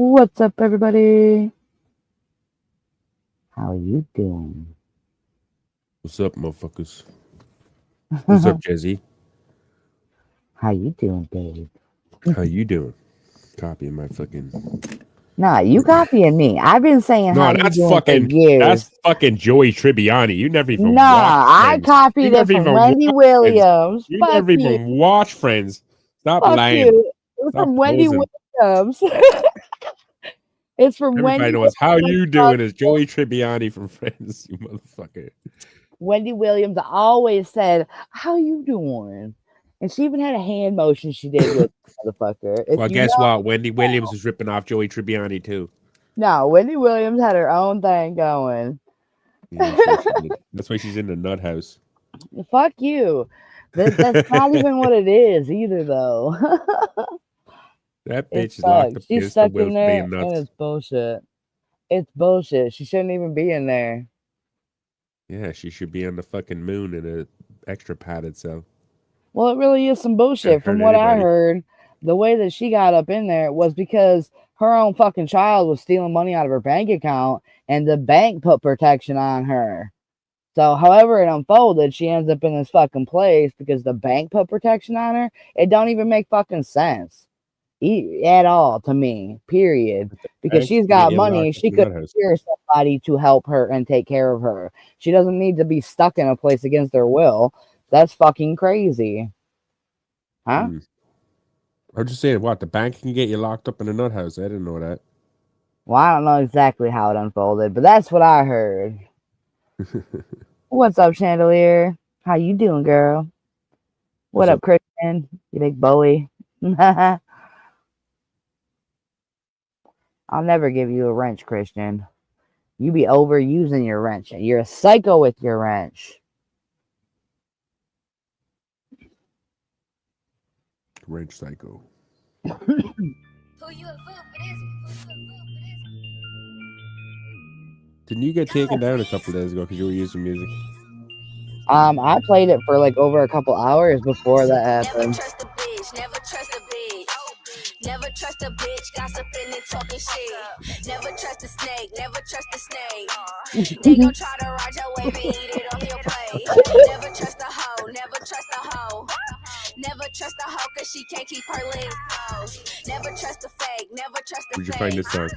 What's up, everybody? How you doing? What's up, motherfuckers? What's up, Jezzy? How you doing, Dave? How you doing? Copying my fucking. Nah, you copying me. I've been saying how No, you that's doing for fucking. years. That's fucking Joey Tribbiani. You never even watched Nah, I Friends. You copied it never from even Wendy watched Friends. Williams. You Fuck never you. even watched Friends. Stop Fuck lying. you. It was Stop from Wendy posing. Williams. It's from Everybody Wendy knows how Williams. you doing is Joey Tribbiani from Friends. You motherfucker. Wendy Williams always said, "How you doing?" And she even had a hand motion she did with motherfucker. If Well, you guess know, what? Wendy Williams is ripping off Joey Tribbiani too. no, Wendy Williams had her own thing going. Yeah, she did. That's why she's in the nut house. Fuck you. That's not even what it is either, though. That It bitch is locked up sucks. She's against the stuck will in for there, being and nuts. it's bullshit. It's bullshit. She shouldn't even be in there. Yeah, she should be on the fucking moon in a extra padded cell. Well, it really is some Can't bullshit. hurt From what I anybody. heard, the way that she got up in there was because her own fucking child was stealing money out of her bank account, and the bank put protection on her. So, however it unfolded, she ends up in this fucking place because the bank put protection on her. It don't even make fucking sense at all to me, period. But the Because bank she's can get got you money, locked up she in the could nut house. hire somebody to help her and take care of her. She doesn't need to be stuck in a place against her will. That's fucking crazy. Huh? Hmm. I'm just saying, what, the bank can get you locked up in a nut house? I didn't know that. Well, I don't know exactly how it unfolded, but that's what I heard. What's up, Chandelier? How you doing, girl? What What's up, up? Christian? You big bully. I'll never give you a wrench, Christian. You be overusing your wrench. You're a psycho with your wrench. Wrench psycho. Didn't you get taken down a couple days ago because you were using music? I played it for like over a couple hours before that happened. Never trust a bitch, never trust a bitch. Never trust a bitch, gossiping and talking shit. Never trust a snake, never trust a snake. They gon' try to ride your wave and eat it off your plate. Never trust a hoe, never trust a hoe. Never trust a hoe cause she can't keep her legs closed. Never trust a fake, never trust a Where'd you find fake. this song?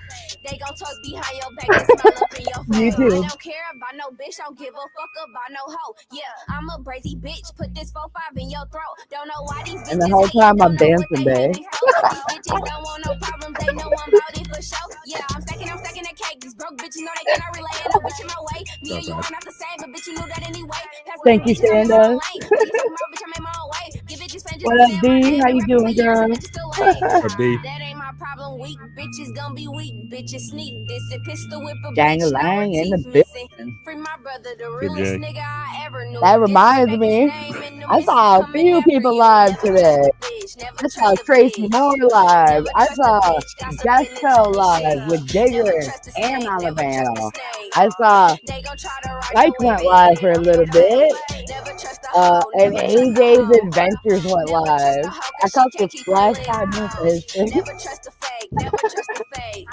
They gon' talk behind your back and smile up in your face. I YouTube. don't care about no bitch, don't give a fuck about no hoe. Yeah, I'm a brazy bitch, put this 4-5 in your throat. Don't know why these And the bitches whole hating, time don't I'm know what dancing, they hate babe. me for. These bitches don't want no problems, they know I'm about it for sure. Yeah, I'm stacking the cake. These broke bitches know they cannot relate, ain't no bitch in my way. Me Not and you bad. are not the same, but bitch, you knew that anyway. Pass me the Thank you, bitch, I'm in my own Sanda. lane. Till you fuck my bitch, I'm in my own way. Give bitches fame just What to up, say my D? name. How Been you rapping for doing, years, and girl? bitches still hate. Up D. That ain't my problem. Weak bitches gon' be weak. Bitches sneak this and pistol whip a bitch. Now her Dang-a-lang in the teeth missing. building. Free my brother, the Good realest Jay. nigga I ever knew. That reminds Disrespect his me, name and the I missus saw a coming few after people you. live Never trust today. a bitch. Never I saw trust a Tracy Moore bitch. live. Never I trust a saw bitch. Gossiping and Jessica talking live shit. with Digger Never trust a and snake. on the Never trust a panel. snake. I saw They gon' try to ride your Mike wave went and eat live for it a off your little plate. bit. Never trust a hoe. And Never trust a AJ's hoe. Adventures went Never trust a live. hoe I cause she caught the can't keep her last legs 5 minutes of his closed. thing. Never trust a fake. Never trust a fake.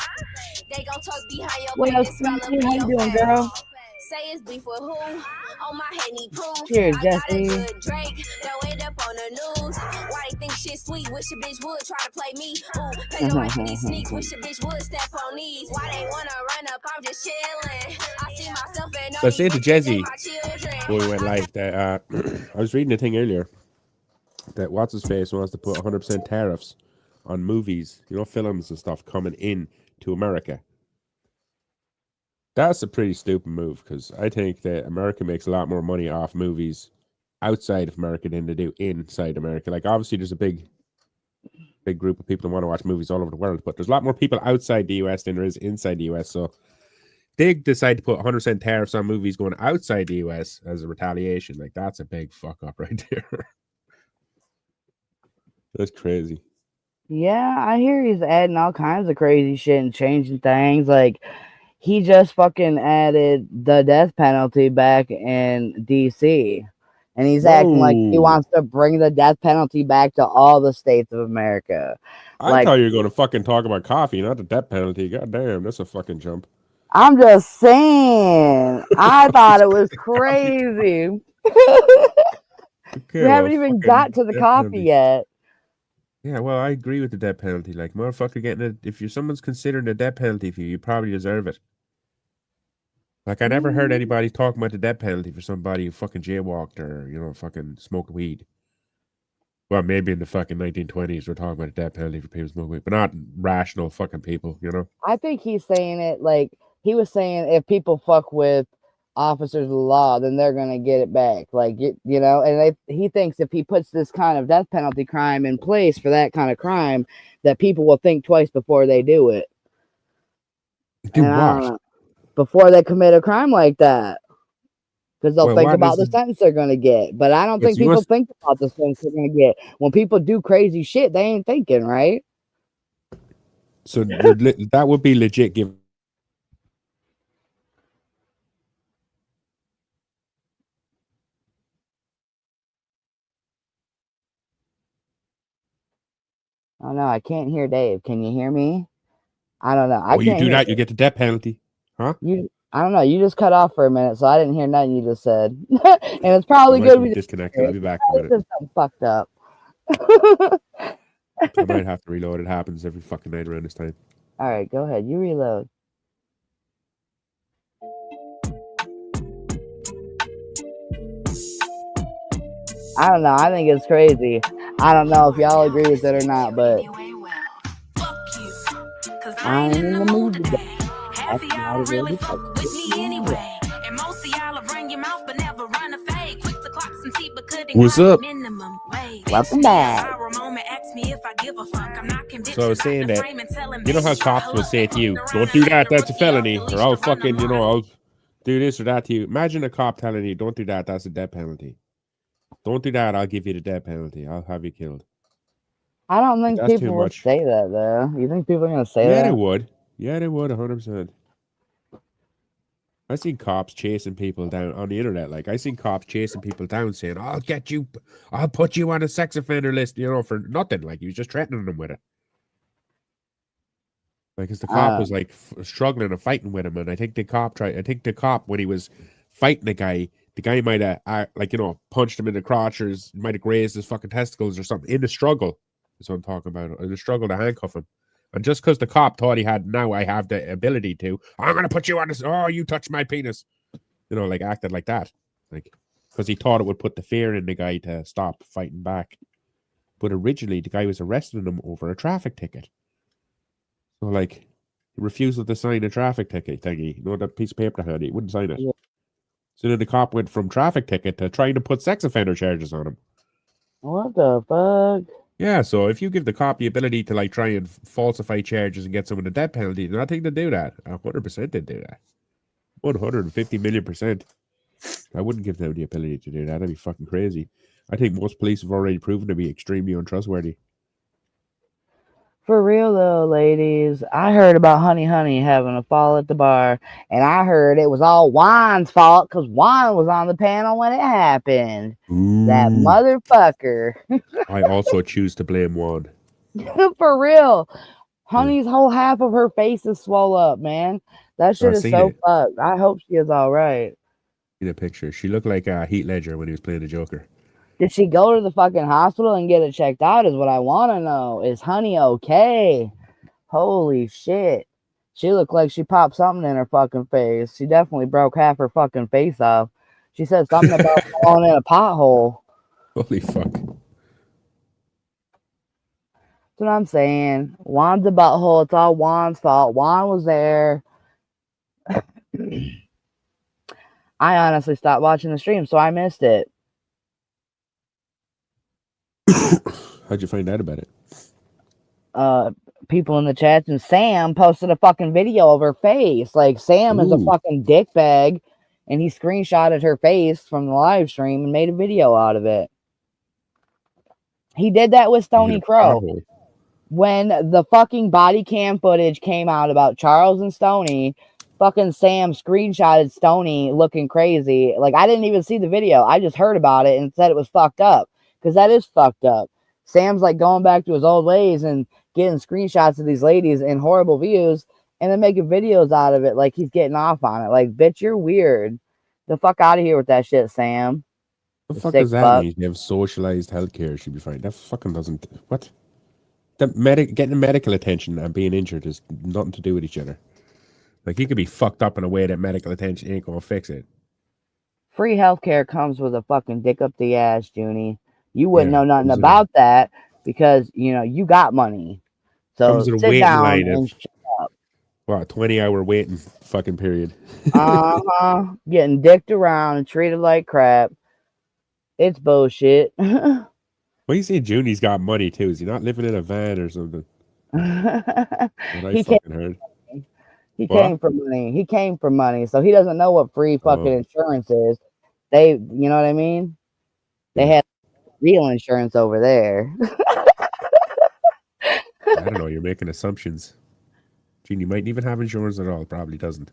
They gon' talk behind your What back else, and smile up Sweetie? in How you your doing, girl? face. Say it's beef with who? On my head need proof. Cheers, I got a Jesse. good Drake. Don't end up on the news. Why they think shit sweet? Wish a bitch would try to play me. Ooh, pay your way for these sneaks. Wish a bitch would step on these. Why they wanna run up? I'm just chillin'. I see myself and all So I these said to bitches ain't Jezzy my children. before we went live that I was reading a thing earlier that what's his face wants to put 100% tariffs on movies, films and stuff coming in to America. That's a pretty stupid move because I think that America makes a lot more money off movies outside of America than they do inside America. Like obviously there's a big group of people that want to watch movies all over the world, but there's a lot more people outside the US than there is inside the US. So they decide to put 100% tariffs on movies going outside the US as a retaliation. Like that's a big fuck up right there. That's crazy. Yeah, I hear he's adding all kinds of crazy shit and changing things. Like, he just fucking added the death penalty back in DC. And he's acting like he Whoa. wants to bring the death penalty back to all the states of America. I Like, thought you were going to fucking talk about coffee, not the death penalty. God damn, that's a fucking jump. I'm just saying. I thought it was crazy. Okay, We well, haven't even fucking got to the death coffee penalty. yet. Yeah, well, I agree with the death penalty. Like, motherfucker, getting it. If you're someone's considering a death penalty for you, you probably deserve it. Like, I never heard anybody talking about the death penalty for somebody who fucking jaywalked or, fucking smoked weed. Well, maybe in the fucking 1920s, we're talking about a death penalty for people smoking weed, but not rational fucking people, I think he's saying it like he was saying if people fuck with officers of the law, then they're gonna get it back. Like and he thinks if he puts this kind of death penalty crime in place for that kind of crime, that people will think twice before they do it. Do And I don't what? know, before they commit a crime like that. Because they'll Well, think what about is the the- sentence they're going to get. But I don't But think you people must. think about the sentence they're going to get. When people do crazy shit, they ain't thinking, right? So that would be legit. Give Oh, no, I can't hear Dave. Can you hear me? I don't know. I you can't do hear that, you get the death penalty, huh? you. I don't know. You just cut off for a minute, so I didn't hear nothing you just said. And it's I probably might good be we just disconnected. I'll be back in a minute. just something fucked up. I might have to reload. It happens every fucking night around this time. All right, go ahead. You reload. I don't know. I think it's crazy. I don't know if y'all agree with it or not, but I'm in the mood today. Half of y'all really fuck with me anyway. And most of y'all will run your mouth but never run a fade. Quick to clock some teeth but couldn't What's up? minimum wage. Welcome back. So I was saying that, you know how cops will say to you, don't do that, that's a felony, or I'll fucking, I'll do this or that to you. Imagine a cop telling you, don't do that, that's a death penalty. Don't do that, I'll give you the death penalty. I'll have you killed. I don't think That's people too would much. say that, though. You think people are going to say that? Yeah, they would. Yeah, they would, 100%. I seen cops chasing people down on the internet. Like, I seen cops chasing people down saying, I'll put you on a sex offender list, for nothing. Like, he was just threatening them with it. Like, because the cop was like struggling and fighting with him, and I think the cop when he was fighting the guy might have punched him in the crotch or might have grazed his fucking testicles or something in the struggle. That's what I'm talking about. In the struggle to handcuff him, and just because the cop thought I have the ability to, I'm gonna put you on this. Oh, you touched my penis. Like acted like that, like because he thought it would put the fear in the guy to stop fighting back. But originally, the guy was arresting him over a traffic ticket. So, like, refusal to sign a traffic ticket thingy. That piece of paper they had, he wouldn't sign it. Yeah. So then the cop went from traffic ticket to trying to put sex offender charges on him. What the fuck? Yeah, so if you give the cop the ability to, like, try and falsify charges and get someone a death penalty, then I think they'd do that. 100% they'd do that. 150 million%. I wouldn't give them the ability to do that. That'd be fucking crazy. I think most police have already proven to be extremely untrustworthy. For real though, ladies, I heard about Honey having a fall at the bar, and I heard it was all Juan's fault because Juan was on the panel when it happened. Ooh. That motherfucker. I also choose to blame Juan. For real. Honey's whole half of her face is swole up, man. That shit is so fucked. I hope she is all right. In a picture, she looked like Heath Ledger when he was playing the Joker. Did she go to the fucking hospital and get it checked out is what I want to know. Is Honey okay? Holy shit. She looked like she popped something in her fucking face. She definitely broke half her fucking face off. She said something about falling in a pothole. Holy fuck. That's what I'm saying. Juan's a butthole. It's all Juan's fault. Juan was there. I honestly stopped watching the stream, so I missed it. How'd you find out about it? People in the chats, and Sam posted a fucking video of her face. Like, Sam is a fucking dickbag, and he screenshotted her face from the live stream and made a video out of it. He did that with Stony Crow. When the fucking body cam footage came out about Charles and Stony, fucking Sam screenshotted Stoney looking crazy. Like, I didn't even see the video. I just heard about it and said it was fucked up. Because that is fucked up. Sam's like going back to his old ways and getting screenshots of these ladies in horrible views and then making videos out of it like he's getting off on it. Like, bitch, you're weird. The fuck out of here with that shit, Sam. What the The fuck sick does that fuck. mean? You have socialized healthcare should be fine. That fucking doesn't. What? Getting medical attention and being injured is nothing to do with each other. Like, you could be fucked up in a way that medical attention ain't gonna fix it. Free healthcare comes with a fucking dick up the ass, Junie. You wouldn't Yeah, know nothing comes with about that because, you know, you got money. So a sit waiting down line and of what 20-hour waiting fucking period. getting dicked around and treated like crap. It's bullshit. Well, you say Junie's got money too. Is he not living in a van or something? What I he came fucking heard. he What? came for money. He came for money. So he doesn't know what free fucking Oh, insurance is. They, you know what I mean? They yeah. had real insurance over there. I don't know. You're making assumptions. Junie might even have insurance at all. Probably doesn't.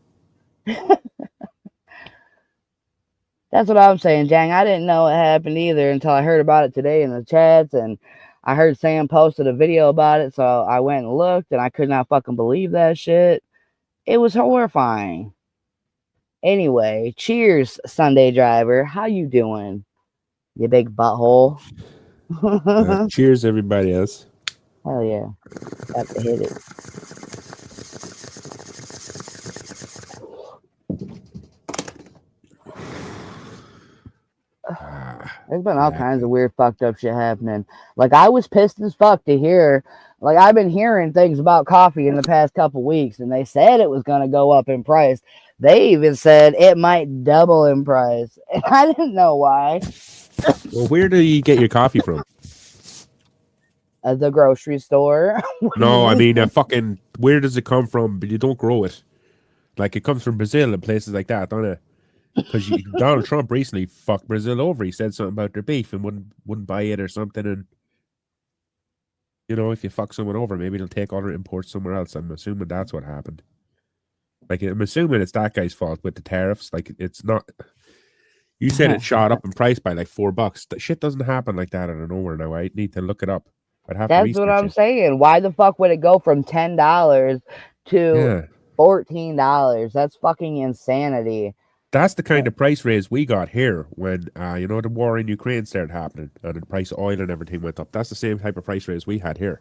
That's what I'm saying, Jang. I didn't know it happened either until I heard about it today in the chats, and I heard Sam posted a video about it, so I went and looked, and I could not fucking believe that shit. It was horrifying. Anyway, cheers, Sunday driver. How you doing, you big butthole? Cheers, everybody else. Hell yeah. Got to hit it. There's been all kinds of weird fucked up shit happening. Like, I was pissed as fuck to hear, like, I've been hearing things about coffee in the past couple weeks, and they said it was going to go up in price. They even said it might double in price. And I didn't know why. Well, where do you get your coffee from? At the grocery store. No, I mean, fucking, where does it come from? But you don't grow it. Like, it comes from Brazil and places like that, don't it? Because Donald Trump recently fucked Brazil over. He said something about their beef and wouldn't buy it or something. And you know, if you fuck someone over, maybe they'll take all their imports somewhere else. I'm assuming that's what happened. Like, I'm assuming it's that guy's fault with the tariffs. Like, it's not. You said it shot up in price by like $4. That shit doesn't happen like that out of nowhere. Now I need to look it up. I'd have to That's research what I'm it. saying. Why the fuck would it go from $10 to Yeah, $14? That's fucking insanity. that's the kind of price raise we got here when you know, the war in Ukraine started happening and the price of oil and everything went up. That's the same type of price raise we had here.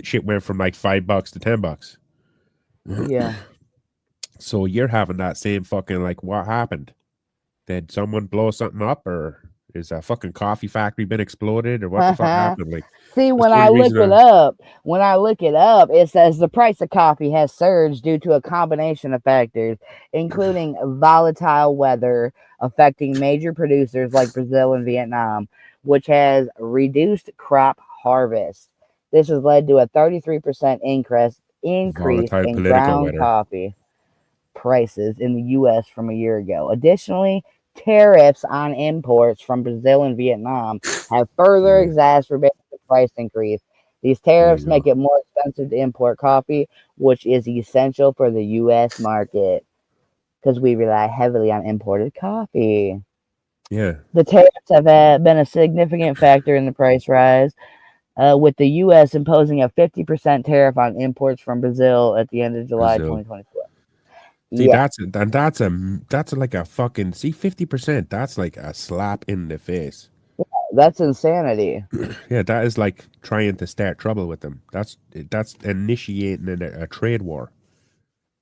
Shit went from like $5 to $10. Yeah. So you're having that same fucking, like, what happened? Did someone blow something up, or is a fucking coffee factory been exploded, or what the fuck happened? Like, See, that's when the I only look reason it up, it says the price of coffee has surged due to a combination of factors, including volatile weather affecting major producers like Brazil and Vietnam, which has reduced crop harvest. This has led to a 33% increase volatile in political ground weather. coffee prices in the U.S. from a year ago. Additionally, tariffs on imports from Brazil and Vietnam have further Yeah, exacerbated the price increase. These there tariffs you make go. it more expensive to import coffee, which is essential for the U.S. market because we rely heavily on imported coffee. Yeah, The tariffs have been a significant factor in the price rise, with the U.S. imposing a 50% tariff on imports from Brazil at the end of July Brazil. 2024. See, Yeah, that's like a fucking 50%. That's like a slap in the face. that's insanity. Yeah, that is like trying to start trouble with them. That's initiating a trade war.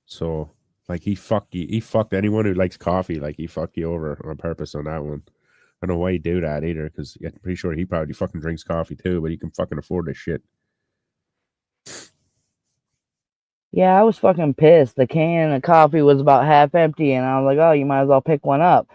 So, like, he fucked anyone who likes coffee. Like, he fucked you over on purpose on that one. I don't know why he'd do that either, because I'm pretty sure he probably fucking drinks coffee too, but he can fucking afford this shit. Yeah, I was fucking pissed. The can of coffee was about half empty, and I was like, oh, you might as well pick one up.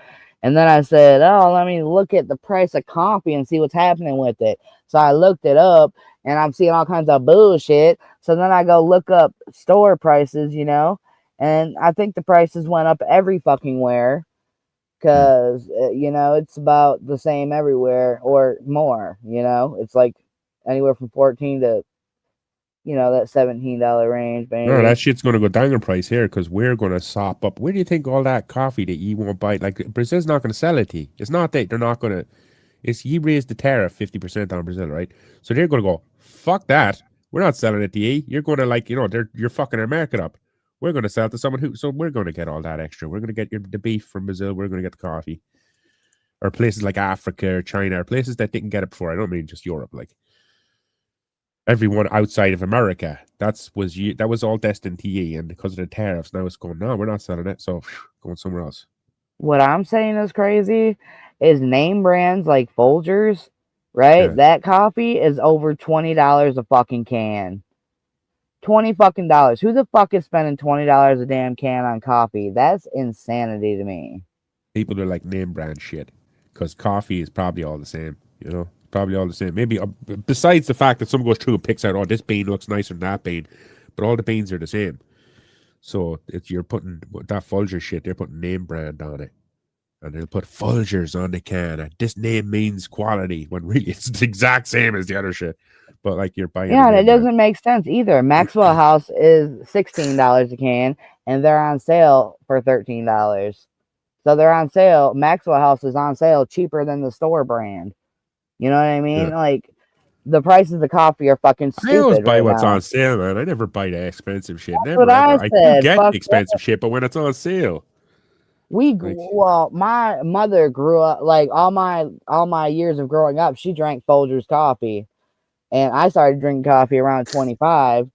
And then I said, oh, let me look at the price of coffee and see what's happening with it. So I looked it up, and I'm seeing all kinds of bullshit. So then I go look up store prices, you know, and I think the prices went up every fucking where because, you know, it's about the same everywhere or more, you know. It's like anywhere from 14 to that $17 range, maybe. No, that shit's gonna go down in price here because we're gonna sop up. Where do you think all that coffee that you won't buy? Like Brazil's not gonna sell it to you. It's not that they're not gonna. It's you raised the tariff 50% on Brazil, right? So they're gonna go fuck that. We're not selling it to you. You're gonna you're fucking our market up. We're gonna sell it to someone who. So we're gonna get all that extra. We're gonna get the beef from Brazil. We're gonna get the coffee, or places like Africa or China, or places that didn't get it before. I don't mean just Europe, like. Everyone outside of America, that was all destined to you, and because of the tariffs, now it's going. No, we're not selling it, so going somewhere else. What I'm saying is crazy is name brands like Folgers, right? Yeah. That coffee is over $20 a fucking can. $20 fucking dollars. Who the fuck is spending $20 a damn can on coffee? That's insanity to me. People are like name brand shit because coffee is probably all the same. Probably all the same. Maybe besides the fact that someone goes through and picks out, oh, this bean looks nicer than that bean, but all the beans are the same. So you're putting that Folgers shit. They're putting name brand on it, and they'll put Folgers on the can. And this name means quality when really it's the exact same as the other shit. But like you're buying. Yeah, and it doesn't make sense either. Maxwell House is $16 a can, and they're on sale for $13. So they're on sale. Maxwell House is on sale cheaper than the store brand. You know what I mean? Yeah. Like, the prices of coffee are fucking stupid. I always buy right what's now. on sale, man. I never buy the expensive shit. That's Never. what I I said. do get Fuck the expensive shit, but when it's on sale. Well, my mother grew up, like, all my years of growing up, she drank Folgers coffee. And I started drinking coffee around 25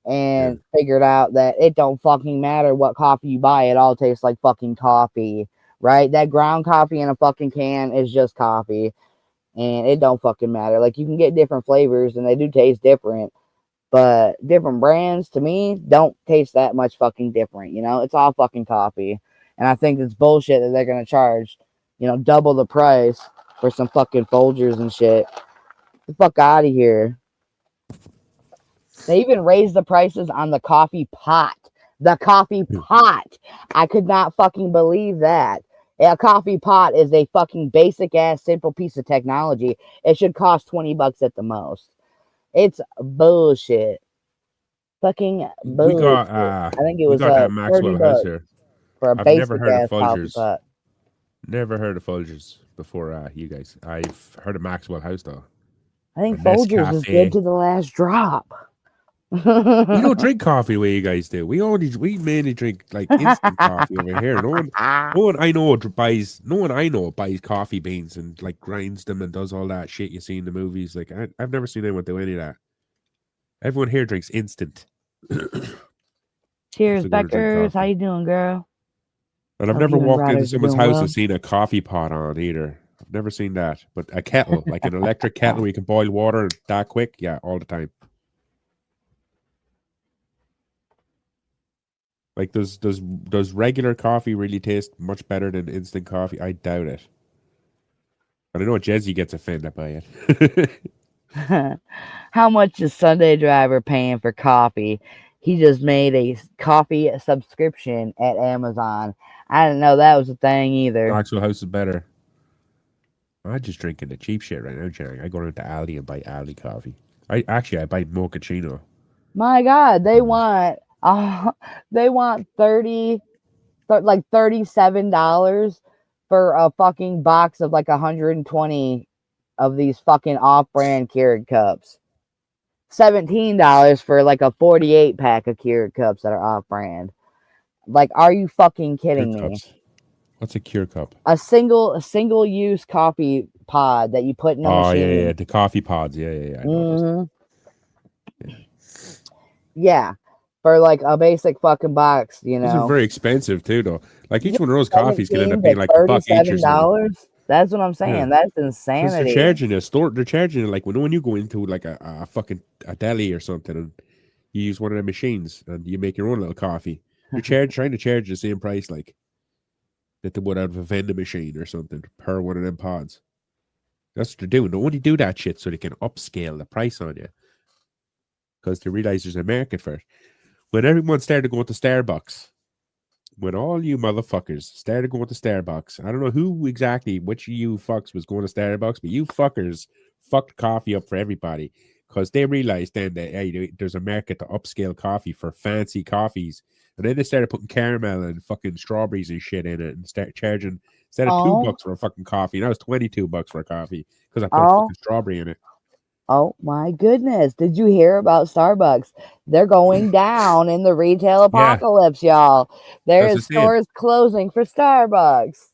and figured out that it don't fucking matter what coffee you buy. It all tastes like fucking coffee, right? That ground coffee in a fucking can is just coffee. And it don't fucking matter. Like, you can get different flavors and they do taste different, but different brands to me don't taste that much fucking different. It's all fucking coffee. And I think it's bullshit that they're gonna charge, double the price for some fucking Folgers and shit. Get the fuck out of here. They even raised the prices on the coffee pot. The coffee pot. I could not fucking believe that. A coffee pot is a fucking basic ass simple piece of technology. It should cost $20 at the most. It's bullshit. Fucking bullshit. We got I think it was that Maxwell House here. for a I've basic never heard ass of coffee Folgers. pot. Never heard of Folgers before you guys. I've heard of Maxwell House though. I think A Folgers is Nescafe. good to the last drop. We don't drink coffee the way you guys do. We mainly drink like instant coffee over here. No one I know buys coffee beans and like grinds them and does all that shit you see in the movies. Like I've never seen anyone do any of that. Everyone here drinks instant. Cheers, Beckers. How you doing, girl? And I've Hope never you and walked into brothers are someone's doing house well. and seen a coffee pot on either. I've never seen that. But a kettle, like an electric kettle where you can boil water that quick, yeah, all the time. Like, does regular coffee really taste much better than instant coffee? I doubt it. And I know Jezzy gets offended by it. How much is Sunday Driver paying for coffee? He just made a coffee subscription at Amazon. I didn't know that was a thing either. Maxwell House is better. I'm just drinking the cheap shit right now, Jack. I go into Aldi and buy Aldi coffee. I buy mochaccino. My God, they want $37 for a fucking box of like 120 of these fucking off-brand Keurig cups. $17 for like a 48 pack of Keurig cups that are off-brand. Like, are you fucking kidding me? What's a Keurig cup? A single use coffee pod that you put in a machine. Oh yeah, the coffee pods. Yeah. I know Yeah, for like a basic fucking box, Those are very expensive too, though. Like each one of those coffees can end up being like $1 each or something. That's what I'm saying. Yeah. That's insanity. They're charging it like when you go into like a fucking deli or something and you use one of the machines and you make your own little coffee. You're trying to charge the same price like that they would out of a vending machine or something per one of them pods. That's what they're doing. They only do that shit so they can upscale the price on you. Because they realize there's a market for it. When everyone started going to Starbucks, when all you motherfuckers started going to Starbucks, I don't know which of you fucks was going to Starbucks, but you fuckers fucked coffee up for everybody. because they realized then that hey, there's a market to upscale coffee for fancy coffees. And then they started putting caramel and fucking strawberries and shit in it and start charging instead of Oh. $2 for a fucking coffee. Now it's $22 for a coffee because I put a Oh. fucking strawberry in it. Oh my goodness. Did you hear about Starbucks? They're going down in the retail apocalypse, y'all. There That's is the same. stores closing for Starbucks.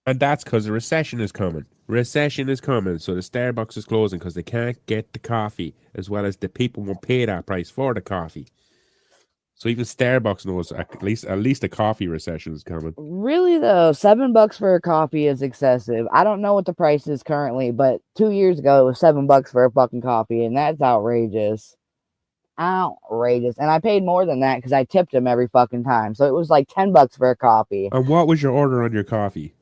And that's because the recession is coming. Recession is coming, so the Starbucks is closing because they can't get the coffee, as well as the people won't pay that price for the coffee. So even Starbucks knows at least a coffee recession is coming. Really though, $7 for a coffee is excessive. I don't know what the price is currently, but 2 years ago it was $7 for a fucking coffee, and that's outrageous. Outrageous. And I paid more than that because I tipped him every fucking time. So it was like $10 for a coffee. And what was your order on your coffee?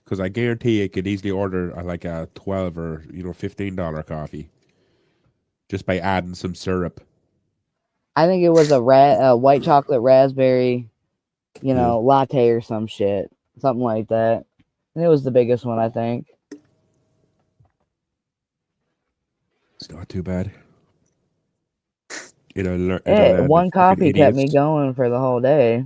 Because I guarantee you could easily order like a $12 or $15 coffee just by adding some syrup. I think it was a white chocolate raspberry, latte or some shit, something like that. And it was the biggest one, I think. It's not too bad. One coffee kept me going for the whole day.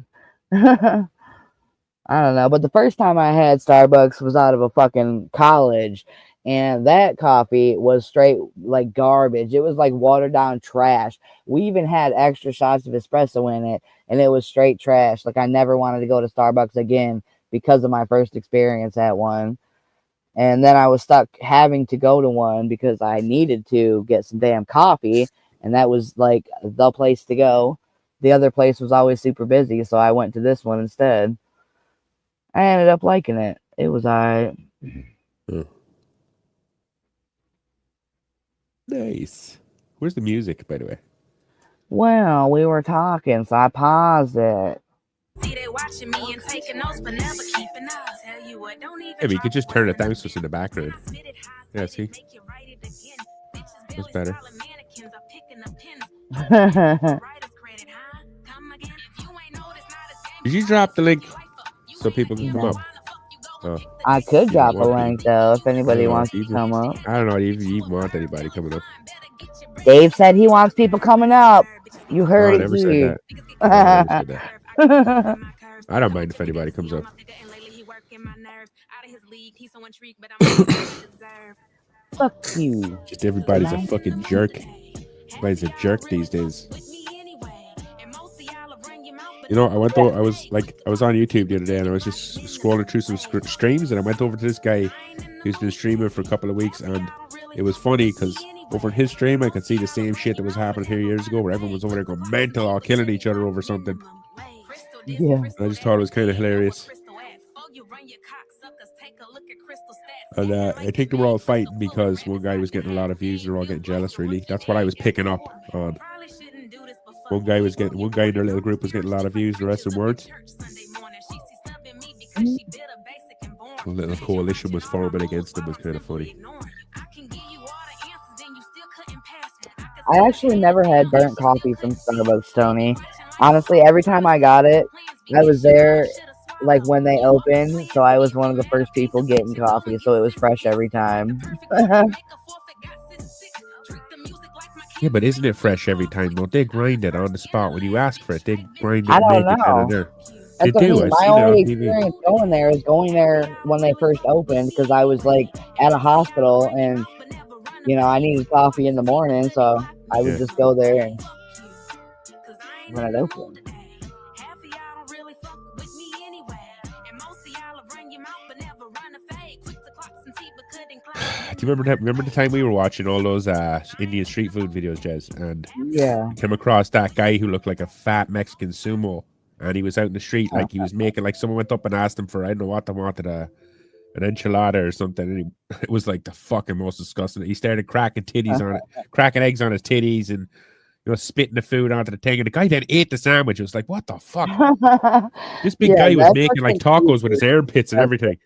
I don't know, but the first time I had Starbucks was out of a fucking college, and that coffee was straight like garbage. It was like watered down trash. We even had extra shots of espresso in it, and it was straight trash. Like I never wanted to go to Starbucks again because of my first experience at one. And then I was stuck having to go to one because I needed to get some damn coffee, and that was like the place to go. The other place was always super busy, so I went to this one instead. I ended up liking it. It was alright. Nice. Where's the music, by the way? Well, we were talking, so I paused it. See, they watching me and taking notes, but never keeping up. Tell you what, don't even. Yeah, but you could just turn it down so it's in the background. Yeah, see? That's better. Did you drop the link so people can come up? Oh. I could drop a link though if anybody wants to come up. I don't know if you even want anybody coming up. Dave said he wants people coming up. You heard it here. I don't mind if anybody comes up. Fuck you. Just everybody's a fucking jerk. Everybody's a jerk these days. I was on YouTube the other day and I was just scrolling through some streams and I went over to this guy who's been streaming for a couple of weeks, and it was funny because over in his stream I could see the same shit that was happening here years ago where everyone was over there going mental or killing each other over something. Yeah. And I just thought it was kind of hilarious. And I think they were all fighting because one guy was getting a lot of views and they're all getting jealous, really. That's what I was picking up on. One guy in their little group was getting a lot of views, the rest of them weren't. A little coalition was forming against them. Was kind of funny. I actually never had burnt coffee from Starbucks, Tony. Honestly, every time I got it, I was there like when they opened, so I was one of the first people getting coffee, so it was fresh every time. Yeah, but isn't it fresh every time? Don't they grind it on the spot when you ask for it? They grind it. I don't make know. It there. That's they do. My only experience going there is going there when they first opened because I was like at a hospital and I needed coffee in the morning, so I would just go there and when it opened. Do you remember the time we were watching all those Indian street food videos, Jez? And came across that guy who looked like a fat Mexican sumo, and he was out in the street like he was making like someone went up and asked him for I don't know what they wanted an enchilada or something, and it was like the fucking most disgusting. He started cracking eggs on his titties, and spitting the food onto the thing, and the guy then ate the sandwich. It was like, what the fuck? This big guy was making like tacos with his armpits and everything.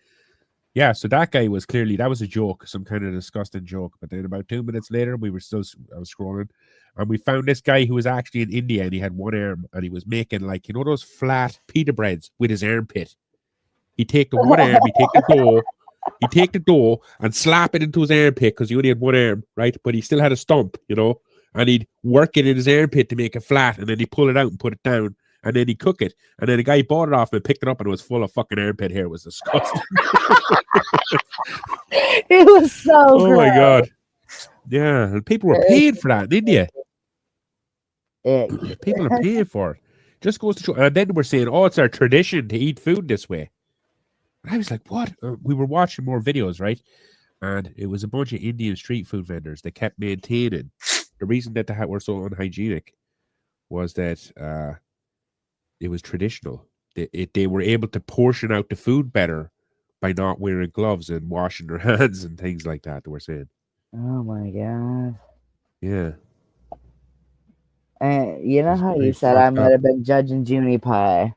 Yeah, so that guy was clearly, that was a joke, some kind of disgusting joke. But then about 2 minutes later, I was scrolling, and we found this guy who was actually in India, and he had one arm, and he was making like, those flat pita breads with his armpit. He'd take the one arm, he'd take the dough and slap it into his armpit because he only had one arm, right? But he still had a stump, and he'd work it in his armpit to make it flat, and then he'd pull it out and put it down, and then he'd cook it, and then the guy bought it off him and picked it up, and it was full of fucking armpit hair. It was disgusting. It was so Oh gross. my god. Yeah, and people were paying for that, didn't you? People are paying for it. Just goes to show. And then we're saying, oh, it's our tradition to eat food this way. And I was like, what? We were watching more videos, right? And it was a bunch of Indian street food vendors that kept maintaining the reason that they were so unhygienic was that it was traditional. They were able to portion out the food better by not wearing gloves and washing their hands and things like that. We're saying. Oh my god. Yeah. And you know It's how you pretty said I fucked might up. have been judging Junie Pie,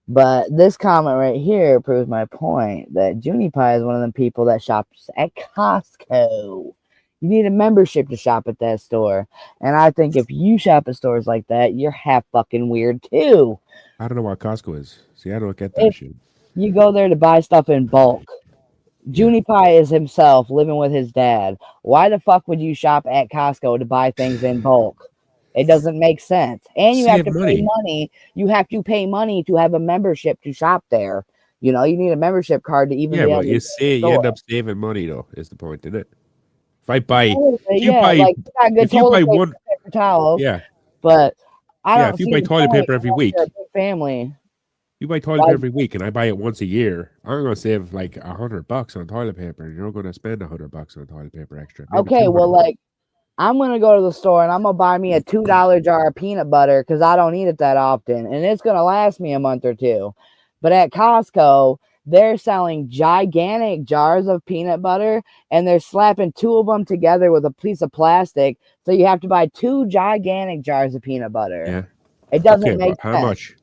but this comment right here proves my point that Junie Pie is one of them people that shops at Costco. You need a membership to shop at that store. And I think if you shop at stores like that, you're half fucking weird too. I don't know what Costco is. See, I don't get that If shit. you go there to buy stuff in bulk, Junie Pie is himself living with his dad. Why the fuck would you shop at Costco to buy things in bulk? It doesn't make sense. And you have to Save pay money. money. You have to pay money to have a membership to shop there. You know, you need a membership card to even Yeah, be but able to you go to the say you end store. up saving money though, is the point, isn't it? If I buy Yeah, like you got good if you toilet buy paper, one paper towels, yeah, but I yeah, don't if you see buy the toilet point paper every unless week, you're a big family. you buy toilet Like, paper every week and I buy it once a year, I'm gonna save like $100 on toilet paper, and you're gonna spend $100 on toilet paper extra. Maybe okay, well, 200. like I'm gonna go to the store and I'm gonna buy me a $2 jar of peanut butter because I don't eat it that often, and it's gonna last me a month or two. But at Costco, they're selling gigantic jars of peanut butter, and they're slapping two of them together with a piece of plastic. So you have to buy two gigantic jars of peanut butter. Yeah. It doesn't Okay, make but sense.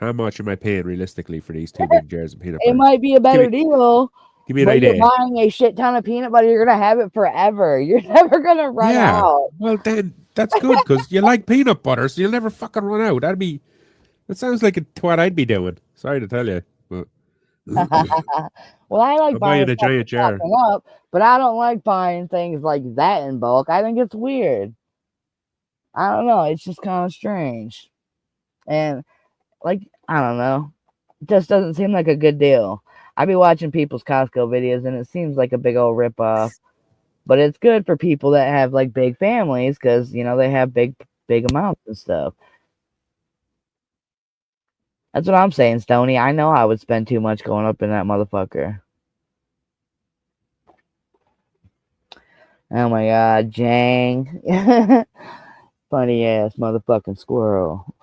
how much am I paying realistically for these 2 big jars of peanut It butter? might be a better deal, Give me an but you're idea. buying a shit ton of peanut butter. You're gonna have it forever. You're never gonna run Yeah. out. Well then that's good because you like peanut butter, so you'll never fucking run out. That sounds like what I'd be doing. Sorry to tell you. But Well, I like I'm buying buying a stuff giant to jar. stock up, but I don't like buying things like that in bulk. I think it's weird. I don't know. It's just kind of strange. And like, I don't know. It just doesn't seem like a good deal. I be watching people's Costco videos and it seems like a big old ripoff. But it's good for people that have like big families because you know they have big amounts and stuff. That's what I'm saying, Stoney. I know I would spend too much going up in that motherfucker. Oh my god, Jang. Funny ass motherfucking squirrel.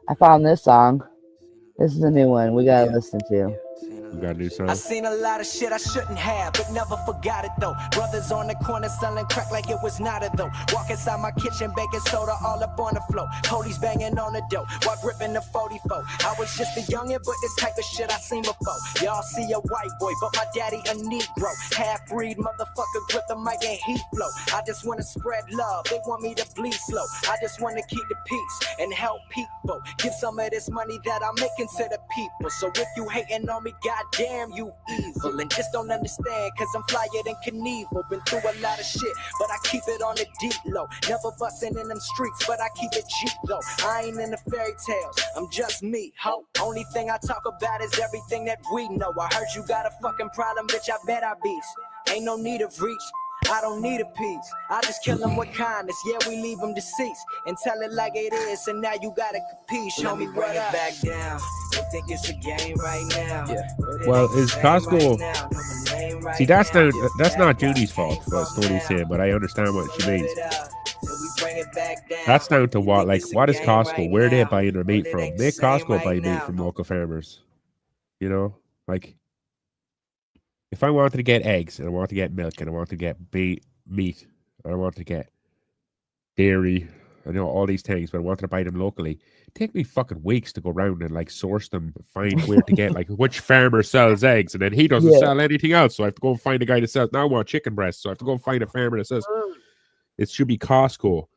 I found this song. This is a new one we gotta listen to. We got a new song. I seen a lot of shit I shouldn't have, but never forgot it though. Brothers on the corner selling crack like it was not a though. Walk inside my kitchen, baking soda all up on the floor. Police banging on the door while gripping the 44. I was just a youngin', but this type of shit I seen before. Y'all see a white boy, but my daddy a Negro. Half-breed motherfucker with the mic and heat flow. I just wanna spread love, they want me to bleed slow. I just wanna keep the peace and help people. Give some of this money that I'm making to the people. So if you hating on me, goddamn you evil. And just don't understand, cause I'm flyer than Knievel. Been through a lot of shit, but I keep it on the deep low. Never bustin' in them streets, but I keep it cheap though. I ain't in the fairy tales, I'm just me, ho. Only thing I talk about is everything that we know. I heard you got a fucking problem, bitch, I bet I beats. Ain't no need of reach, I don't need a piece. I just kill them with kindness, yeah, we leave them deceased. And tell it like it is, and now you gotta compete. Show me what up. Back down. You think it's a game right now. Yeah. Well, is Costco see that's not Judy's fault, what Stoney's saying, but I understand what she means. That's down to what is Costco? Where are they buying their meat from? Make Costco buy meat from local farmers. You know? Like if I wanted to get eggs and I wanted to get milk and I wanted to get meat and I wanted to get dairy, I know all these things, but I wanted to buy them locally. It'd take me fucking weeks to go around and source them, find where to get which farmer sells eggs, and then he doesn't sell anything else. So I have to go and find a guy that sells. Now I want chicken breasts, so I have to go and find a farmer that says it should be Costco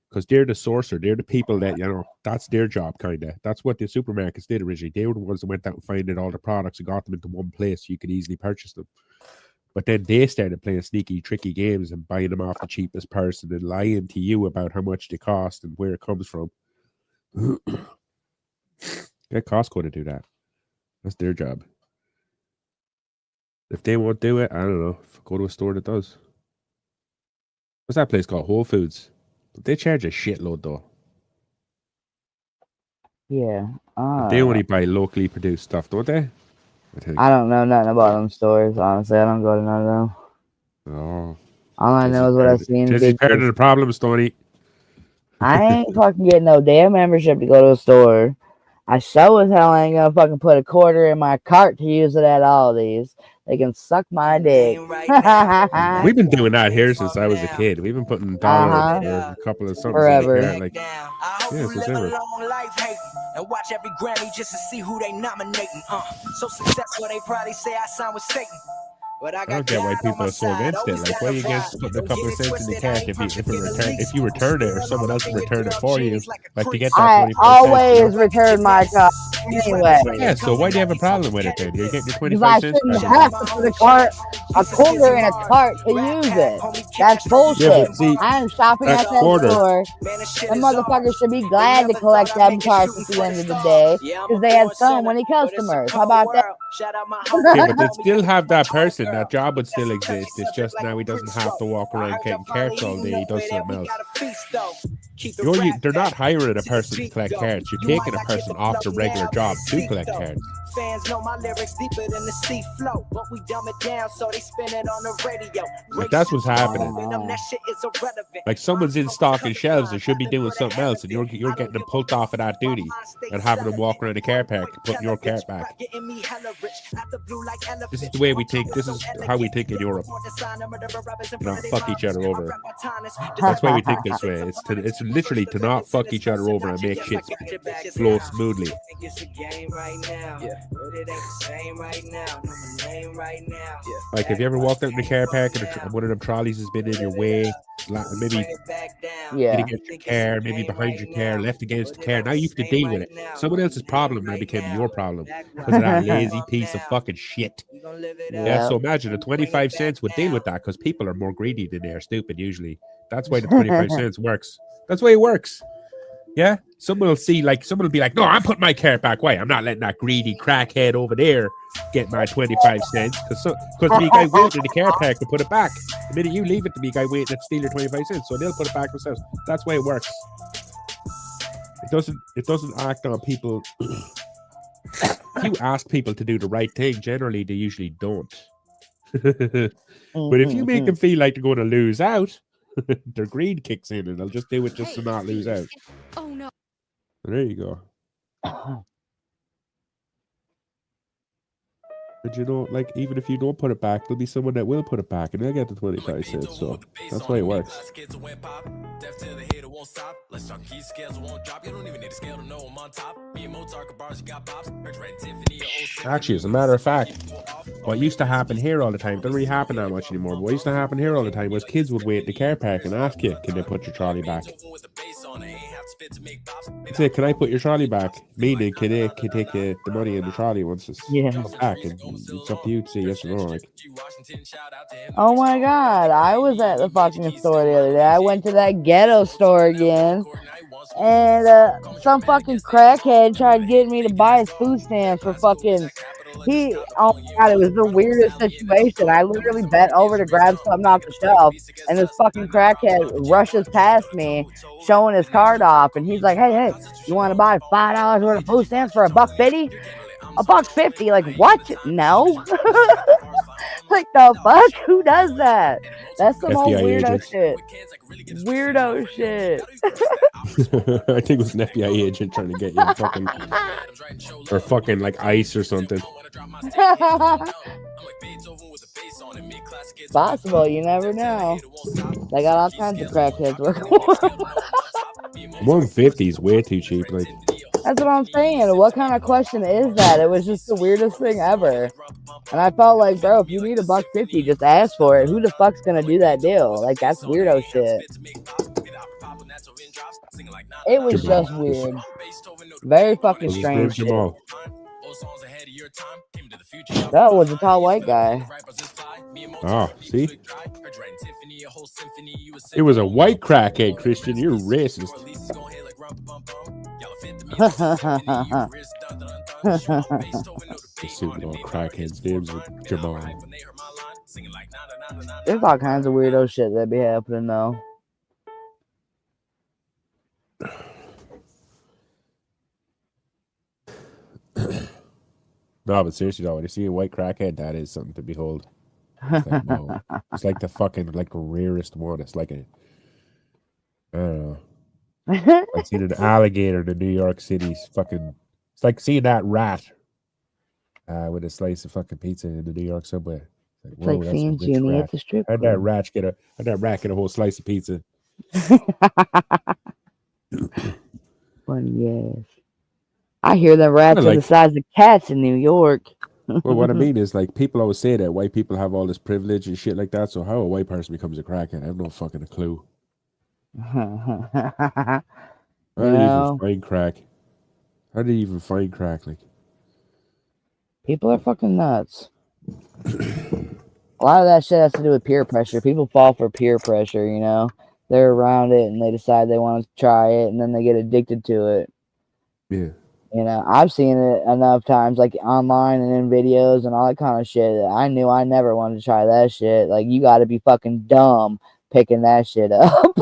because they're the sourcer. They're the people that that's their job, kind of. That's what the supermarkets did originally. They were the ones that went out and finding all the products and got them into one place so you could easily purchase them. But then they started playing sneaky, tricky games and buying them off the cheapest person and lying to you about how much they cost and where it comes from. Get Costco to do that. That's their job. If they won't do it, I don't know. Go to a store that does. What's that place called? Whole Foods. They charge a shitload though. Yeah. They only buy locally produced stuff, don't they? I don't know nothing about them stores, honestly. I don't go to none of them. Oh. All I know is what I've seen. Jezzy's part of the problem, Stoney. I ain't fucking getting no damn membership to go to a store. I sure as hell ain't gonna fucking put a quarter in my cart to use it at Aldi's. They can suck my dick. We've been doing that here since I was a kid. We've been putting $1 or a couple of something forever. In the car, since ever. And watch every Grammy just to see who they nominating. So successful they probably say I signed with Satan. But I don't get why people are so against it. Like, why are you against putting a couple of cents in the cash if you return it or someone else can return it for you? Like to get that 25 always cents, return my car anyway. Yeah, so why do you have a problem with it then? You're getting your 25 I cents. shouldn't have to put a quarter in a cart to use it. That's bullshit. Yeah, see, I'm shopping at that store. The motherfuckers should be glad to collect them carts at the end of the day because they have so many customers. How about that? Okay, but they'd still have that person. That job would still exist. It's just now he doesn't have to walk around getting carts all day. He does something else. They're not hiring a person to collect cards. You're taking a person off the regular job to collect cards. Fans know my lyrics deeper than the sea flow, but we dumb it down so they spin it on the radio. Like that's what's happening. Like someone's in stock and shelves and should be doing something else, and you're getting them pulled off of that duty and having them walk around the car park and putting your cart back. This is the way we think. This is how we think in Europe. You know, fuck each other over. That's why we think this way. It's literally to not fuck each other over and make shit flow smoothly. Like, have you ever walked out in the car park and one of them trolleys has been in your way? Maybe against your car, maybe behind your car, left against the car. Now you have to deal with it. Someone else's problem now became your problem because of that lazy piece of fucking shit. Yeah, so imagine the 25 cents would deal with that because people are more greedy than they are stupid usually. That's why the 25 cents works. That's why it works. Yeah, someone will be like, no, I'm putting my cart back. Why? I'm not letting that greedy crackhead over there get my 25 cents because the guy waiting in the car park to put it back. The minute you leave it to me, guy waiting to steal your 25 cents, so they'll put it back themselves. That's why it works. It doesn't act on people. If you ask people to do the right thing, generally they usually don't. But if you make them feel like they're going to lose out, their greed kicks in and they'll just do it just to not lose out. Oh no. There you go. But you know, like, even if you don't put it back, there'll be someone that will put it back and they'll get the 25 cents. So that's why it works. Actually, as a matter of fact, what used to happen here all the time, doesn't really happen that much anymore, but what used to happen here all the time was kids would wait at the car park and ask you, can they put your trolley back? Say, can I put your trolley back? Meaning, can they take the money in the trolley once it's back? And it's up to you to say yes or no. Like, oh my god, I was at the fucking store the other day. I went to that ghetto store again, and some fucking crackhead tried to get me to buy his food stamps for fucking. Oh my god, it was the weirdest situation. I literally bent over to grab something off the shelf, and this fucking crackhead rushes past me, showing his card off, and he's like, hey, you want to buy $5 worth of food stamps for $1.50? $1.50? Like, what? No. Like, the fuck? Who does that? That's some old weirdo shit. Weirdo shit. I think it was an FBI agent trying to get you fucking like ice or something. Possible, you never know. They got all kinds of crackheads working. $1.50 is way too cheap. Like, that's what I'm saying. What kind of question is that? It was just the weirdest thing ever. And I felt like, bro, if you need $1.50, just ask for it. Who the fuck's gonna do that deal? Like, that's weirdo shit. It was just weird. Very fucking strange shit. That was a tall white guy. Oh, see? It was a white crackhead, Christian. You're racist. Assuming all crackheads' names are Jamal. There's all kinds of weirdo shit that be happening though. No, but seriously though, when you see a white crackhead, that is something to behold. It's like, no. It's like the fucking rarest one. It's like a, I don't know. Like seeing an alligator in New York City's fucking. It's like seeing that rat with a slice of fucking pizza in the New York subway. It's like seeing Jimmy at the strip club. How'd that rat get a whole slice of pizza? Funny, yes. I hear the rats are the size of cats in New York. Well, what I mean is, like, people always say that white people have all this privilege and shit like that. So how a white person becomes a crackhead, I have no fucking clue. How did you even find crack? How did you even find crack? Like, people are fucking nuts. A lot of that shit has to do with peer pressure. People fall for peer pressure, you know. They're around it and they decide they want to try it and then they get addicted to it. Yeah. You know, I've seen it enough times, like online and in videos and all that kind of shit. I knew I never wanted to try that shit. Like, you got to be fucking dumb picking that shit up.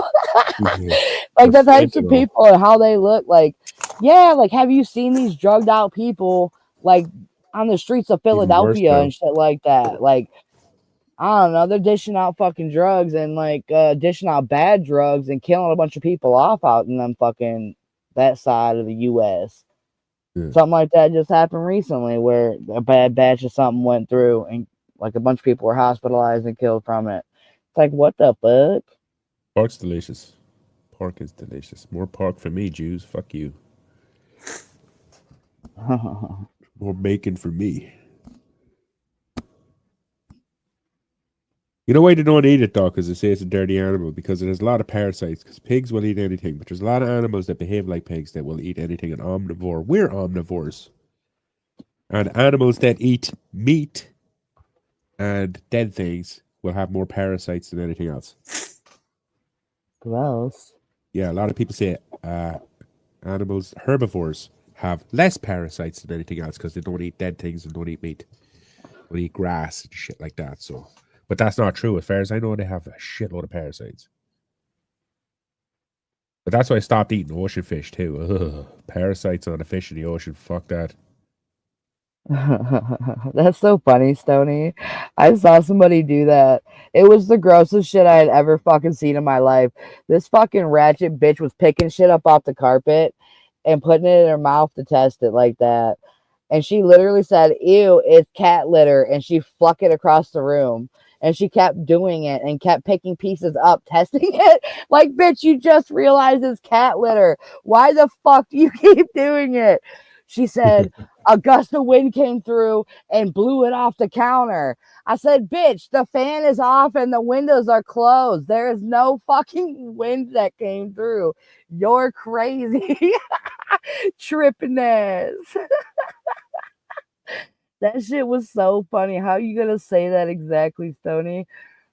Like, the types of people and how they look. Like, yeah, like, have you seen these drugged out people, like, on the streets of Philadelphia and shit like that? Like, I don't know, they're dishing out fucking drugs and, like, dishing out bad drugs and killing a bunch of people off out in them fucking, that side of the U.S. Yeah. Something like that just happened recently where a bad batch of something went through and like a bunch of people were hospitalized and killed from it. It's like, what the fuck? Pork's delicious. Pork is delicious. More pork for me, Jews. Fuck you. More bacon for me. You know why they don't eat it though? Because they say it's a dirty animal. Because it has a lot of parasites. Because pigs will eat anything. But there's a lot of animals that behave like pigs that will eat anything. An omnivore. We're omnivores. And animals that eat meat and dead things will have more parasites than anything else. Gross. Yeah, a lot of people say animals, herbivores, have less parasites than anything else because they don't eat dead things and don't eat meat. They eat grass and shit like that. So. But that's not true. As far as I know, they have a shitload of parasites. But that's why I stopped eating ocean fish too. Ugh. Parasites on a fish in the ocean. Fuck that. That's so funny, Stoney. I saw somebody do that. It was the grossest shit I had ever fucking seen in my life. This fucking ratchet bitch was picking shit up off the carpet and putting it in her mouth to test it like that. And she literally said, "Ew, it's cat litter." And she flucked it across the room. And she kept doing it and kept picking pieces up, testing it. Like, bitch, you just realized it's cat litter. Why the fuck do you keep doing it? She said, a gust of wind came through and blew it off the counter. I said, bitch, the fan is off and the windows are closed. There is no fucking wind that came through. You're crazy. Tripping ass. That shit was so funny. How you gonna say that exactly, Stoney?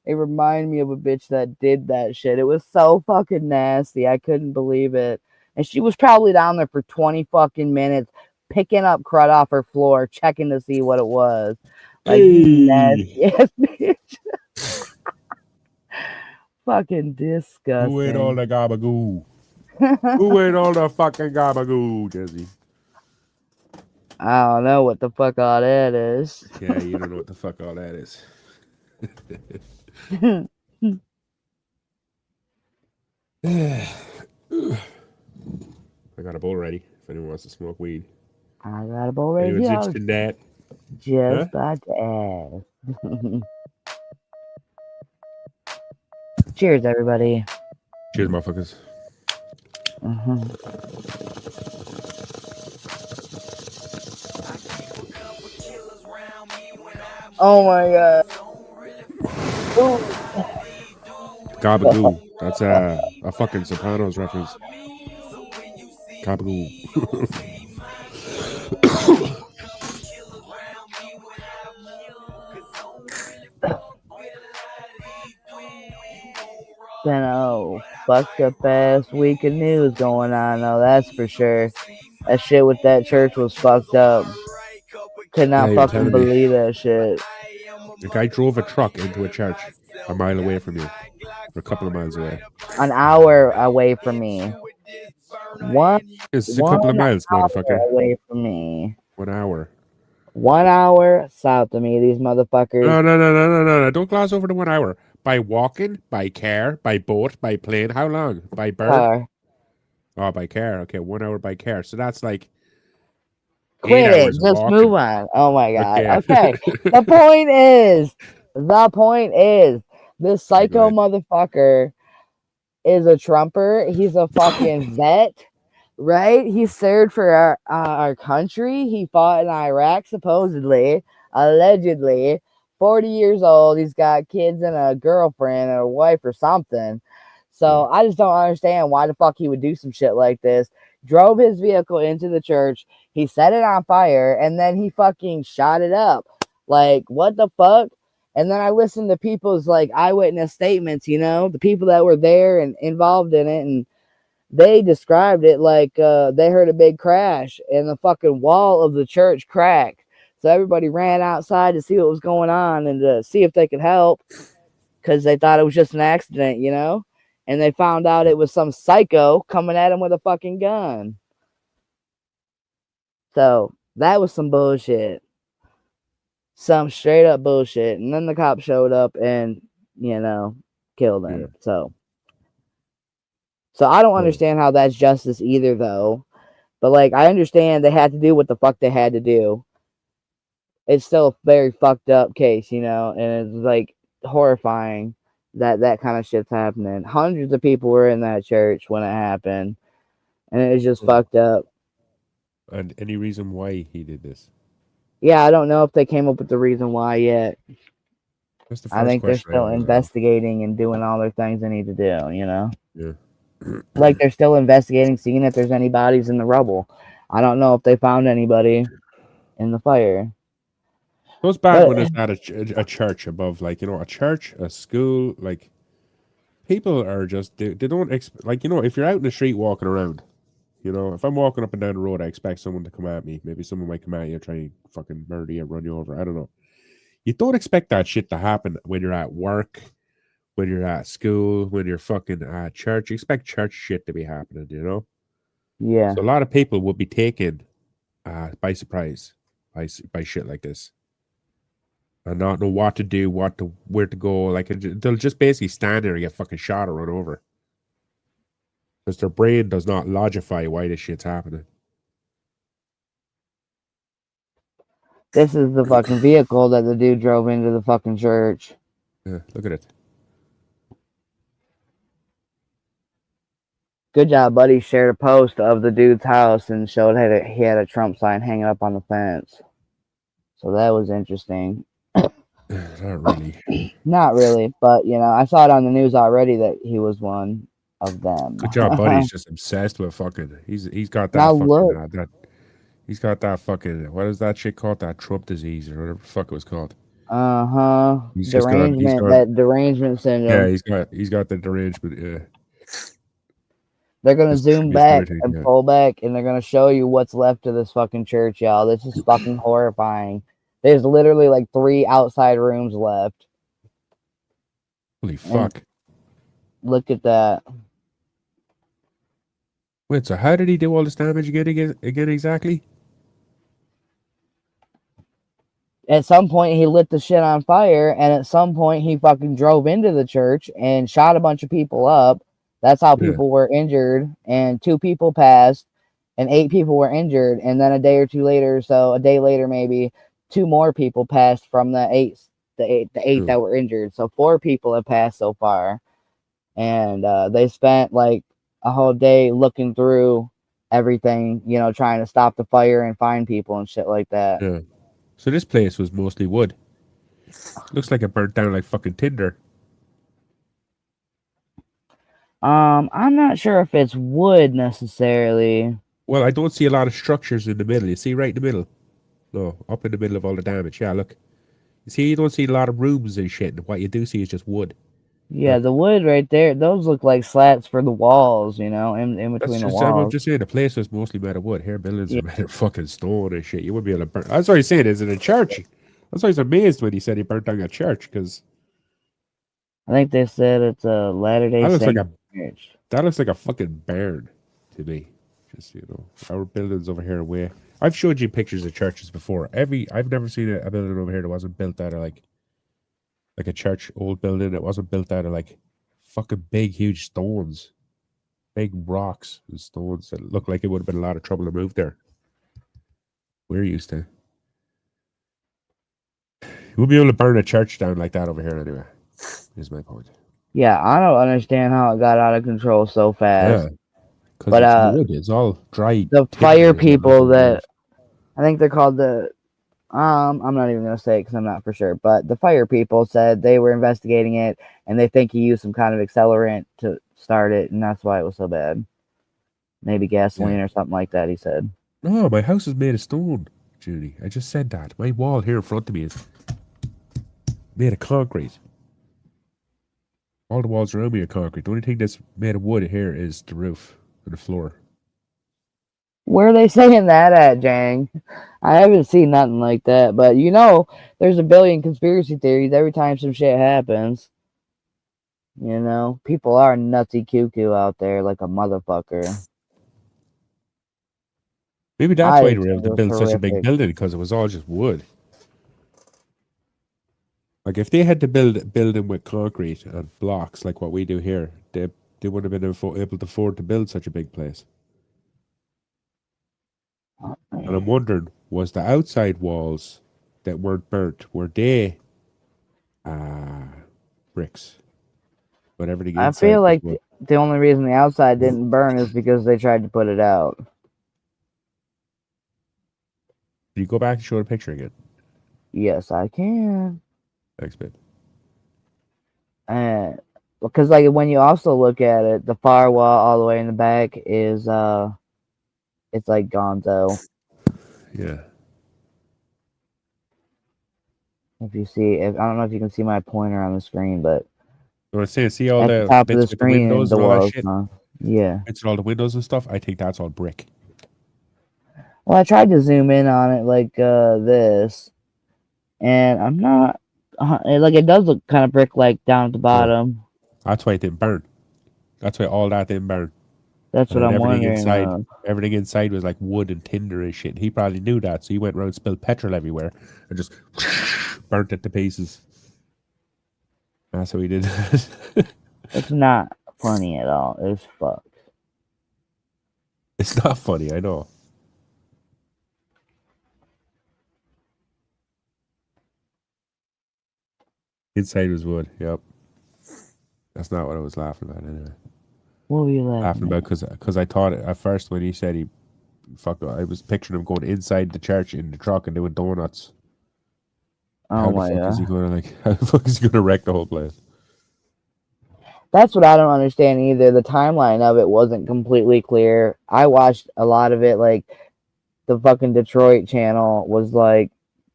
It reminded me of a bitch that did that shit. It was so fucking nasty. I couldn't believe it. And she was probably down there for 20 fucking minutes, picking up crud off her floor, checking to see what it was. Like, nasty ass bitch. Fucking disgusting. Who ate all the gabagoo? Who ate all the fucking gabagoo, Jezzy? I don't know what the fuck all that is. Yeah, you don't know what the fuck all that is. I got a bowl ready if anyone wants to smoke weed. I got a bowl ready. Anyone's interested in that? Just about to ask. Cheers, everybody. Cheers, motherfuckers. Oh my god. Ooh. Gabagoo. That's a fucking Sopranos reference. Gabagoo. Been a fucked up ass week of news going on, though, that's for sure. That shit with that church was fucked up. Could Yeah, not you were fucking telling me. believe that shit. The guy drove a truck into a church a mile away from you, or a couple of miles away. An hour away from me. One It's a couple of one miles, hour motherfucker. away from me. 1 hour. 1 hour south of me, these motherfuckers. No. Don't gloss over the 1 hour. By walking, by car, by boat, by plane. How long? By bird? Car. Oh, by car. Okay, 1 hour by car. So that's like 8 Quit it. hours of Just move walking. on. Oh my god. Okay. Okay. The point is, this Okay, go psycho ahead. motherfucker is a Trumper. He's a fucking vet, right? He served for our country. He fought in Iraq, supposedly, allegedly. 40 years old. He's got kids and a girlfriend or a wife or something. So Yeah. I just don't understand why the fuck he would do some shit like this. Drove his vehicle into the church. He set it on fire and then he fucking shot it up. Like, what the fuck? And then I listened to people's like eyewitness statements, the people that were there and involved in it, and they described it like they heard a big crash and the fucking wall of the church cracked. So everybody ran outside to see what was going on and to see if they could help because they thought it was just an accident, and they found out it was some psycho coming at him with a fucking gun. So that was some bullshit. Some straight up bullshit. And then the cop showed up and, killed him. Yeah. So I don't understand how that's justice either, though. But, like, I understand they had to do what the fuck they had to do. It's still a very fucked up case, and it's, like, horrifying that kind of shit's happening. Hundreds of people were in that church when it happened. And it was just fucked up. And any reason why he did this? Yeah, I don't know if they came up with the reason why yet. That's the first I think they're question I still always investigating and doing all their things they need to do, Yeah. Like they're still investigating, seeing if there's any bodies in the rubble. I don't know if they found anybody in the fire. It was bad But when it's at a church above, like, a church, a school, like, people are just, they don't, like, if you're out in the street walking around, if I'm walking up and down the road, I expect someone to come at me. Maybe someone might come at you, try and fucking murder you, run you over. I don't know. You don't expect that shit to happen when you're at work, when you're at school, when you're fucking at church. You expect church shit to be happening, yeah. So a lot of people will be taken by surprise by shit like this, and not know what to do, where to go. Like, they'll just basically stand there and get fucking shot or run over because their brain does not logify why this shit's happening. This is the fucking vehicle that the dude drove into the fucking church. Yeah, look at it. Good job, buddy. Shared a post of the dude's house and showed he had a Trump sign hanging up on the fence. So that was interesting. Not really. Not really, but I saw it on the news already that he was one of them. Good job, buddy. He's just obsessed with fucking. He's got that Now fucking look. he's got that fucking, what is that shit called? That Trump disease or whatever the fuck it was called. He's just Derangement. That derangement syndrome. Yeah, he's got the derangement. Yeah. They're gonna Just zoom attributes back everything, and yeah. pull back, and they're gonna show you what's left of this fucking church, y'all. This is fucking horrifying. There's literally like 3 outside rooms left. Holy fuck. And look at that. Wait, so how did he do all this damage again exactly? At some point, he lit the shit on fire, and at some point, he fucking drove into the church and shot a bunch of people up. That's how people were injured, and 2 people passed, and 8 people were injured. And then a day or two later, so a day later maybe, 2 more people passed from the eight that were injured. So 4 people have passed so far, and they spent like a whole day looking through everything, trying to stop the fire and find people and shit like that. Yeah. So this place was mostly wood. Looks like it burnt down like fucking tinder. I'm not sure if it's wood necessarily. Well, I don't see a lot of structures in the middle. You see right in the middle? No, up in the middle of all the damage. Yeah, look. You see, you don't see a lot of rooms and shit. What you do see is just wood. Yeah, the wood right there, those look like slats for the walls, you know, in That's between the just, I'm walls. just saying the place was mostly made of wood. Here, buildings Yeah. are made of fucking stone and shit. You wouldn't be able to burn. That's what he's saying. Is it a church? That's why I was amazed when he said he burnt down a church because I think they said it's a Latter-day that looks like Saint a church. that looks like a fucking barn to me. Just our buildings over here way. I've showed you pictures of churches before. I've never seen a building over here that wasn't built out of like a church old building. It wasn't built out of like fucking big huge stones, big rocks and stones that look like it would have been a lot of trouble to move there. We're used to. You won't be able to burn a church down like that over here anyway. Is my point. Yeah, I don't understand how it got out of control so fast. Yeah, because But it's wood. It's all dry. the timber fire and nothing people to move. that I think they're called the I'm not even gonna say because I'm not for sure, but the fire people said they were investigating it and they think he used some kind of accelerant to start it, and that's why it was so bad. Maybe gasoline or something like that. He said. No, my house is made of stone, Judy. I just said that. My wall here in front of me is made of concrete. All the walls around me are concrete. The only thing that's made of wood here is the roof and the floor. Where are they saying that at, Jang? I haven't seen nothing like that, but you know, there's a billion conspiracy theories every time some shit happens. You know, people are nutsy cuckoo out there like a motherfucker. Maybe that's why I they were able think it to was build such a big horrific. building because it was all just wood. Like if they had to build a building with concrete and blocks like what we do here, they wouldn't have been able to afford to build such a big place. And I'm wondering, was the outside walls that weren't burnt, were they bricks? But everything I inside feel was like wood. the only reason the outside didn't burn is because they tried to put it out. Can you go back and show the picture again? Yes, I can. Thanks, babe. And because like when you also look at it, the far wall all the way in the back is it's like gonzo. Yeah. If you see, I don't know if you can see my pointer on the screen, but I was saying, see all at the the top of the bits with the screen, windows the and all that walls. shit? Yeah. Bits with all the windows and stuff? I think that's all brick. Well, I tried to zoom in on it like this, and I'm not like it does look kind of brick like down at the bottom. That's why it didn't burn. That's why all that didn't burn. That's And what then I'm wondering. everything inside was like wood and tinder and shit. And he probably knew that, so he went around, spilled petrol everywhere, and just burnt it to pieces. That's what he did. It's not funny at all. It's fucked. It's not funny, I know. Inside was wood. Yep. That's not what I was laughing about anyway. What were you Laughing about because I thought at first when he said he fucked, I was picturing him going inside the church in the truck and doing donuts. Oh my god. Is he going to how the fuck is he going to wreck the whole place? That's what I don't understand either. The timeline of it wasn't completely clear. I watched a lot of it, like the fucking Detroit channel was like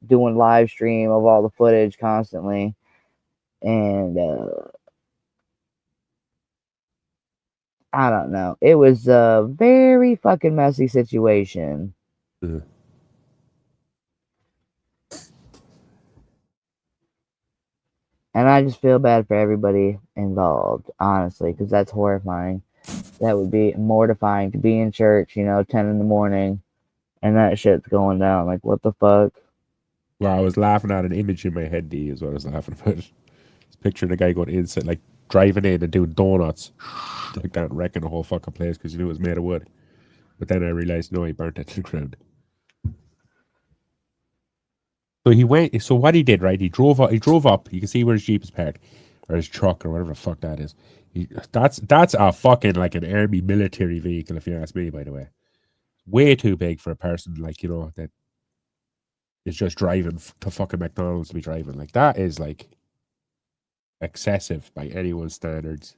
doing live stream of all the footage constantly, and I don't know. It was a very fucking messy situation. Yeah. And I just feel bad for everybody involved, honestly, because that's horrifying. That would be mortifying to be in church, 10 in the morning, and that shit's going down. Like, what the fuck? Well, I was laughing at an image in my head, D, is what I was laughing about. Just picturing a guy going inside, like driving in and doing donuts like that, wrecking the whole fucking place because you knew it was made of wood. But then I realized, no, he burnt it to the ground. So he went. So what he did, right? He drove up. You can see where his Jeep is parked, or his truck, or whatever the fuck that is. That's a fucking like an army military vehicle, if you ask me. By the way, way too big for a person like that is just driving to fucking McDonald's to be driving. Like that is like excessive by anyone's standards.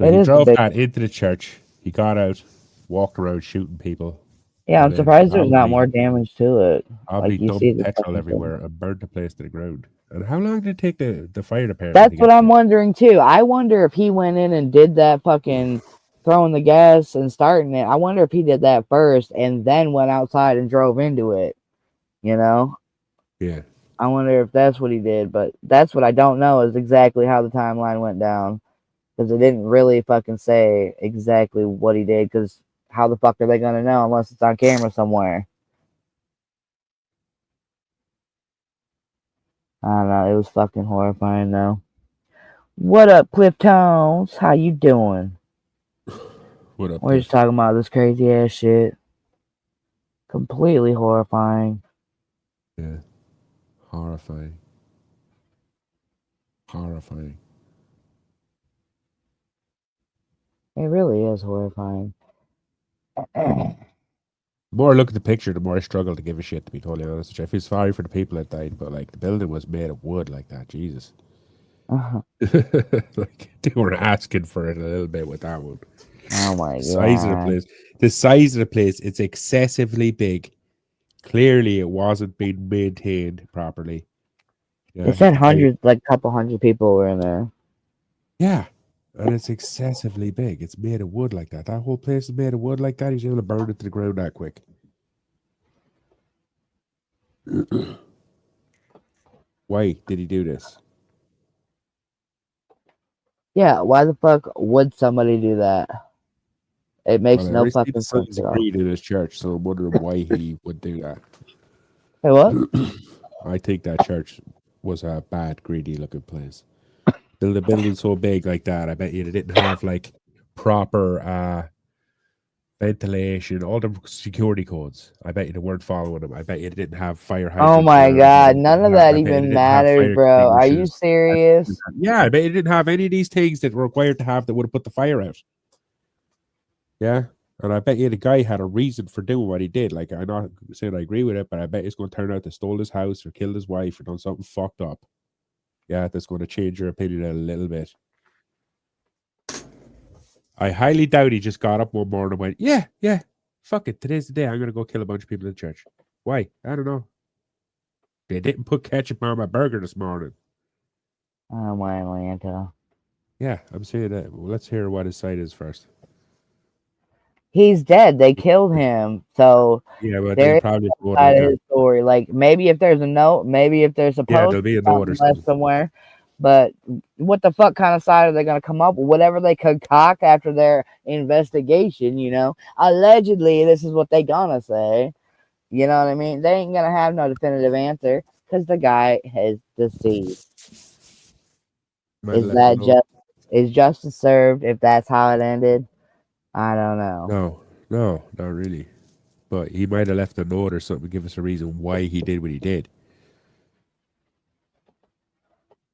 So he drove that into the church. He got out, walked around shooting people. Yeah, I'm surprised there's not more damage to it. Probably dumped petrol everywhere and burned the place to the ground. And how long did it take the fire department? That's to what get I'm there? wondering too. I wonder if he went in and did that fucking throwing the gas and starting it. I wonder if he did that first and then went outside and drove into it. You know? Yeah. I wonder if that's what he did, but that's what I don't know is exactly how the timeline went down. Because it didn't really fucking say exactly what he did, because how the fuck are they gonna know unless it's on camera somewhere? I don't know. It was fucking horrifying though. What up, Cliff Tones? How you doing? What up, We're just Cliff? talking about this crazy ass shit. Completely horrifying. Yeah. Horrifying. Horrifying. It really is horrifying. The more I look at the picture, the more I struggle to give a shit, to be totally honest with you. I feel sorry for the people that died, but like the building was made of wood like that. Jesus. Like they were asking for it a little bit with that one. Oh my Size of the god. place. The size of the place, it's excessively big. Clearly it wasn't being maintained properly. Yeah, They if said the guy hundreds, like a couple hundred people were in there. Yeah. And it's excessively big. It's made of wood like that. That whole place is made of wood like that. He's able to burn it to the ground that quick. Why did he do this? Yeah, why the fuck would somebody do that? It makes Well, I no received fucking sense signs at of all. greed in his church, so I'm wondering why he would do that. Hey, what? I think that church was a bad, greedy looking place. Build a building so big like that, I bet you they didn't have like proper ventilation, all the security codes. I bet you they weren't following them. I bet you they didn't have fire Oh hydrants my around god, them. none of that I bet you they even didn't have matters, fire bro. Are you extinguishers. serious? Yeah, I bet you didn't have any of these things that were required to have that would have put the fire out. Yeah. And I bet you the guy had a reason for doing what he did. Like, I'm not saying I agree with it, but I bet it's going to turn out they stole his house or killed his wife or done something fucked up. Yeah, that's going to change your opinion a little bit. I highly doubt he just got up one morning and went, yeah, fuck it. Today's the day. I'm going to go kill a bunch of people in church. Why? I don't know. They didn't put ketchup on my burger this morning. Oh my Atlanta. Yeah, I'm saying that. Well, let's hear what his side is first. He's dead. They killed him. So Yeah, but they there is probably a vote side like of that. his story. Like maybe if there's a note, maybe if there's Yeah, supposed there'll to be be a note something or left something. somewhere. But what the fuck kind of side are they gonna come up with? Whatever they concoct after their investigation, Allegedly, this is what they gonna say. You know what I mean? They ain't gonna have no definitive answer because the guy is deceased. Might have Is left a that note. is justice served if that's how it ended? I don't know. No, not really. But he might have left a note or something to give us a reason why he did what he did.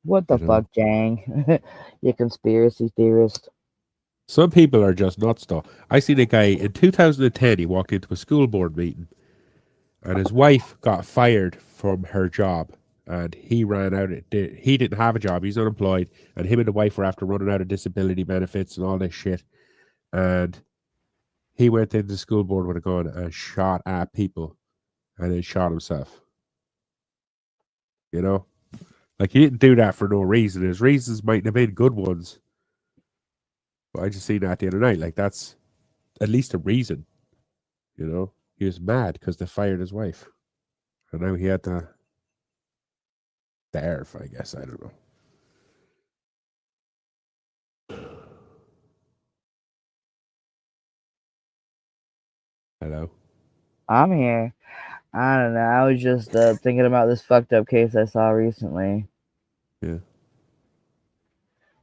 What You the know? fuck, Jang? You conspiracy theorist. Some people are just nuts, though. I seen a guy in 2010, he walked into a school board meeting and his wife got fired from her job. And he ran out. He didn't have a job. He's unemployed. And him and the wife were after running out of disability benefits and all this shit. And he went into the school board with a gun and shot at people and then shot himself. You know? Like, he didn't do that for no reason. His reasons might have been good ones. But I just seen that the other night. Like, that's at least a reason. You know? He was mad because they fired his wife. And now he had the earth, I guess. I don't know. Hello? I'm here. I don't know. I was just thinking about this fucked up case I saw recently Yeah.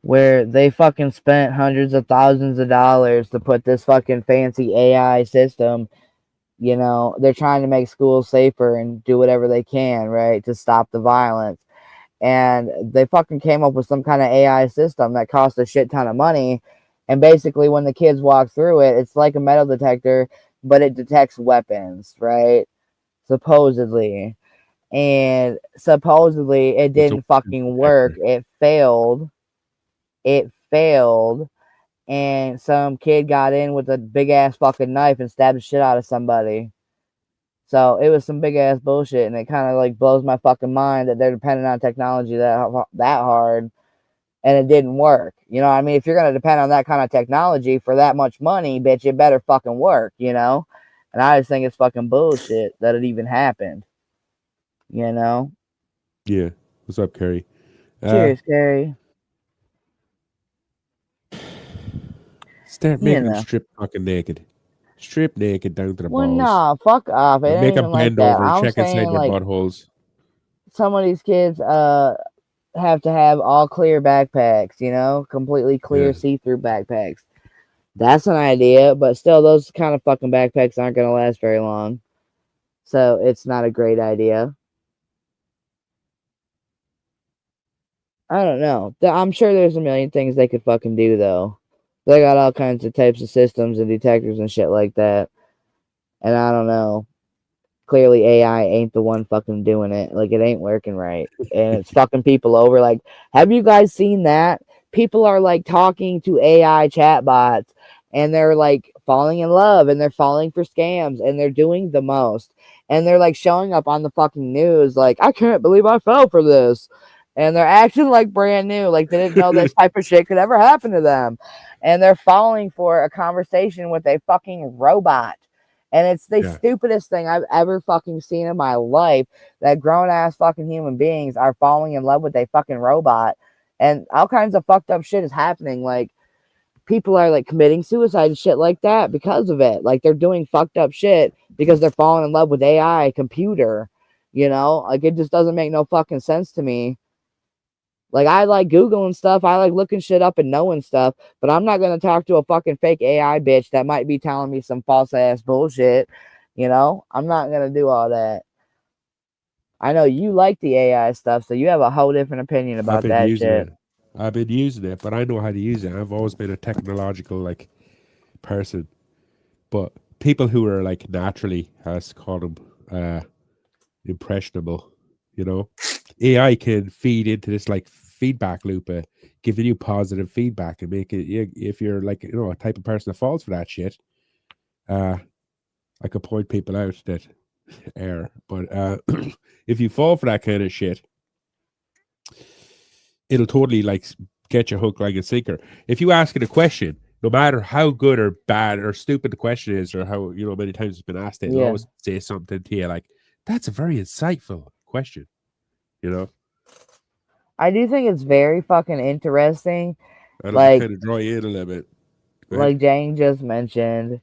where they fucking spent hundreds of thousands of dollars to put this fucking fancy AI system. They're trying to make schools safer and do whatever they can, right, to stop the violence. And they fucking came up with some kind of AI system that cost a shit ton of money. And basically, when the kids walk through it, it's like a metal detector, but it detects weapons, right? Supposedly. And supposedly, it It's a didn't fucking work. detector. It failed. It failed. And some kid got in with a big ass fucking knife and stabbed the shit out of somebody. So it was some big ass bullshit, and it kind of like blows my fucking mind that they're dependent on technology that hard, and it didn't work. You know what I mean? If you're gonna depend on that kind of technology for that much money, bitch, it better fucking work. You know? And I just think it's fucking bullshit that it even happened. You know? Yeah. What's up, Kerry? Cheers, Carrie. Start You making them know. strip fucking naked. Strip naked down to the Well, balls. nah, fuck off. It And ain't make them even like bend that. over and I'm check inside saying their like buttholes. some of these kids have to have all clear backpacks, you know, completely clear Yeah. see-through backpacks. That's an idea, but still those kind of fucking backpacks aren't gonna last very long. So it's not a great idea. I don't know. I'm sure there's a million things they could fucking do though. They got all kinds of types of systems and detectors and shit like that. And I don't know. Clearly AI ain't the one fucking doing it. Like it ain't working right. And it's fucking people over. Like, have you guys seen that? People are like talking to AI chatbots and they're like falling in love and they're falling for scams and they're doing the most. And they're like showing up on the fucking news like, I can't believe I fell for this. And they're acting like brand new, like they didn't know this type of shit could ever happen to them. And they're falling for a conversation with a fucking robot. And it's the Yeah. stupidest thing I've ever fucking seen in my life that grown ass fucking human beings are falling in love with a fucking robot. And all kinds of fucked up shit is happening. Like, people are like committing suicide and shit like that because of it. Like, they're doing fucked up shit because they're falling in love with AI computer. You know, like, it just doesn't make no fucking sense to me. Like, I like Googling stuff. I like looking shit up and knowing stuff. But I'm not going to talk to a fucking fake AI bitch that might be telling me some false ass bullshit. You know? I'm not going to do all that. I know you like the AI stuff, so you have a whole different opinion I've about been that using shit. it. I've been using it, but I know how to use it. I've always been a technological like person. But people who are like naturally, has called them impressionable, you know, AI can feed into this like feedback loop, giving you positive feedback and make it. If you're like a type of person that falls for that shit, I could point people out that are. But if you fall for that kind of shit, it'll totally like get you hooked like a sinker. If you ask it a question, no matter how good or bad or stupid the question is, or how many times it's been asked, it'll Yeah. always say something to you like, "That's a very insightful question," you know, I do think it's very fucking interesting. and it'll Like, kind of draw you in a little bit. Go ahead. like Jane just mentioned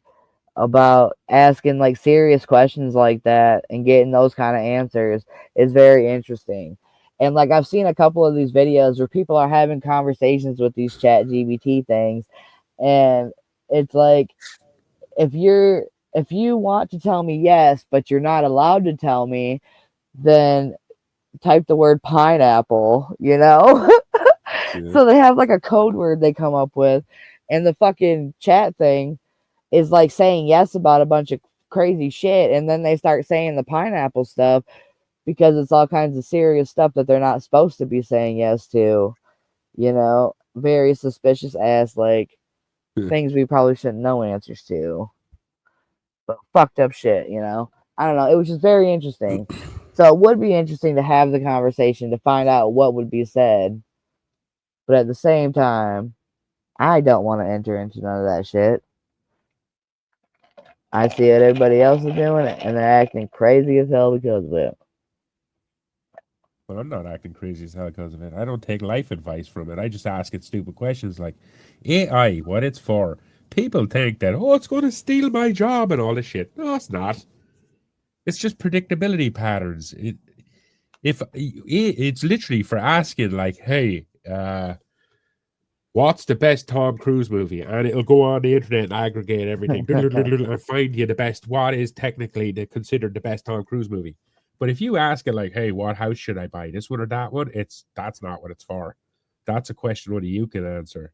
about asking like serious questions like that and getting those kind of answers is very interesting. And like I've seen a couple of these videos where people are having conversations with these chat GBT things, and it's like if you want to tell me yes, but you're not allowed to tell me, then type the word pineapple, you know? Yeah. So they have like a code word they come up with, and the fucking chat thing is like saying yes about a bunch of crazy shit, and then they start saying the pineapple stuff because it's all kinds of serious stuff that they're not supposed to be saying yes to, you know? Very suspicious ass, like things we probably shouldn't know answers to. But fucked up shit, you know? I don't know. It was just very interesting. So it would be interesting to have the conversation to find out what would be said. But at the same time, I don't want to enter into none of that shit. I see it, everybody else is doing it, and they're acting crazy as hell because of it. But I'm not acting crazy as hell because of it. I don't take life advice from it. I just ask it stupid questions like AI, what it's for. People think that, oh, it's going to steal my job and all this shit. No, it's not. It's just predictability patterns. It's literally for asking like, hey, what's the best Tom Cruise movie? And it'll go on the internet and aggregate everything and find you the best. What is technically considered the best Tom Cruise movie? But if you ask it like, hey, what house should I buy? This one or that one? That's not what it's for. That's a question only you can answer.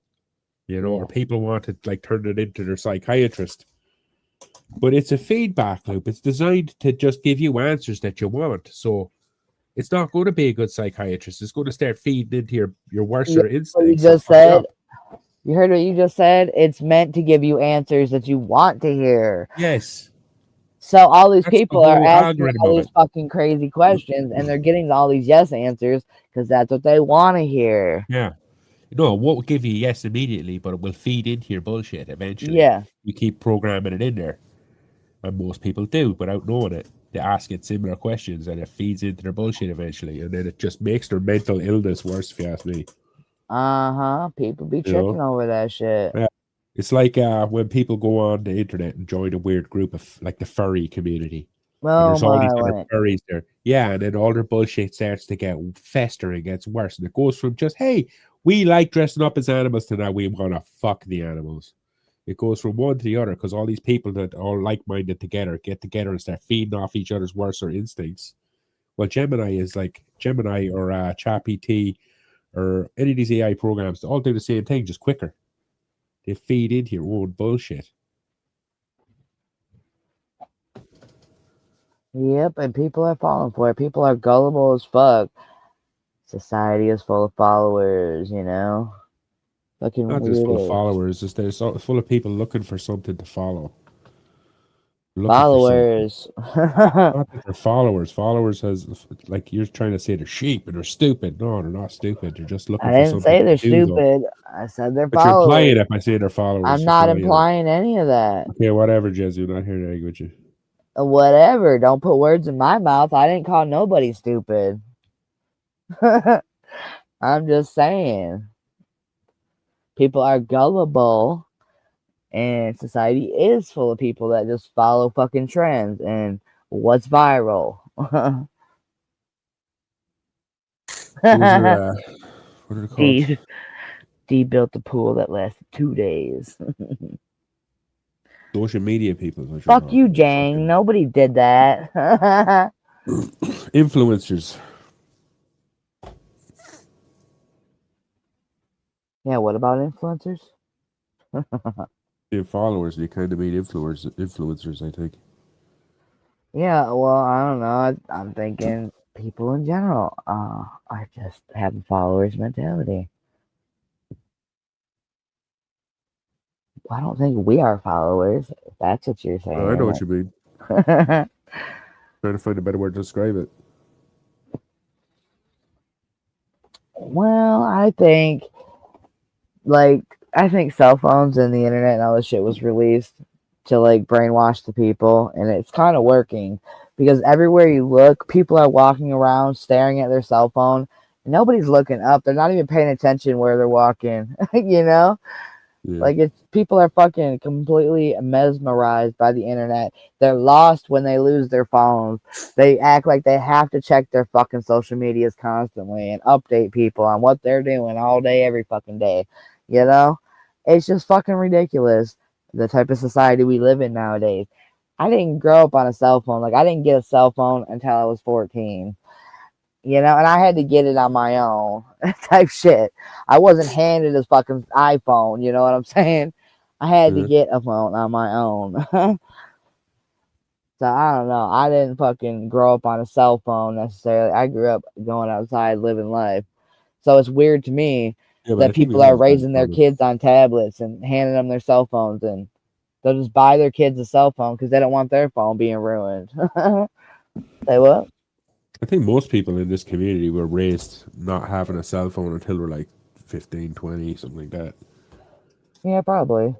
You know, Yeah. or people want to like turn it into their psychiatrist. But it's a feedback loop. It's designed to just give you answers that you want. So it's not going to be a good psychiatrist. It's going to start feeding into your worst You what you instincts. just said? You heard what you just said? It's meant to give you answers that you want to hear. Yes. So all these That's the people are whole asking algorithm all of these it. fucking crazy questions, and they're getting all these yes answers because that's what they want to hear. Yeah. No, it won't give you yes immediately, but it will feed into your bullshit eventually. Yeah. You keep programming it in there. And most people do without knowing it. They ask it similar questions and it feeds into their bullshit eventually. And then it just makes their mental illness worse, if you ask me. Uh-huh. People be You know? tripping over that shit. Yeah. It's like when people go on the internet and join a weird group of like the furry community. And Oh there's all these my other way. furries there. Yeah, and then all their bullshit starts to get fester and gets worse. And it goes from just, hey, we like dressing up as animals to now we want to fuck the animals. It goes from one to the other because all these people that are all like-minded together get together and start feeding off each other's worser instincts. Well, Gemini is like Gemini or ChatGPT or any of these AI programs. They all do the same thing, just quicker. They feed into your own bullshit. Yep, and people are falling for it. People are gullible as fuck. Society is full of followers, you know? Fucking Not just full of weirdos. followers, just there's full of people looking for something to follow. Looking for something. Followers. Not that they're followers. Followers has like you're trying to say they're sheep and they're stupid. No, they're not stupid. They're just I looking for didn't something say to they're do though. stupid. I said they're But you're implying followers. it by saying they're followers. I'm That's not why you're implying any of that. okay, whatever, Jezzy. I'm not here to argue with you. Whatever. Don't put words in my mouth. I didn't call nobody stupid. I'm just saying. People are gullible, and society is full of people that just follow fucking trends and what's viral. Those are what are they called? D built a pool that lasted 2 days. Social media people. Is what you're Fuck talking you, about. Jang. Nobody did that. Influencers. Yeah, what about influencers? Being followers, they kind of mean influencers, I think. Yeah, well, I don't know. I'm thinking people in general are just having followers mentality. I don't think we are followers, if that's what you're Oh, I know saying. what you mean. Trying to find a better word to describe it. Well, I think cell phones and the internet and all this shit was released to like brainwash the people, and it's kind of working because everywhere you look, people are walking around staring at their cell phone. And nobody's looking up. They're not even paying attention where they're walking. You know, Yeah. like it's people are fucking completely mesmerized by the internet. They're lost when they lose their phones. They act like they have to check their fucking social medias constantly and update people on what they're doing all day, every fucking day. You know, it's just fucking ridiculous. The type of society we live in nowadays. I didn't grow up on a cell phone. Like I didn't get a cell phone until I was 14. You know, and I had to get it on my own type shit. I wasn't handed a fucking iPhone, you know what I'm saying? I had to Yeah. get a phone on my own. So I don't know. I didn't fucking grow up on a cell phone necessarily. I grew up going outside living life. So it's weird to me Yeah, but I that think we people are all kind raising of their kids on tablets and handing them their cell phones, and they'll just buy their kids a cell phone because they don't want their phone being ruined. Say what? I think most people in this community were raised not having a cell phone until we're like 15, 20, something like that. Yeah, probably.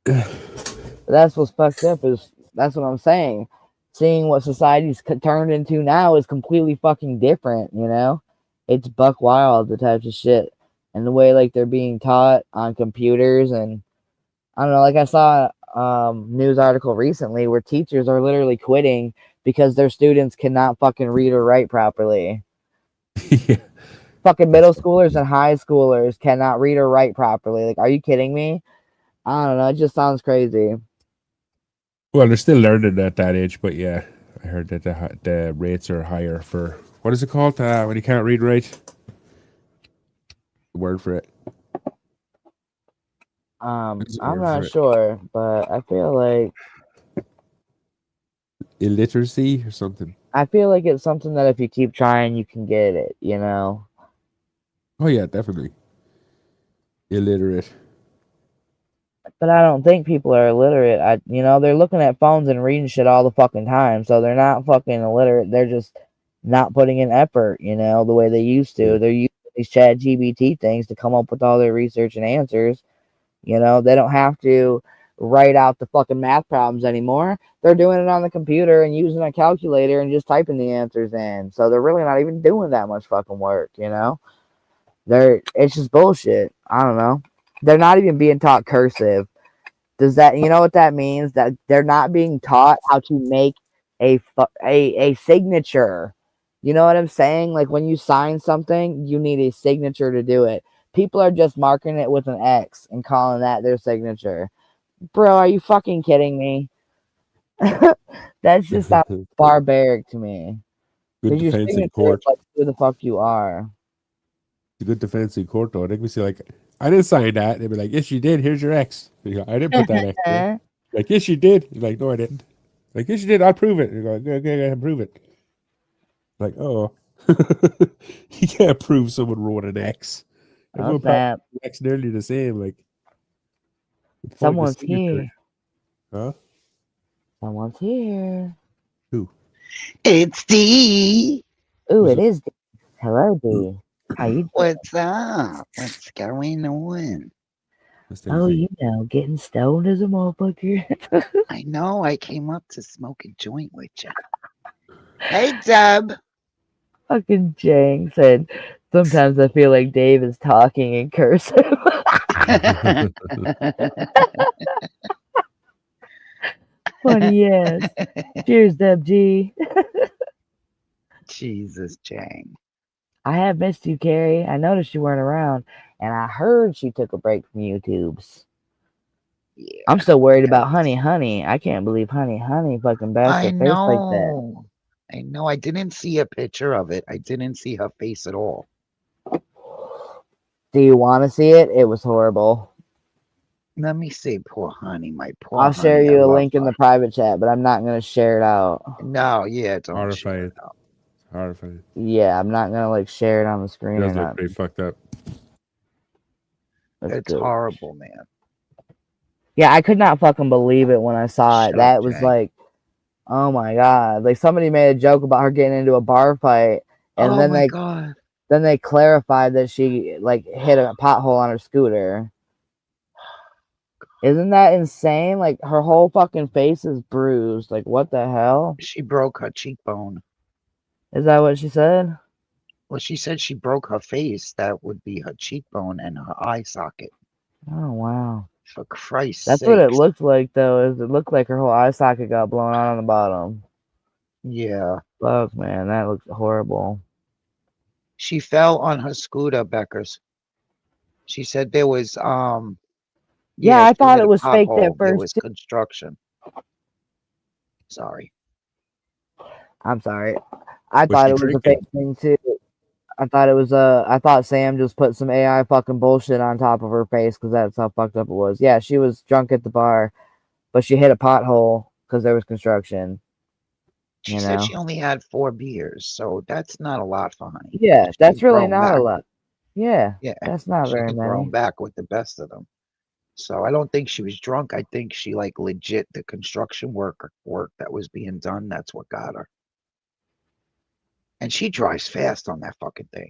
That's what's fucked up is that's what I'm saying. Seeing what society's turned into now is completely fucking different, you know? It's buck wild, the types of shit. And the way like they're being taught on computers, and I don't know, like I saw a news article recently where teachers are literally quitting because their students cannot fucking read or write properly. Yeah. Fucking middle schoolers and high schoolers cannot read or write properly. Like, are you kidding me? I don't know, it just sounds crazy. Well, they're still learning at that age, but yeah, I heard that the rates are higher for what is it called when you can't read right? The word for it. What's the I'm word for not it? sure, but I feel like Illiteracy or something. it's something that if you keep trying, you can get it. You know? Oh yeah, definitely. Illiterate. But I don't think people are illiterate. They're looking at phones and reading shit all the fucking time, so they're not fucking illiterate. They're just not putting in effort, the way they used to. Yeah. They're using these chat GBT things to come up with all their research and answers. They don't have to write out the fucking math problems anymore. They're doing it on the computer and using a calculator and just typing the answers in. So they're really not even doing that much fucking work, It's just bullshit. I don't know. They're not even being taught cursive. Does that, you know what that means? That they're not being taught how to make a signature. You know what I'm saying? Like when you sign something, you need a signature to do it. People are just marking it with an X and calling that their signature. Bro, are you fucking kidding me? That's just sounds barbaric to me. Good Because your defense in signature is court. like who the fuck you are. It's a good defense in court, though. They can say, like, I didn't sign that. They'd be like, yes, you did. Here's your X. You go, I didn't put that X there. Like, yes, you did. You're like, no, I didn't. Like, yes, you did. I'll prove it. You go, okay, go ahead, prove it. Like, oh. You can't prove someone wrote an X. Everyone probably That X nearly the same. Like, someone's here. Huh? Someone's here. Who? It's D. Ooh, Who's it is D. Hello, D. How you doing? What's up? What's going on? Oh, getting stoned as a motherfucker. I know I came up to smoke a joint with you. Hey, Deb. Fucking Jang said, sometimes I feel like Dave is talking in cursive. Funny yes. Cheers, Deb G. Jesus, Jang. I have missed you, Carrie. I noticed you weren't around, and I heard she took a break from YouTube's. Yeah, I'm still worried about Honey. I can't believe Honey fucking bashed her face like that. I know. I didn't see a picture of it. I didn't see her face at all. Do you want to see it? It was horrible. Let me see. Poor Honey. My poor I'll share honey. you I a love link in her. the private chat, but I'm not going to share it out. No, yeah, don't share Horrifying. it out. Horrifying. Yeah, I'm not going to share it on the screen. It does or look not. pretty fucked up. It's horrible, man. Yeah, I could not fucking believe it when I saw it. Shut That up, was Jang. like, oh my god! Like somebody made a joke about her getting into a bar fight, and Oh then my God. then they clarified that she like hit a pothole on her scooter. Isn't that insane? Like her whole fucking face is bruised. Like what the hell? She broke her cheekbone. Is that what she said? Well, she said she broke her face. That would be her cheekbone and her eye socket. Oh wow. For Christ's That's sake. what it looked like though. Is it looked like her whole eye socket got blown out on the bottom. Yeah. Fuck man, that looks horrible. She fell on her scooter, Beckers. She said there was Yeah, I she thought hit it a was fake at pothole. There first was too. construction. Sorry. I'm sorry. I Was thought she it was a drinking? fake thing too. I thought Sam just put some AI fucking bullshit on top of her face because that's how fucked up it was. Yeah, she was drunk at the bar, but she hit a pothole because there was construction. She said she only had 4 beers, so that's not a lot for Honey. Yeah, She's that's really grown not back. a lot. Yeah, Yeah, that's not very she's many. grown back with the best of them. So I don't think she was drunk. I think she like legit the construction work that was being done. That's what got her. And she drives fast on that fucking thing.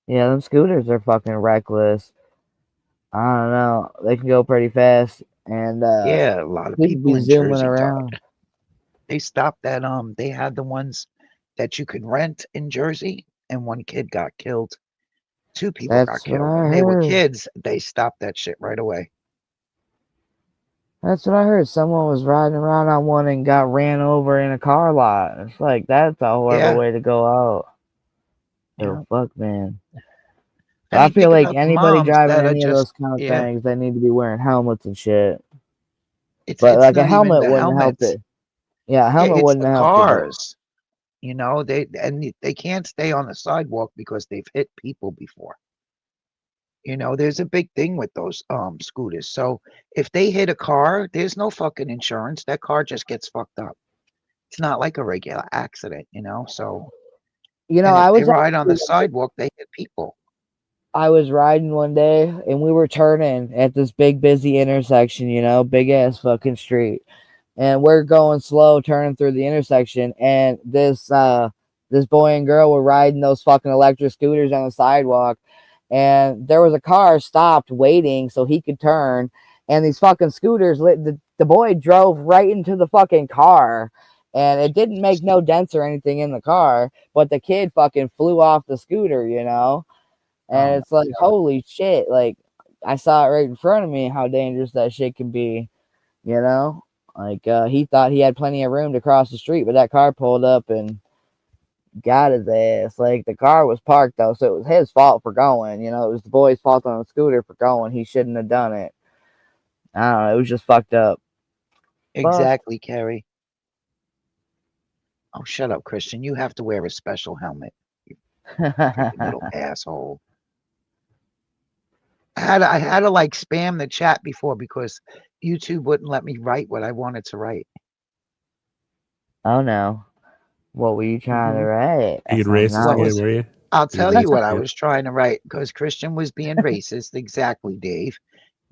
Yeah, them scooters are fucking reckless. I don't know. They can go pretty fast, and Yeah, a lot of people people be in zooming Jersey around. died. They stopped that. They had the ones that you could rent in Jersey, and one kid got killed. 2 people got That's what killed, I and they were heard. kids. They stopped that shit right away. That's what I heard. Someone was riding around on one and got ran over in a car lot. It's like that's a horrible Yeah. way to go out. Yeah. Oh fuck, man. And I you feel think like about the anybody moms driving that are any of those just kind of yeah. things, they need to be wearing helmets and shit. It's But like a not even helmet the wouldn't help helmets. it. Yeah, a Yeah, helmet it's wouldn't the help it. But cars. You know, they can't stay on the sidewalk because they've hit people before. You know, there's a big thing with those scooters. So if they hit a car, there's no fucking insurance. That car just gets fucked up. It's not like a regular accident, you know. So you know, and if I they was ride on the actually sidewalk, they hit people. I was riding one day and we were turning at this big busy intersection, big ass fucking street. And we're going slow turning through the intersection, and this boy and girl were riding those fucking electric scooters on the sidewalk, and there was a car stopped waiting so he could turn, and these fucking scooters the boy drove right into the fucking car, and it didn't make no dents or anything in the car, but the kid fucking flew off the scooter, and it's like, holy shit, like I saw it right in front of me how dangerous that shit can be, like he thought he had plenty of room to cross the street, but that car pulled up and got his ass. Like the car was parked though, so it was his fault for going, it was the boy's fault on the scooter for going. He shouldn't have done it. I don't know, it was just fucked up. Exactly, Carrie. Oh, shut up, Christian. You have to wear a special helmet. You freaking little asshole. I had to like spam the chat before because YouTube wouldn't let me write what I wanted to write. Oh no. What were you trying to write? Being racist again, were you? I'll tell you what I was trying to write because Christian was being racist. Exactly, Dave.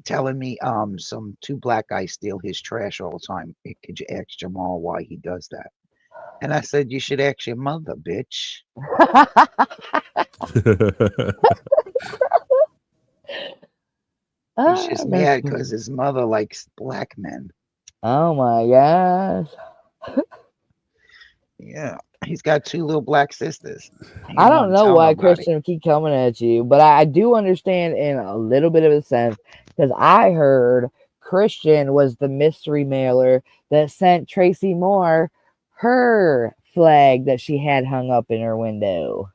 Telling me some two black guys steal his trash all the time. Could you ask Jamal why he does that? And I said, you should ask your mother, bitch. He's just mad because his mother likes black men. Oh my gosh. Yeah. He's got two little black sisters. I don't know why Christian would keep coming at you, but I do understand in a little bit of a sense because I heard Christian was the mystery mailer that sent Tracy Moore her flag that she had hung up in her window.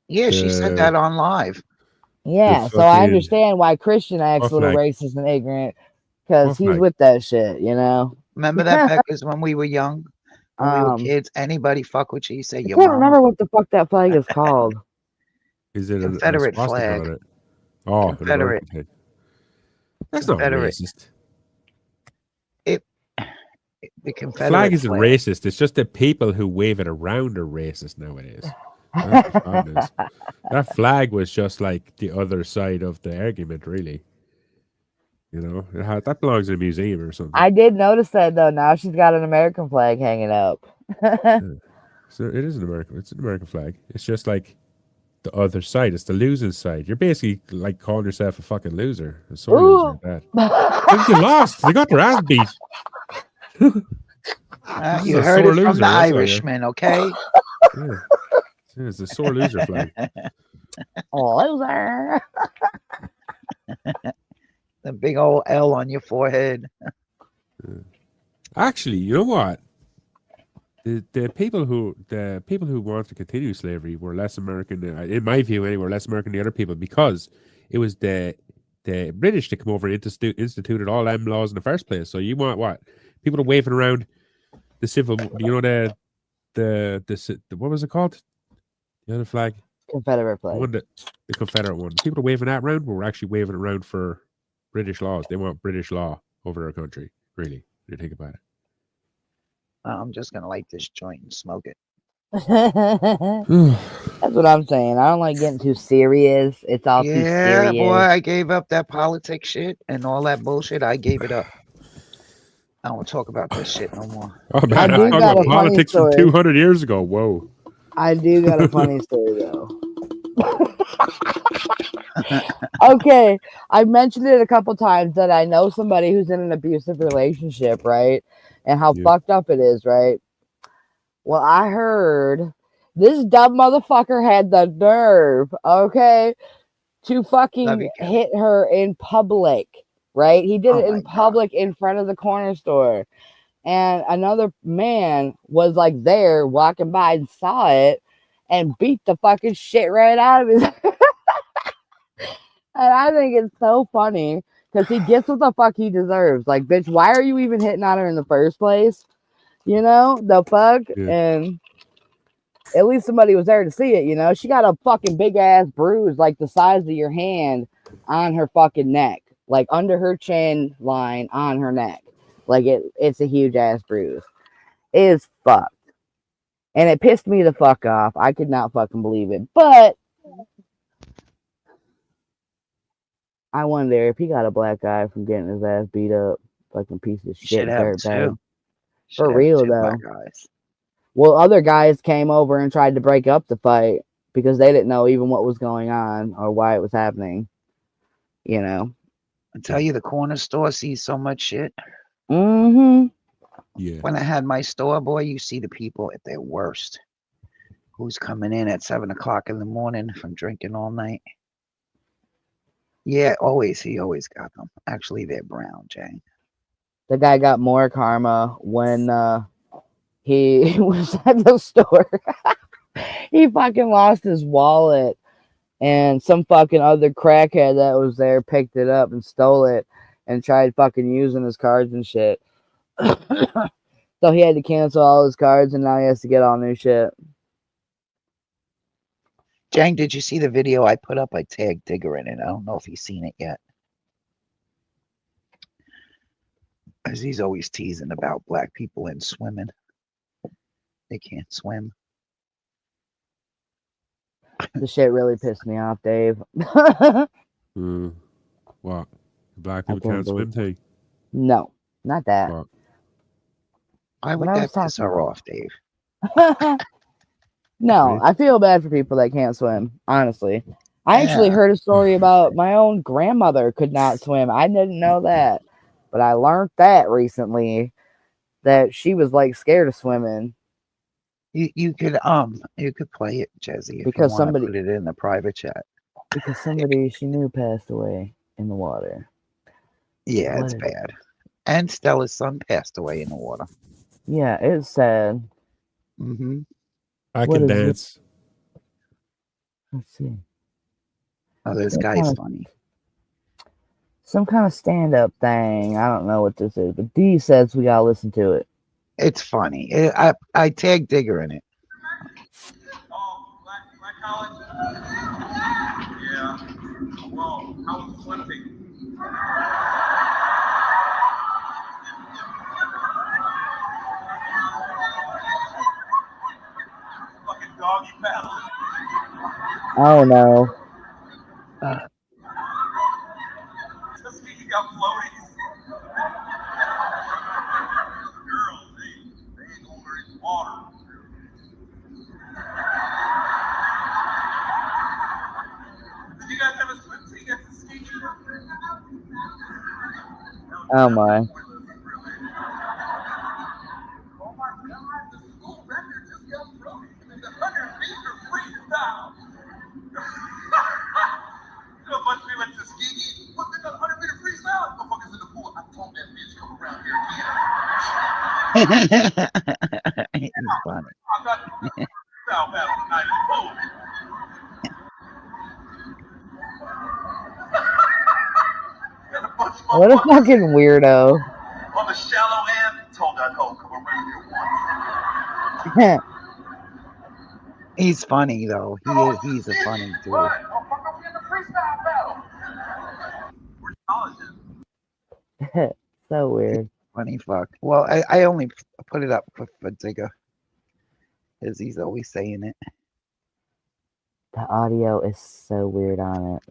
Yeah, she said that on live. Yeah, so I understand why Christian acts a little racist and ignorant because he's with that shit, Remember that, Beckers, when we were young? When we were kids, anybody fuck with you, say I can't remember what the fuck that flag is called. Is it Confederate a flag? On it? Oh, Confederate. That's not racist. The Confederate flag isn't racist. It's just that people who wave it around are racist nowadays. That's the problem is. That flag was just like the other side of the argument, really. That belongs in a museum or something. I did notice that though. Now she's got an American flag hanging up. Yeah. So it is an American flag. It's just like the other side. It's the losing side. You're basically like calling yourself a fucking loser. A sore loser at that. They lost. They got their ass beat. You heard it from the Irishman, okay? Yeah. It's a sore loser flag. Loser. The big old L on your forehead. Actually, you know what? The people who want to continue slavery were less American, in my view, anyway, were less American than the other people because it was the British to come over and instituted all them laws in the first place. So you want what? People are waving around the civil, the what was it called? The other flag? Confederate flag. The Confederate one. People are waving that around, but we're actually waving it around for British laws. They want British law over our country, really, when you think about it. I'm just going to light this joint and smoke it. That's what I'm saying. I don't like getting too serious. It's all too serious. Yeah, boy, I gave up that politics shit and all that bullshit. I gave it up. I don't want to talk about this shit no more. Oh, man, I'm talking about politics from 200 years ago. Whoa. I do got a funny story, though. Okay, I've mentioned it a couple times that I know somebody who's in an abusive relationship, right? And how fucked up it is, right? Well, I heard this dumb motherfucker had the nerve, okay, to fucking hit her in public, right? He did it in public in front of the corner store. And another man was like there walking by and saw it and beat the fucking shit right out of his. And I think it's so funny because he gets what the fuck he deserves. Like, bitch, why are you even hitting on her in the first place? The fuck? Yeah. And at least somebody was there to see it, She got a fucking big ass bruise like the size of your hand on her fucking neck. Like under her chin line on her neck. Like it's a huge ass bruise. It is fucked. And it pissed me the fuck off. I could not fucking believe it. But I wonder if he got a black eye from getting his ass beat up. Fucking piece of He should shit have dirtbag. two. Should For have real, two black though. eyes. Well, other guys came over and tried to break up the fight because they didn't know even what was going on or why it was happening. You know? I tell you, the corner store sees so much shit. Mm-hmm. Yeah. When I had my store, boy, you see the people at their worst. Who's coming in at 7 o'clock in the morning from drinking all night? Yeah, always. He always got them. Actually, they're brown, Jay. The guy got more karma when he was at the store. He fucking lost his wallet, and some fucking other crackhead that was there picked it up and stole it and tried fucking using his cards and shit. So he had to cancel all his cards, and now he has to get all new shit. Jang, did you see the video I put up? I tagged Digger in it. I don't know if he's seen it yet. Because he's always teasing about black people and swimming. They can't swim. The shit really pissed me off, Dave. What? Black I people can't can't swim believe- thing? No, not that. What? Why would What I that was piss talking her about. off, Dave? No, Really? I feel bad for people that can't swim, honestly. I actually Yeah. heard a story about my own grandmother could not swim. I didn't know that, but I learned that recently that she was like scared of swimming You could play it, Jezzy, if because you want to somebody put it in the private chat. she knew passed away in the water. Yeah, What it's is- bad. And Stella's son passed away in the water. Yeah, it's sad. Mm-hmm. I What can is it? dance. Let's see. Oh, this Some guy's kind of- funny. Some kind of stand-up thing. I don't know what this is, but D says we gotta listen to it. It's funny. I tagged Digger in it. Oh, black college? Yeah. Well, how was the swim team? Fucking doggy paddle. Oh no. Just because you got floaties. Girls, they ain't going very in the water. Did you guys have a swim team at the ski? Oh my. Oh my God, the school record just got broken in the 100-meter freestyle. You know, a bunch of people at Tuskegee, what, they got a 100-meter freestyle? Motherfuckers in the pool. I told that bitch come around here again. He's funny. I got the freestyle battle tonight in the pool. And a bunch of What a motherfuckers fucking weirdo. on the shallow end told that hoe come around here once. He's funny though. He's a funny dude. What? Motherfucker, we in the freestyle battle. We're colleges. So weird. Funny fuck. Well, I only put it up for Digger. Because he's always saying it. The audio is so weird on it.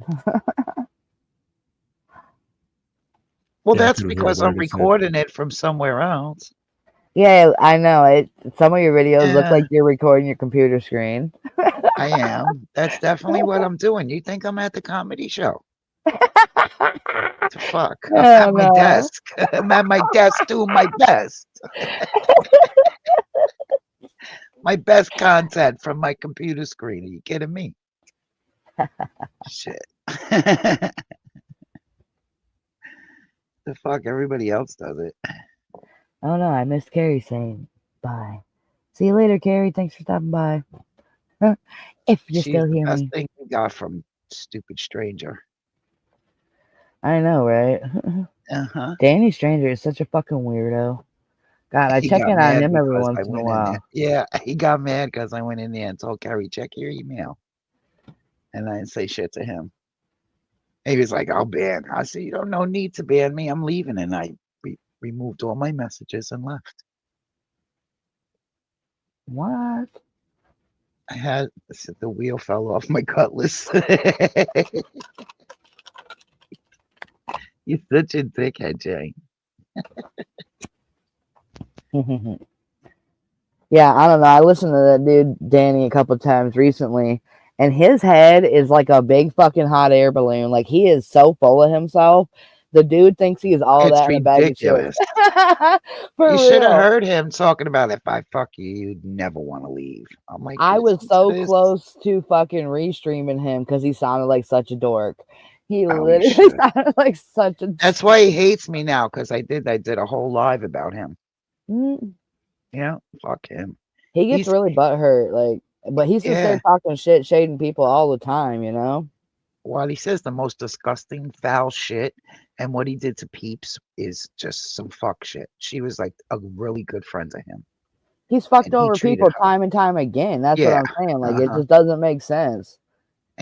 Well, Yeah, I that's couldn't hear because a word I'm he said. recording it from somewhere else. Yeah, I know it. Some of your videos look Yeah. like you're recording your computer screen. I am. That's definitely what I'm doing. You think I'm at the comedy show? What the fuck? I'm Oh, at my no. desk. I'm at my desk doing my best. My best content from my computer screen. Are you kidding me? Shit. The fuck? Everybody else does it. Oh no, I missed Carrie saying bye. See you later, Carrie. Thanks for stopping by. If you She's still the hear best me. thing we got from Stupid Stranger. I know, right? Uh-huh. Danny Stranger is such a fucking weirdo. God, I He check got in on mad him every because once I in a went in there. while. Yeah, he got mad because I went in there and told Carrie, check your email. And I didn't say shit to him. He was like, I'll ban. I said, you don't no need to ban me. I'm leaving. And I removed all my messages and left. What? I had the wheel fell off my cutlass. You're such a dickhead, Jay. Yeah, I don't know. I listened to that dude Danny a couple times recently, and his head is like a big fucking hot air balloon. Like he is so full of himself. The dude thinks he is all It's that in a bag of shit. ridiculous. You For should have real. heard him talking about if I fuck you, you'd never want to leave. I'm like, I was listen to so this. close to fucking restreaming him because he sounded like such a dork. He Oh, you literally should. sounded like such a. That's why he hates me now, because I did a whole live about him. Mm. Yeah, fuck him. He gets He's really butthurt, like, but he's just yeah. there talking shit, shading people all the time, you know. While he says the most disgusting, foul shit, and what he did to Peeps is just some fuck shit. She was like a really good friend to him, He's fucked and he over treated people her. time and time again. That's what Yeah, I'm saying. Like, it uh-huh. just doesn't make sense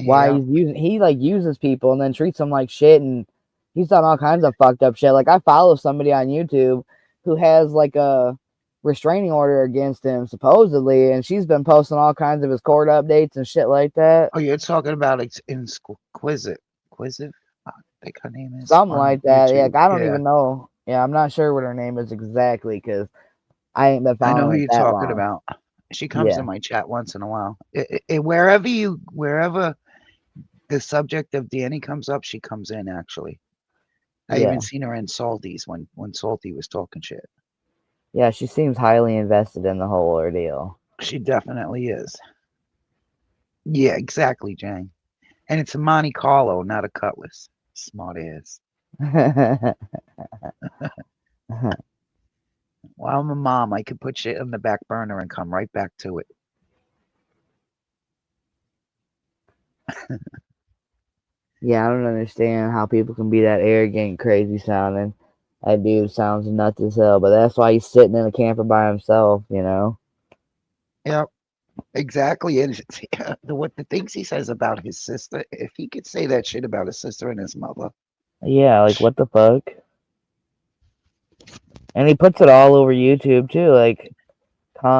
why Yeah. he's using. He like uses people and then treats them like shit, and he's done all kinds of fucked up shit. Like, I follow somebody on YouTube who has like a restraining order against him supposedly, and she's been posting all kinds of his court updates and shit like that. Oh, you're talking about Inquisitive. I think her name is Something on like that. Yeah, YouTube. I don't Yeah, even know. Yeah, I'm not sure what her name is exactly because I ain't been I know who following it you're that talking long. about. She comes Yeah. in my chat once in a while. Wherever the subject of Danny comes up, she comes in actually. I Yeah. even seen her in Salty's when Salty was talking shit. Yeah, she seems highly invested in the whole ordeal. She definitely is. Yeah, exactly, Jang. And it's a Monte Carlo, not a Cutlass. Smart ass. Well, I'm a mom. I could put shit on the back burner and come right back to it. Yeah, I don't understand how people can be that arrogant, crazy sounding. That dude sounds nuts as hell, but that's why he's sitting in a camper by himself, you know? Yep, exactly. And what the things he says about his sister, if he could say that shit about his sister and his mother. Yeah, like what the fuck? And he puts it all over YouTube too, like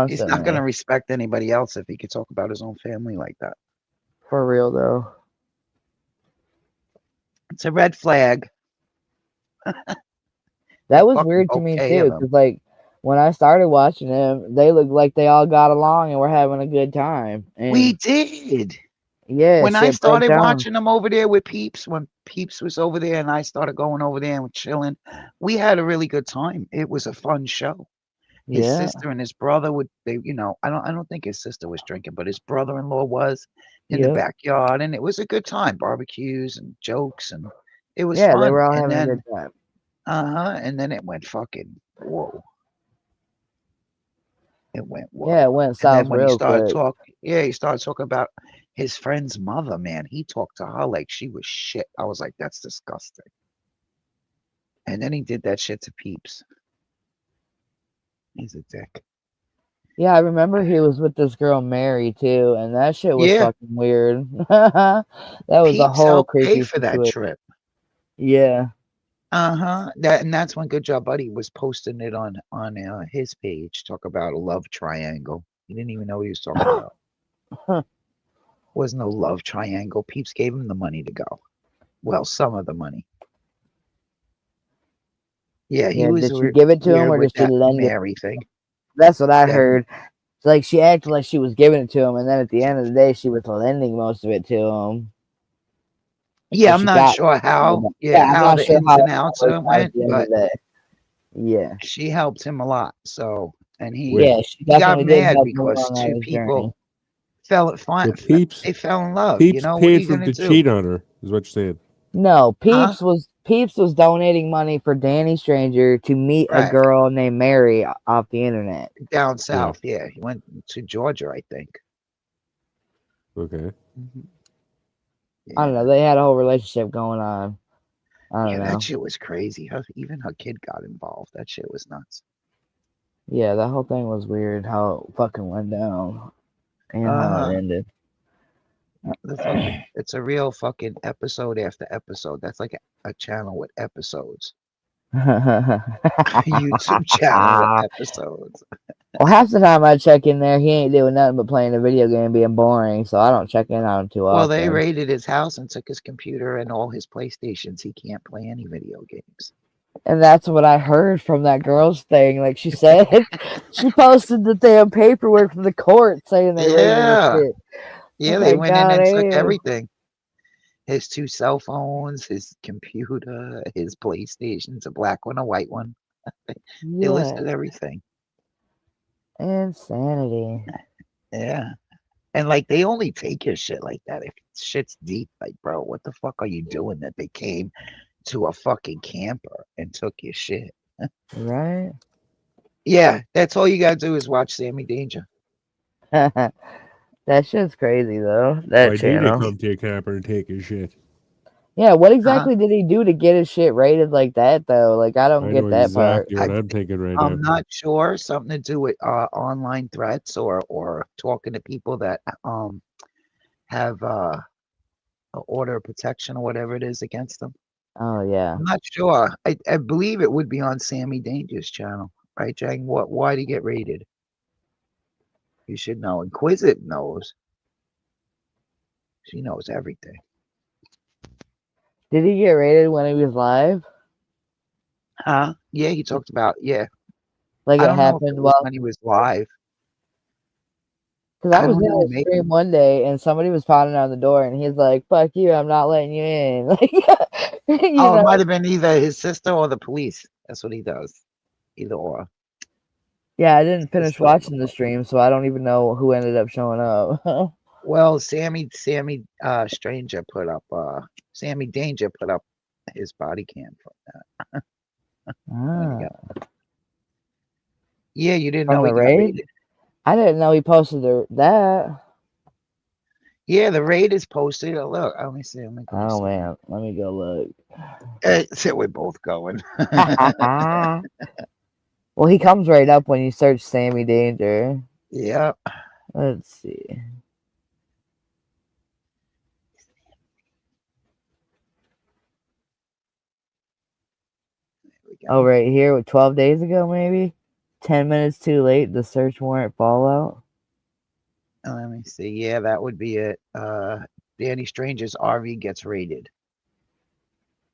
He's not going to constantly. respect anybody else if he could talk about his own family like that. For real though. It's a red flag. That was Fucking weird to me okay too, of him. because like when I started watching them, they looked like they all got along and were having a good time. We And did. yeah, When I shit broke started down. watching them over there with Peeps, when Peeps was over there and I started going over there and chilling, we had a really good time. It was a fun show. His Yeah, sister and his brother would they, I don't think his sister was drinking, but his brother-in-law was in the yep. backyard, and it was a good time. Barbecues and jokes, and it was Yeah, they fun. were all And having a then good time. and then it went fucking whoa. It went whoa. Yeah, it went And then south when he real started quick. he started talking about his friend's mother, man. He talked to her like she was shit. I was like, that's disgusting. And then he did that shit to Peeps. He's a dick. Yeah, I remember he was with this girl Mary too, and that shit was Yeah, fucking weird. That was a Peeps whole helped pay creepy for that situation. trip. Yeah. That's when Good Job Buddy was posting it on his page. Talk about a love triangle. He didn't even know what he was talking about. Wasn't a love triangle. Peeps gave him the money to go. Well, some of the money. Yeah, he Yeah, was did she give it to him weird or with did she that lend it? Mary thing. That's what I That heard. It's like she acted like she was giving it to him, and then at the end of the day, she was lending most of it to him. yeah, So I'm she not got. sure how. Yeah, Yeah, I'm how not the sure ins how and it outs of worked it out at went, the end of but the day. Yeah. she helped him a lot. So, and Wait, Yeah, she he got definitely did mad help him because along on two his journey. people so Peeps they fell in love. Peeps What are paid you for him gonna to do? cheat on her, is what you're saying. No, Huh? Peeps was donating money for Danny Stranger to meet a Right. girl named Mary off the internet. Down south, yeah. He went to Georgia, I think. Okay. I don't Yeah. know. They had a whole relationship going on. I Yeah, don't know. that shit was crazy. Even her kid got involved. That shit was nuts. Yeah, that whole thing was weird how it fucking went down and how it Uh-huh. ended. It's a real fucking episode after episode. That's like a channel with episodes. YouTube channel with episodes. Well, half the time I check in there, he ain't doing nothing but playing a video game, being boring. So I don't check in on him too Well, they often. raided his house and took his computer and all his PlayStations. He can't play any video games. And that's what I heard from that girl's thing. Like she said, she posted the damn paperwork from the court saying they raided his Yeah. shit. Yeah, they Okay, went in God, and took damn. everything. His 2 cell phones, his computer, his PlayStations, a black one, a white one. They Yeah, listed everything. insanity. Yeah. And like they only take your shit like that if shit's deep. Like, bro, what the fuck are you doing that they came to a fucking camper and took your shit? Right? Yeah, that's all you gotta do is watch Sammy Danger. That shit's crazy though. That Why do they channel. come to a camper and take his shit? Yeah, what Huh? exactly did he do to get his shit rated like that though? Like I don't I get know that part. exactly what I'm thinking right I'm now. not sure. Something to do with online threats or talking to people that have an order of protection or whatever it is against them. Oh yeah. I'm not sure. I believe it would be on Sammy Danger's channel, right, Jang? Why did he get raided? You should know. Inquisit knows. She knows everything. Did he get rated when he was live? Huh? Yeah, he talked about, yeah. Like I it don't know if happened it was while when he was live. because I I was don't in know, a maybe. stream one day and somebody was pounding on the door and he's like, "Fuck you, I'm not letting you in." Like, you Oh, it know? might have been either his sister or the police. That's what he does. Either or. Yeah, I didn't finish Sister or the watching the police. stream, so I don't even know who ended up showing up. Well, Sammy Stranger put up Sammy Danger put up his body cam from that. Where'd he Ah, go? Yeah, you didn't from know he the got raid? raided. I didn't know he posted that. Yeah, the raid is posted. Oh, look, let me see. Let me go Oh see. man, let me go look. So we're both going. Well, he comes right up when you search Sammy Danger. Yeah. Let's see. There we Oh, go. right here, 12 days ago, maybe? 10 minutes too late, the search warrant fallout. Let me see. Yeah, that would be it. Danny Stranger's RV gets raided.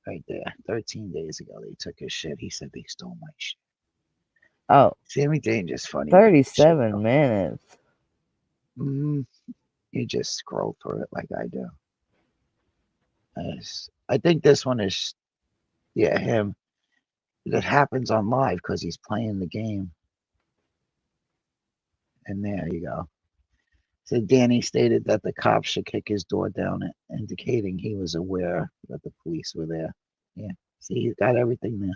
Right there. 13 days ago, they took his shit. He said they stole my shit. Oh, Sammy Danger's funny. 37 minutes. You just scroll through it like I do. I think this one is, yeah, him. That happens on live because he's playing the game. And there you go. So Danny stated that the cops should kick his door down, indicating he was aware that the police were there. Yeah. See, he's got everything there.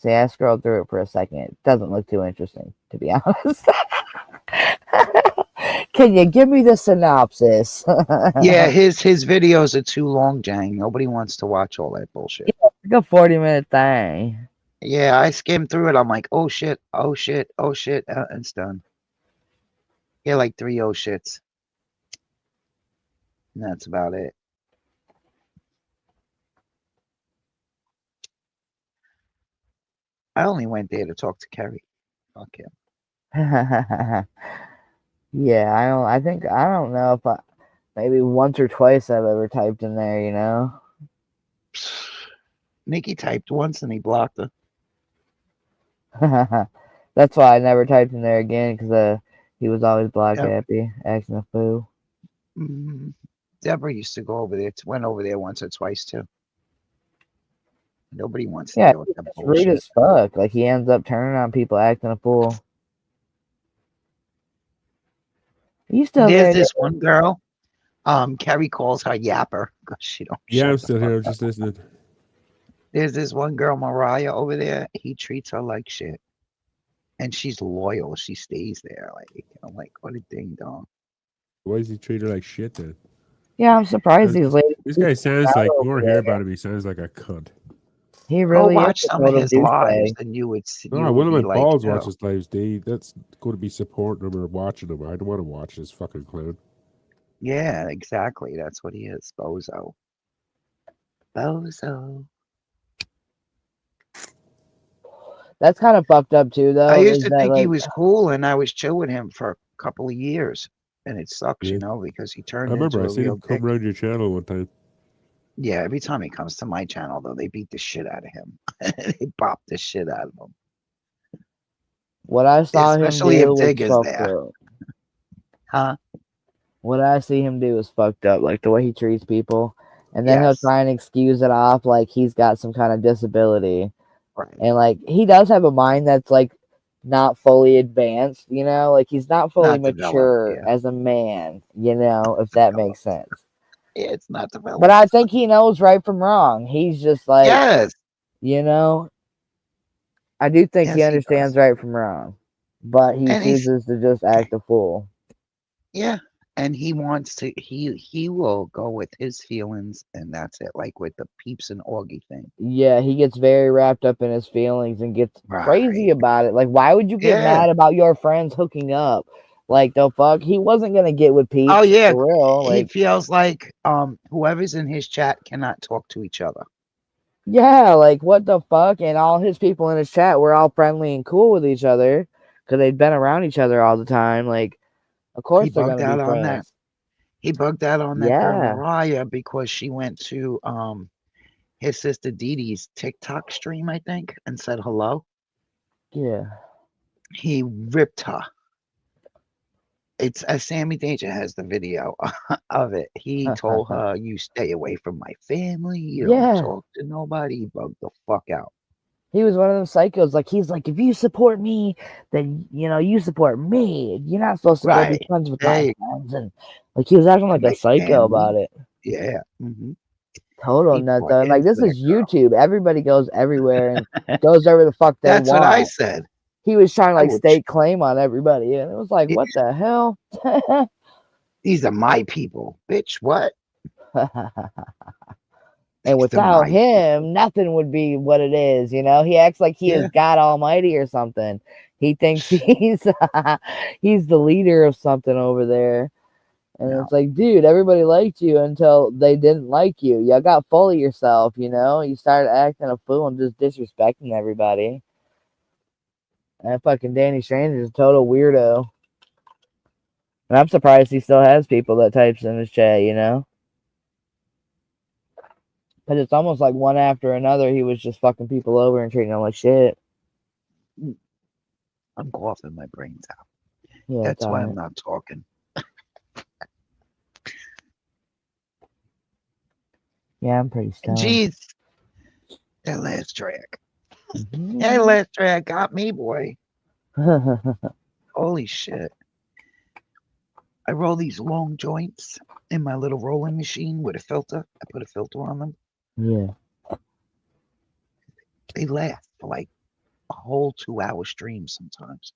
See, I scrolled through it for a second. It doesn't look too interesting, to be honest. Can you give me the synopsis? Yeah, his videos are too long, Jang. Nobody wants to watch all that bullshit. It's like a 40-minute thing. Yeah, I skimmed through it. I'm like, oh shit, oh shit, oh shit, and it's done. Yeah, like 3 oh shits. And that's about it. I only went there to talk to Kerry. Fuck him. Yeah, I don't know if maybe once or twice I've ever typed in there, you know? Nikki typed once and he blocked her. That's why I never typed in there again, because he was always block Yep. happy, acting a fool. Deborah used to go over there. Went over there once or twice too. Nobody wants to Yeah, deal with that it's rude bullshit. as fuck. Like he ends up turning on people, acting a fool. You still There's there? this one girl. Kerry calls her Yapper because she don't Yeah, shut I'm the still here. I'm fuck up. just listening. There's this one girl, Mariah, over there. He treats her like shit. And she's loyal. She stays there. Like, I'm like, what a ding dong. Why is he treated like shit then? Yeah, I'm surprised these ladies. This guy sounds like, the more I over hear there. about him, he sounds like a cunt. He Go really is watch a some of total his lives, douchebag. and you would No, one of my be like, balls yo. watches lives, Dave. That's going to be supporting him or watching him. I don't want to watch this fucking clown. Yeah, exactly. That's what he is. Bozo. Bozo. That's kind of fucked up too, though. I used Is to that think he like, was cool, and I was chill with him for a couple of years, and it sucks, Yeah. because he I turned remember into I a seen real him come dick. around your channel one time. Yeah, every time he comes to my channel, though, they beat the shit out of him. They pop the shit out of him. what I saw him Especially if do was Dig is fucked there. up. Huh? What I see him do is fucked up, like the way he treats people, and then he'll Yes. try and excuse it off like he's got some kind of disability, Right. and like he does have a mind that's like not fully advanced, like he's not fully Not developed, mature yeah. as a man, if that makes sense. Yeah, it's not developed. But I think he knows right from wrong. He's just like, Yes. I do think Yes, he he understands does. right from wrong, but he And he's chooses to just act a fool. yeah, and he wants to. He will go with his feelings, and that's it. Like with the peeps and Augie thing. Yeah, he gets very wrapped up in his feelings and gets crazy Right. about it. Like, why would you get Yeah. mad about your friends hooking up? Like, the fuck? He wasn't gonna get with Peeps. Oh yeah. For real. He Like, feels like whoever's in his chat cannot talk to each other. yeah, like, what the fuck? And all his people in his chat were all friendly and cool with each other because they'd been around each other all the time. Like, of course He they're bugged gonna out be on that. friends. He bugged out on that girl Yeah. Mariah because she went to his sister Dee Dee's TikTok stream, I think, and said hello. Yeah. He ripped her. It's Sammy Danger has the video of it. He told her, "You stay away from my family. You Yeah. don't talk to nobody." He bugged the fuck out. He was one of them psychos. Like, he's like, if you support me, then, you support me. You're not supposed to go be Right. friends with Hey, my friends. And, like, he was acting like a my psycho about family. it. Yeah. hmm Total He nut, bought though. And, like, into this that is girl. YouTube. Everybody goes everywhere and goes wherever the fuck they That's what I want. said. He was trying to, I like, would. stake claim on everybody. And it was like, Yeah, what the hell? these are my people, bitch. What? And These are without my people. him, nothing would be what it is. He acts like he Yeah. is God Almighty or something. He thinks he's he's the leader of something over there. And No. it's like, dude, everybody liked you until they didn't like you. You got full of yourself, You started acting a fool and just disrespecting everybody. And fucking Danny Strange is a total weirdo. And I'm surprised he still has people that types in his chat, Because it's almost like one after another, he was just fucking people over and treating them like shit. I'm coughing my brains out. Yeah, That's why I'm right. not talking. Yeah, I'm pretty stoned. Jeez. That last track. Mm-hmm. That last track got me, boy. Holy shit. I roll these long joints in my little rolling machine with a filter. I put a filter on them. Yeah. They last for like a whole 2-hour stream sometimes.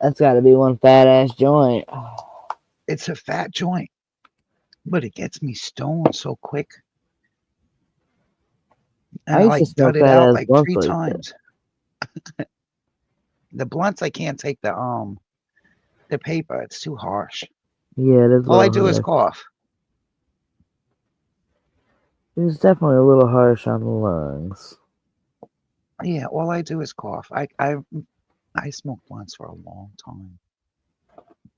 That's got to be one fat ass joint. It's a fat joint, but it gets me stoned so quick. And I I used to like smoke dud it fat out ass like blunts 3 like times. The blunts, I can't take the paper. It's too harsh. Yeah, it is. All I do is cough. It's definitely a little harsh on the lungs. Yeah, all I do is cough. I smoked blunts for a long time.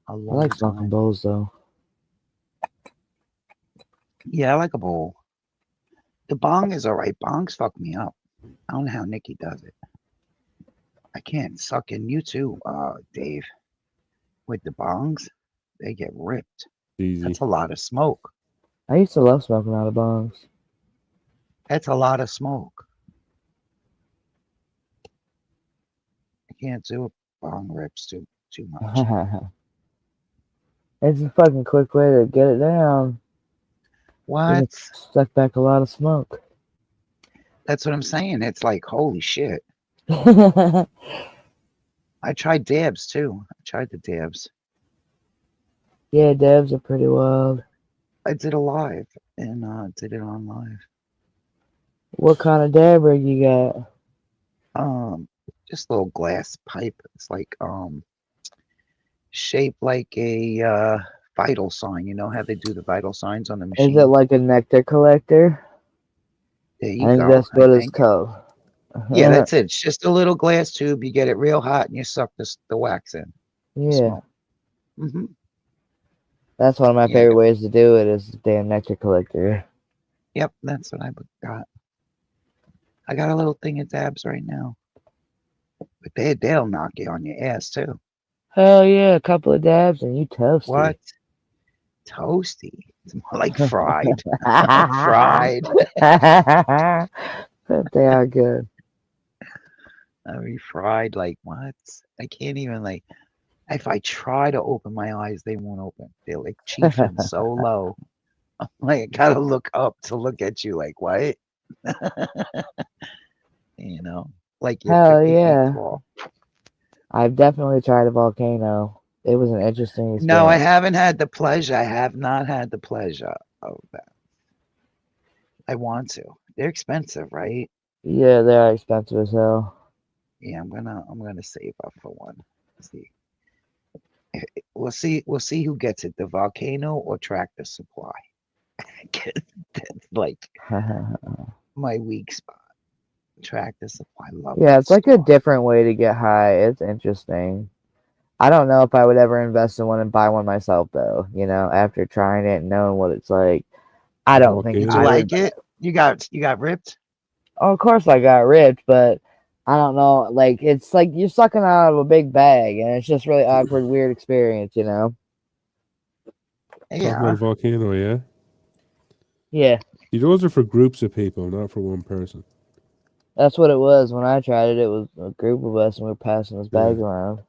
I like smoking bowls though. Yeah, I like a bowl. The bong is alright. Bongs fuck me up. I don't know how Nikki does it. I can't suck in. You too, Dave. With the bongs, they get ripped. Easy. That's a lot of smoke. I used to love smoking out of bongs. That's a lot of smoke. I can't do it. Bong rips too much. It's a fucking quick way to get it down. What? Suck back a lot of smoke. That's what I'm saying. It's like, holy shit. Yeah, I tried dabs too. I tried the dabs. dabs are pretty wild. I did a live and did it on live. What kind of dab rig you got? Just a little glass pipe. It's like shaped like a vital sign. You know how they do the vital signs on the machine? Is it like a nectar collector? There I you think go. that's what it's called. Yeah, that's it. It's just a little glass tube. You get it real hot and you suck the wax in. Yeah, Smoke. Hmm. that's one of my Yeah. favorite ways to do it is the damn nectar collector. Yep, that's what I got. I got a little thing of dabs right now. But they'll knock you on your ass too. Hell yeah, a couple of dabs and you toasty. What? Toasty. It's more like fried. Fried. They are good. I mean, fried, like what? I can't even like. If I try to open my eyes, they won't open. They're like chiefing so low. I'm like, I gotta look up to look at you. Like what? You know, like you're Hell 50 feet yeah. tall. I've definitely tried a volcano. It was an interesting experience. No, I haven't had the pleasure. I have not had the pleasure of that. I want to. They're expensive, right? Yeah, they are expensive as hell. Yeah, I'm gonna save up for one. See. We'll see who gets it, the volcano or Tractor Supply. 'Cause that's like my weak spot. Tractor Supply, love Yeah, that it's like a store. different way to get high. It's interesting. I don't know if I would ever invest in one and buy one myself though, after trying it and knowing what it's like. I don't think Did you I would. like it? You got ripped? Oh, of course I got ripped, but I don't know. Like it's like you're sucking out of a big bag, and it's just really awkward, weird experience, Talking about Yeah. a volcano, yeah. Yeah, See, those are for groups of people, not for one person. that's what it was when I tried it. It was a group of us, and we were passing this bag around.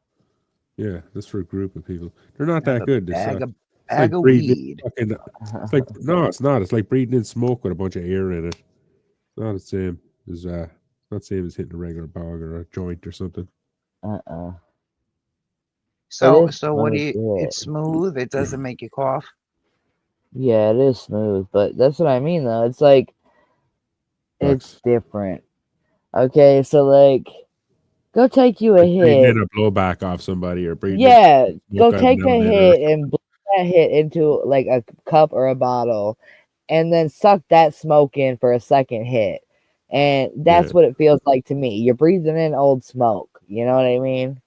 Yeah, that's for a group of people. They're not Have that a good. They bag suck. of It's like bag of breathing weed. fucking. It's like no, it's not. It's like breathing in smoke with a bunch of air in it. It's not the same as not the same as hitting a regular bog or a joint or something. It So is what do smooth. you? Yeah. It's smooth. It doesn't make you cough. Yeah, it is smooth, but that's what I mean though. It's like it's Sucks. different. Okay, so like go take you a Like breathing hit. in a blowback off somebody or breathing in Yeah, go smoke out of take an a elevator. hit and blow that hit into like a cup or a bottle and then suck that smoke in for a second hit. And that's Yeah. what it feels like to me. You're breathing in old smoke. You know what I mean?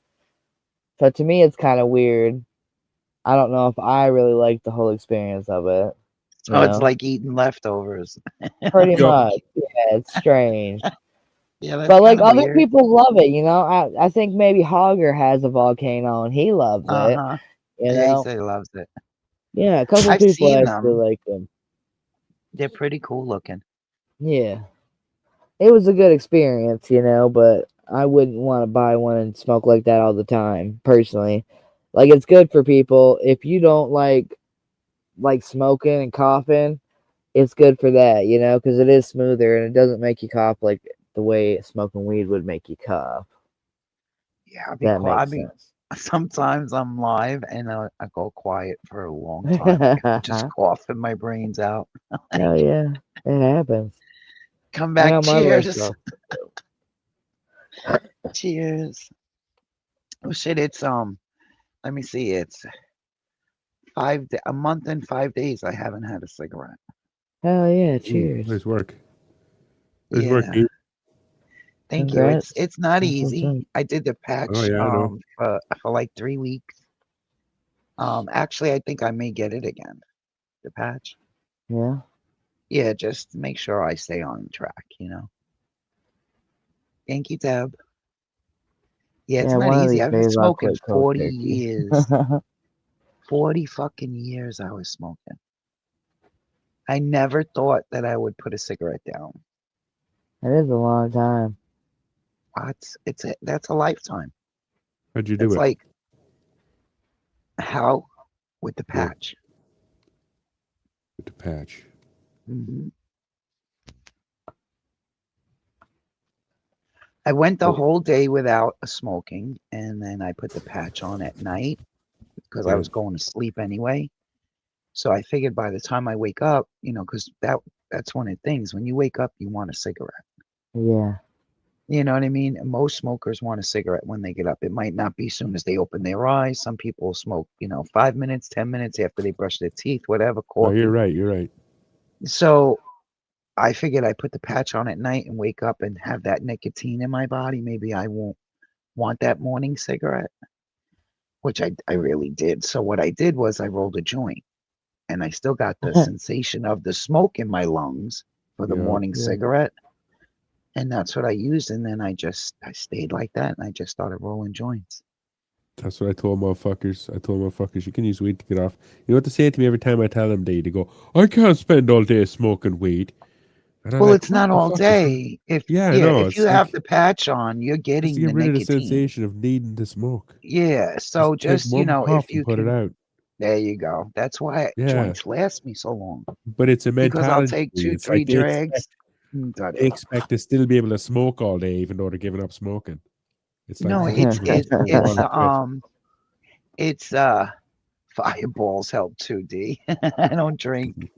So to me it's kind of weird. I don't know if I really like the whole experience of it. So it's like eating leftovers. Pretty Yo, much. Yeah, it's strange. Yeah, that's But like kind of other weird. people love it, I think maybe Hogger has a volcano and he loves it. Uh-huh. You Yeah, he know? said he loves it. Yeah, a couple I've people seen actually them. like them. They're pretty cool looking. Yeah. It was a good experience, but I wouldn't want to buy one and smoke like that all the time, personally. Like it's good for people. If you don't like smoking and coughing, it's good for that, because it is smoother and it doesn't make you cough like the way smoking weed would make you cough. Yeah, That makes sense. sometimes I'm live and I go quiet for a long time. Just coughing my brains out. Hell yeah, it happens. Come I back. got my voice Cheers. off. Cheers. Oh shit, it's let me see, it's a month and 5 days I haven't had a cigarette. Hell yeah, ooh, cheers. nice work. Nice work, Yeah. dude. Thank you. Congrats. It's not That's what's easy. up. I did the Oh patch yeah, I know. for like 3 weeks. Actually I think I may get it again. The patch. Yeah. Yeah, just to make sure I stay on track, Thank you, Deb. Yeah, it's Yeah, not one of easy. these I've been days I'll smoking quit cold 40 turkey. years. 40 fucking years I was smoking. I never thought that I would put a cigarette down. It is a long time. That's a lifetime. How'd you do It's it? like how with the Yeah. patch. With the patch. Hmm. I went the whole day without smoking, and then I put the patch on at night because I Yeah. was going to sleep anyway. So I figured by the time I wake up, because that's one of the things. When you wake up, you want a cigarette. Yeah. You know what I mean? And most smokers want a cigarette when they get up. It might not be soon as they open their eyes. Some people smoke, 5 minutes, 10 minutes after they brush their teeth, whatever, Oh, you're coffee. right. You're right. So I figured I put the patch on at night and wake up and have that nicotine in my body. Maybe I won't want that morning cigarette, which I really did. So what I did was I rolled a joint, and I still got the sensation of the smoke in my lungs for the Yeah. morning Yeah. cigarette. And that's what I used. And then I stayed like that, and I just started rolling joints. That's what I told motherfuckers. I told motherfuckers, you can use weed to get off. You know what they say to me every time I tell them they go, I can't spend all day smoking weed. And I'm Well, like, it's what not the all fuck is wrong? day. If Yeah, I yeah, know. if you It's have like, the patch on, you're just to getting get the rid of the nicotine. sensation of needing to smoke. Yeah. Just So take just, one if puff and you put it can, out. there you go. That's why Yeah. joints last me so long, But it's a because I'll mentality take thing. 2, It's like 3 drags. they expect to still be able to smoke all day even though they're giving up smoking. It's like No, fucking it's don't want to quit. it's fireballs help too, D. I don't drink.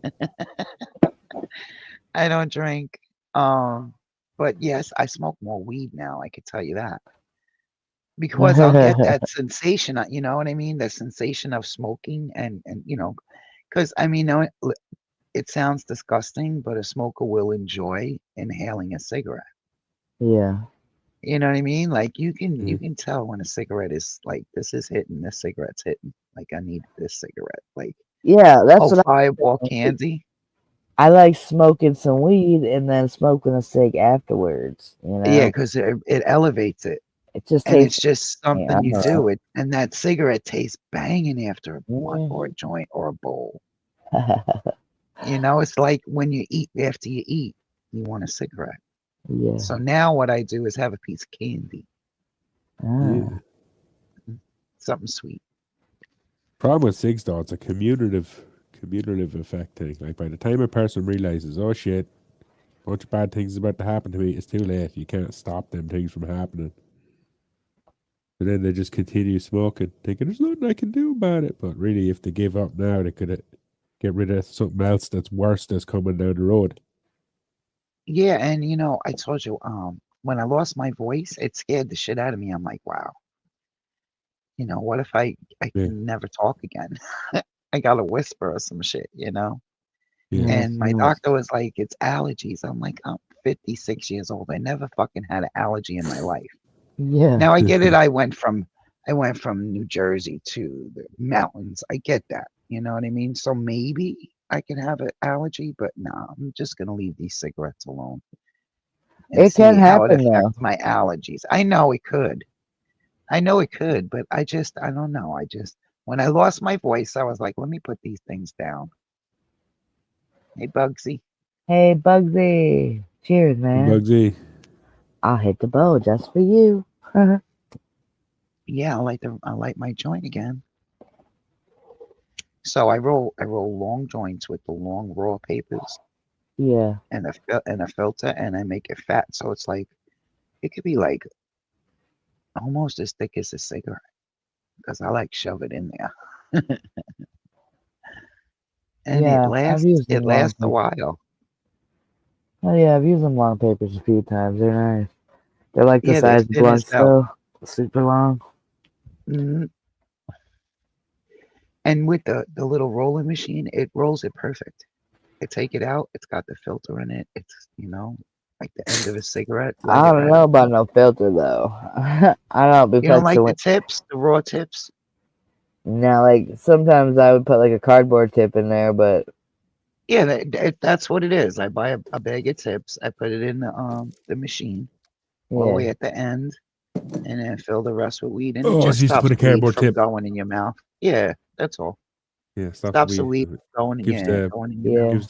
I don't drink. But yes, I smoke more weed now, I could tell you that. Because I'll get that sensation, you know what I mean? The sensation of smoking and because I mean, no, it sounds disgusting, but a smoker will enjoy inhaling a cigarette. Yeah. You know what I mean? Like you Mm. can tell when a cigarette is like, this is hitting, this cigarette's hitting. Like I need this cigarette. Like, Yeah, that's oh, what Fireball I candy. I like smoking some weed and then smoking a cig afterwards, Yeah, because it elevates it. It just And tastes it's just I something don't you know. do. And that cigarette tastes banging after a blunt or a Mm. joint or a bowl. It's like when you eat, after you eat, you want a cigarette. Yeah. So now what I do is have a piece of candy, Yeah. Ah. something sweet. Problem with cigs though, it's a commutative effect thing. Like by the time a person realizes, oh shit, a bunch of bad things is about to happen to me, it's too late. You can't stop them things from happening. And then they just continue smoking, thinking there's nothing I can do about it. But really, if they give up now, they could get rid of something else that's worse that's coming down the road. Yeah, and I told you, when I lost my voice, it scared the shit out of me. I'm like, wow, what if I Yeah, can never talk again? I gotta whisper or some shit. yeah. Yeah, And my doctor was like, it's allergies. I'm like, I'm 56 years old. I never fucking had an allergy in my life. yeah. Now I get it. I went from New Jersey to the mountains. I get that. You know what I mean? So maybe I can have an allergy, but no, I'm just gonna leave these cigarettes alone and It can see how it happen though. affects my allergies. I know it could. I know it could, but I don't know. When I lost my voice, I was like, let me put these things down. Hey, Bugsy. Hey Bugsy. Cheers, And man. Bugsy, I'll hit the bowl just for you. Yeah, I light my joint again. So I roll long joints with the long raw papers Yeah. and a filter, and I make it fat, so it's like it could be like almost as thick as a cigarette because I like shove it in there, and it Yeah. I've lasts. used It them long lasts a papers. while. Oh yeah, I've used them long papers a few times. They're nice. They're like the Yeah, they're size of thin as blunts hell. though. Super long. Mhm. And with the little rolling machine, it rolls it perfect. I take it out. It's got the filter in it. It's like the end of a cigarette. Light I it don't right know up. about no filter though. I don't know You don't because like so the when tips, the raw tips? now like sometimes I would put like a cardboard tip in there, but Yeah, that's what it is. I buy a bag of tips. I put it in the machine all the yeah. way at the end, and then fill the rest with weed, and it oh, just she used to stops put a the weed cardboard from tip. going in your mouth. Yeah, that's all. Yeah, stops the Stops the weed. weed going. Gives Yeah, the going in your mouth, Yeah. gives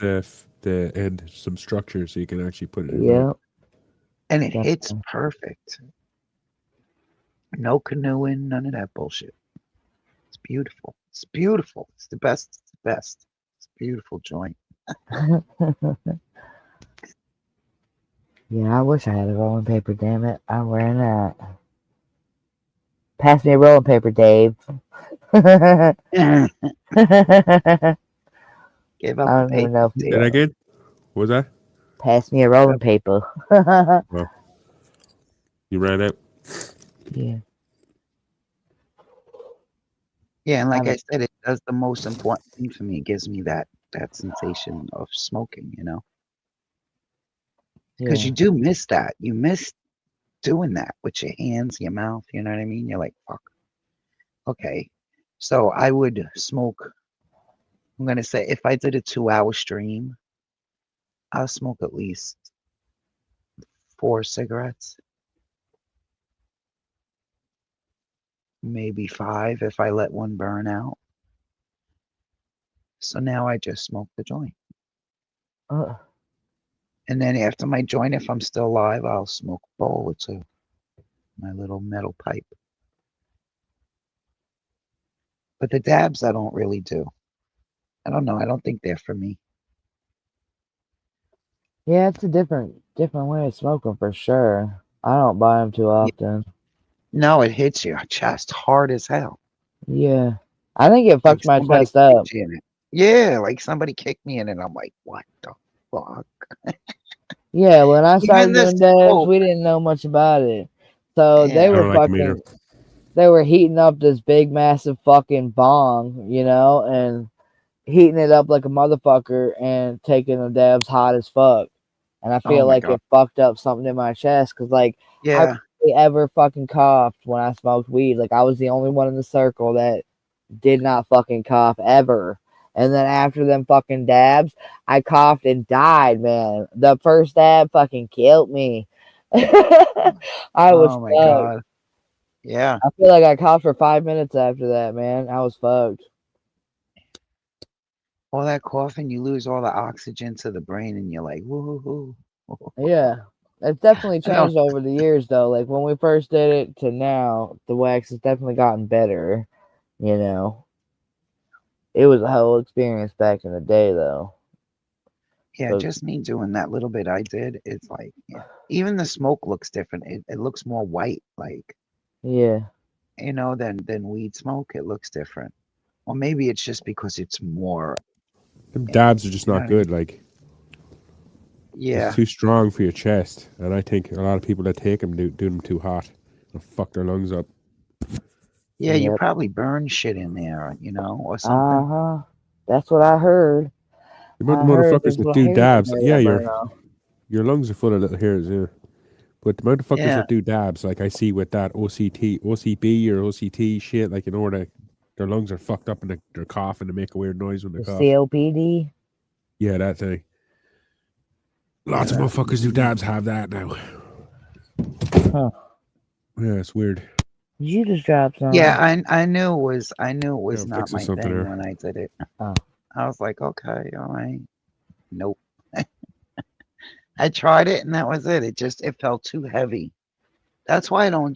the end some structure so you can actually put it in your mouth. Yeah. and it hits Definitely. perfect. No canoeing, none of that bullshit. It's beautiful. It's beautiful. It's the best. It's the best. It's a beautiful joint. Yeah, I wish I had a rolling paper, damn it. I'm wearing that. Pass me a rolling paper, Dave. I Give up the don't even paper, know if Say that Dave. again? What was that? pass me a rolling paper. Well, you ran out. Yeah. Yeah, and I like I don't, said, it does the most important thing for me. It gives me that sensation of smoking. because Yeah. you do miss that. You miss doing that with your hands, your mouth. You know what I mean? You're like, fuck. Okay. So I would smoke. I'm gonna say if I did a 2-hour stream, I'll smoke at least 4 cigarettes, maybe 5 if I let one burn out. So now I just smoke the joint. Uh, And then after my joint, if I'm still alive, I'll smoke a bowl or 2. My little metal pipe. But the dabs I don't really do. I don't know. I don't think they're for me. yeah, it's a different way of smoking for sure. I don't buy them too often. No, it hits your chest hard as hell. Yeah. I think it Like fucked my somebody chest up. kicked you in it. Yeah, like somebody kicked me in it. I'm like, what the fuck? Yeah, when I Even started the doing dabs, smoke. we didn't know much about it. So they Yeah. I were don't like them either. fucking, they were heating up this big, massive fucking bong, you know, and heating it up like a motherfucker and taking the dabs hot as fuck. And I Oh feel my like God. it fucked up something in my chest because, like, I Yeah. rarely ever fucking coughed when I smoked weed. Like, I was the only one in the circle that did not fucking cough ever. And then after them fucking dabs, I coughed and died, man. The first dab fucking killed me. I was Oh my fucked. God. Yeah. I feel like I coughed for 5 minutes after that, man. I was fucked. All that coughing, you lose all the oxygen to the brain, and you're like, woo. Yeah. It's definitely I don't. changed over the years, though. Like, when we first did it to now, the wax has definitely gotten better, you know. It was a whole experience back in the day, though. Yeah, But, just me doing that little bit I did. It's like, yeah. Even the smoke looks different. It looks more white, like yeah. than weed smoke. It looks different. Or maybe it's just because it's more. Them dabs are just You know not what I mean? good. Like, Yeah. it's too strong for your chest. And I think a lot of people that take them do them too hot. They'll fuck their lungs up. Yeah, you Yep. probably burn shit in there, or something. Uh-huh. That's what I heard. The amount I of heard motherfuckers there's that little do hairs in dabs, there yeah, that burn off. your lungs are full of little hairs, yeah. But the amount of fuckers Yeah. that do dabs, like I see with that OCB or OCT shit, like where their lungs are fucked up and they're coughing, they make a weird noise when they The cough. COPD. Yeah, that thing. Lots of Yeah. motherfuckers who dabs have that now. Huh. Yeah, it's weird. You just dropped some. Yeah, I knew it was Yeah, not fixing my something thing there. when I did it. Oh. I was like, okay, all right. Nope. I tried it and that was it. It felt too heavy. That's why I don't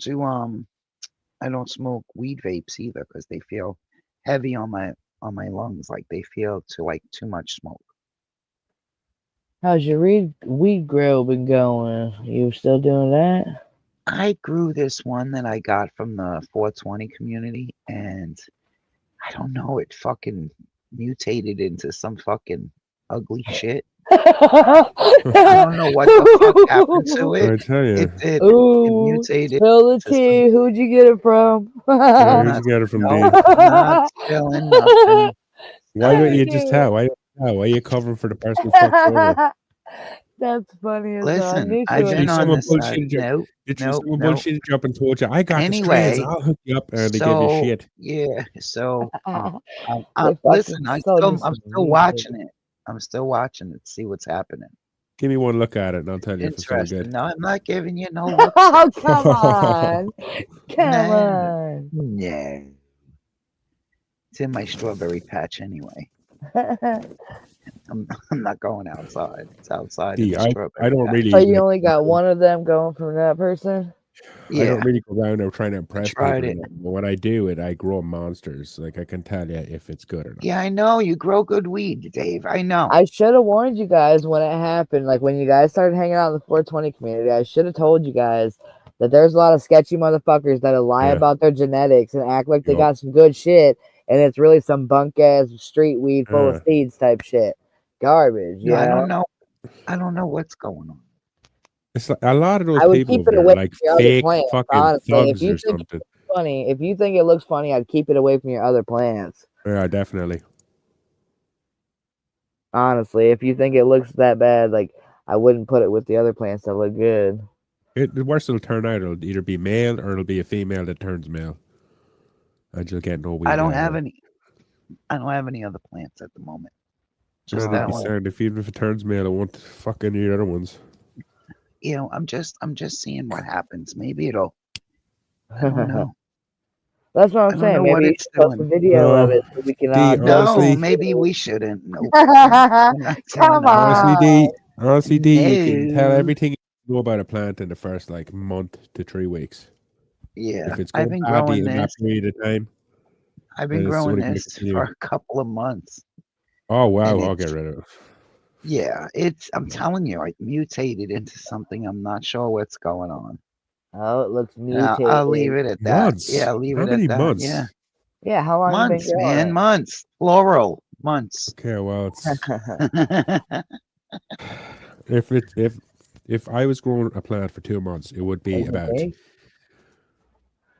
smoke weed vapes either because they feel heavy on my lungs. Like they feel too much smoke. How's your weed grow been going? You still doing that? I grew this one that I got from the 420 community, and I don't know, it fucking mutated into some fucking ugly shit. I don't know what the fuck happened to it. I tell you. It did. It Ooh, mutated spill the to some. tea. Who'd you get it from? Yeah, I'm where'd not. you get it from, No, Dave? I'm not spilling nothing. Why don't you just tell? Why are you covering for the person who fucked you over? That's funny as hell. I Listen, knew she I've Literally, been wouldn't. on someone this side. bullshitted you. Nope, Literally, nope, someone nope. bullshitted you up and told you, I got the strains, Anyway, I'll hook you up, and they give you so shit. yeah, so They listen, fucking sold me I'm some still weed. watching it. I'm still watching it to see what's happening. Give me one look at it, and I'll tell you if it's any Interesting. good. No, I'm not giving you no look. Oh, come on. Come No, on. no. It's in my strawberry patch anyway. I'm not going outside. It's outside in See, the I strawberry don't patch. really So you like. only got one of them going from that person? I Yeah, don't really go around there trying to impress people. tried it. But when I do it, I grow monsters. Like I can tell you if it's good or not. Yeah, I know. You grow good weed, Dave. I know. I should have warned you guys when it happened. Like when you guys started hanging out in the 420 community, I should have told you guys that there's a lot of sketchy motherfuckers that'll lie Yeah. about their genetics and act like they Yup. got some good shit, and it's really some bunk ass street weed full of seeds type shit. Garbage, No, I yeah. don't know. I don't know what's going on. It's like a lot of those I would people keep over it there away are like from your other fake plants, fucking honestly. If thugs you or think something. it's funny, if you think it looks funny, I'd keep it away from your other plants. Yeah, definitely. Honestly, if you think it looks that bad, like I wouldn't put it with the other plants that look good. The worst it'll turn out, it'll either be male or it'll be a female that turns male. And you'll get no wee I don't larva. have any. I don't have any other plants at the moment. Just Man, it'd that be one. sad if even if it turns male, it won't fuck any of the other ones. You know, I'm just seeing what happens. Maybe it'll. I don't know. That's what I I'm don't saying. know what Maybe you it's should post a doing. video of No. it so we can D, go honestly- No, see maybe it. we shouldn't. Nope. I'm not saying Come that. Honestly, D, you can tell No. everything you know about a plant in the first like month to 3 weeks. Yeah, If it's I've going been badly growing in that this. period of time, I've been then it's growing only gonna this continue. for a couple of months. Oh wow, and I'll it's- get rid of it. Yeah, I'm telling you, I mutated into something. I'm not sure what's going on. Oh, it looks Now, mutated. I'll leave it at that. Months. Yeah, leave How it many at that. months? Yeah, Yeah, how long months, you been growing man, it? months, plural, months. Okay, well, it's if I was growing a plant for 2 months, it would be about Okay.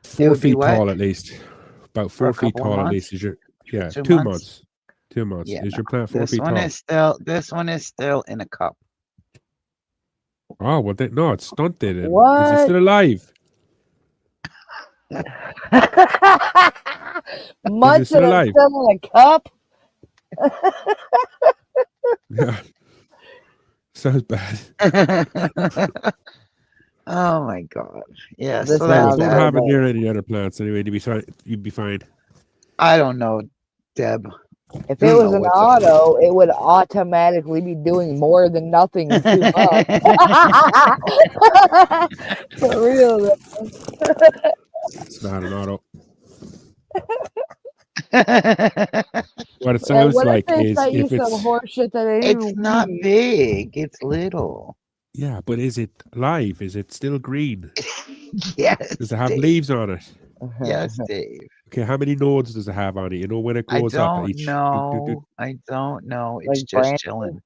4 would be feet what? tall at least. About For a 4 feet couple of tall at months? least. Is your 2 2 months? months. 2 months. Yeah, Is your plant 4 This feet one tall? is still in a cup. Oh well, no, it's stunted. And is What? he still alive? Months still and it's alive? still in a cup? Yeah. Sounds bad. Oh my god. Yeah, This so Well, that's sounds don't that. have it bad. near any other plants anyway. You'd be fine. I don't know, Deb. If I it don't was know an what's up. auto, it would automatically be doing more than nothing in 2 months. For real, though. It's not an auto. It's What it Like, sounds what if like they is sent you if some it's horse shit that ain't even not weed? big. It's little. yeah, but is it live? Is it still green? Yes. Does it have Dave. leaves on it? Yes, Dave. Okay, how many nodes does it have on it? You know when it I grows up don't each. know. I don't know. It's Like just branches? chilling.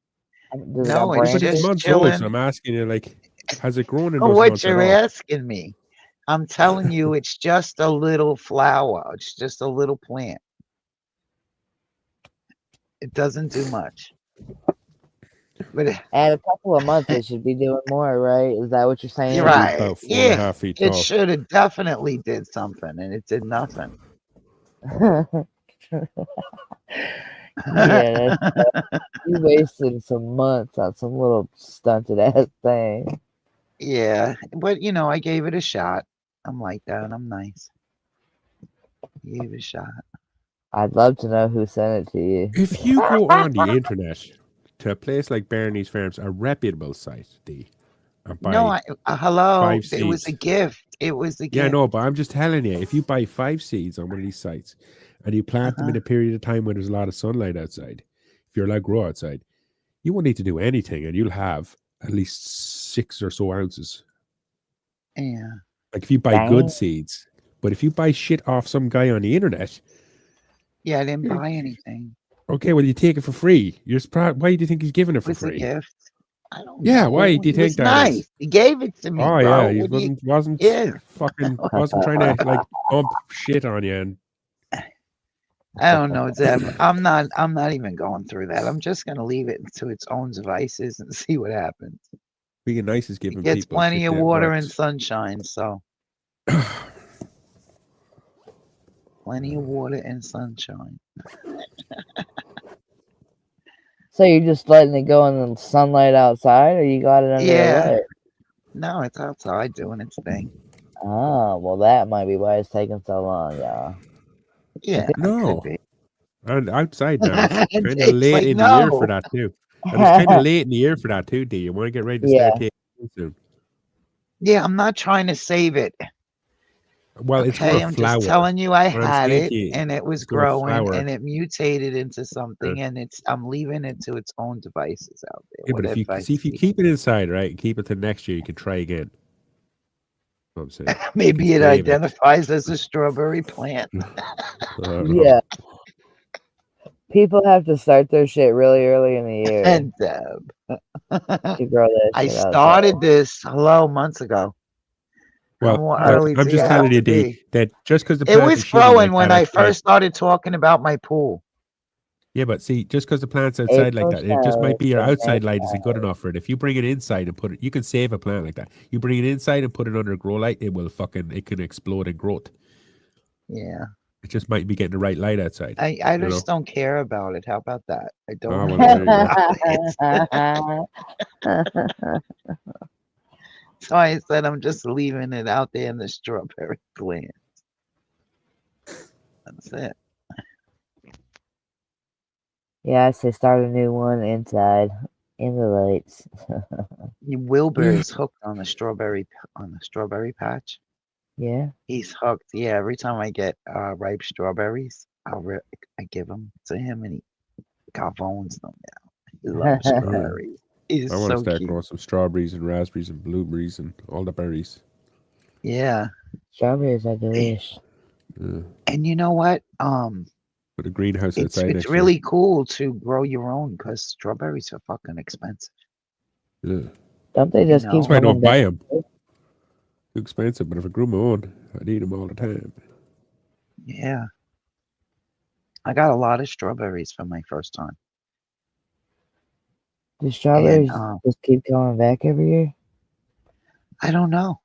Does it No, got it's But branches? it's just months old, chilling. so I'm asking you, like, has it grown in Oh, those what months at you're all? asking me. I'm telling you, it's just a little flower. It's just a little plant. It doesn't do much. But At a couple of months, it should be doing more, right? Is that what you're saying? you're Should be right. about 4.5 Yeah, feet it tall. should have definitely did something, and it did nothing. Yeah, you wasted some months on some little stunted ass thing. Yeah, but you know, I gave it a shot. I'm like that. I'm nice. Gave it a shot. I'd love to know who sent it to you. If you go on the internet to a place like Bernie's Farms, a reputable site, and buy No, hello. 5 It was a seeds. gift. It was a Yeah, gift. no, but I'm just telling you, if you buy 5 seeds on one of these sites and you plant them in a period of time when there's a lot of sunlight outside, if you're allowed to grow outside, you won't need to do anything and you'll have at least 6 or so ounces. Yeah. Like if you buy Dang. good seeds. But if you buy shit off some guy on the internet, Yeah, I didn't buy anything. okay, well, you take it for free. You're surprised. Why do you think he's giving it It for was a free? gift. I don't Yeah, know. why do you It was think that is? nice. He gave it to me, Oh bro. yeah, he What do you- wasn't Yeah. wasn't trying to like bump shit on you. And I don't know, Zeb. I'm not even going through that. I'm just gonna leave it to its own devices and see what happens. being nice is It giving gets people plenty shit of that water and works. sunshine, so plenty of water and sunshine. So you're just letting it go in the sunlight outside, or you got it under Yeah. a light? No, it's outside doing its thing. Oh, well, that might be why it's taking so long, y'all. Yeah, it No. could be. And outside now, it's kind of It's late like, in the year for no. that too. And it's kind of late in the year for that too, D. You want to get ready to Yeah. start taking it soon. Yeah, I'm not trying to save it. Well, it's Okay, gonna I'm flower. just telling you I What I'm had saying it to you, and it was it's gonna growing flower. and it mutated into something and I'm leaving it to its own devices out there. Yeah, but if you whatever I see if you see. keep it inside, right, keep it to next year, you can try again. That's what I'm saying. Maybe can it claim it. identifies as a strawberry plant. Yeah. People have to start their shit really early in the year And Deb. to grow that I shit outside. started this months ago. How Well, more look, early I'm do just you telling have you, to D, be? that just because the It plant was is shitty growing like when that I outside- first started talking about my pool. Yeah, but see, just because the plant's outside like April that, it just might be your showers, outside May light isn't good enough for it. If you bring it inside and put it, you can save a plant like that. You bring it inside and put it under grow light, it can explode in growth. Yeah. It just might be getting the right light outside. I You know? just don't care about it. How about that? I don't Oh, well, care there you go. about it. So I said I'm just leaving it out there in the strawberry plant. That's it. Yeah, I say start a new one inside in the lights. Wilbur is hooked on the strawberry patch. Yeah. He's hooked. Yeah, every time I get ripe strawberries, I give them to him, and he gavones them now. He loves strawberries. He's I want to so start cute. growing some strawberries and raspberries and blueberries and all the berries. Yeah, Strawberries are delicious. Yeah. and you know what? Put a greenhouse outside It's next really cool to grow your own because strawberries are fucking expensive. year. Yeah. Don't they You just keep That's why I know, don't coming buy back? them. Too expensive, but if I grew my own, I'd eat them all the time. yeah. I got a lot of strawberries for my first time, Do and strawberries just keep coming back every year? I don't know.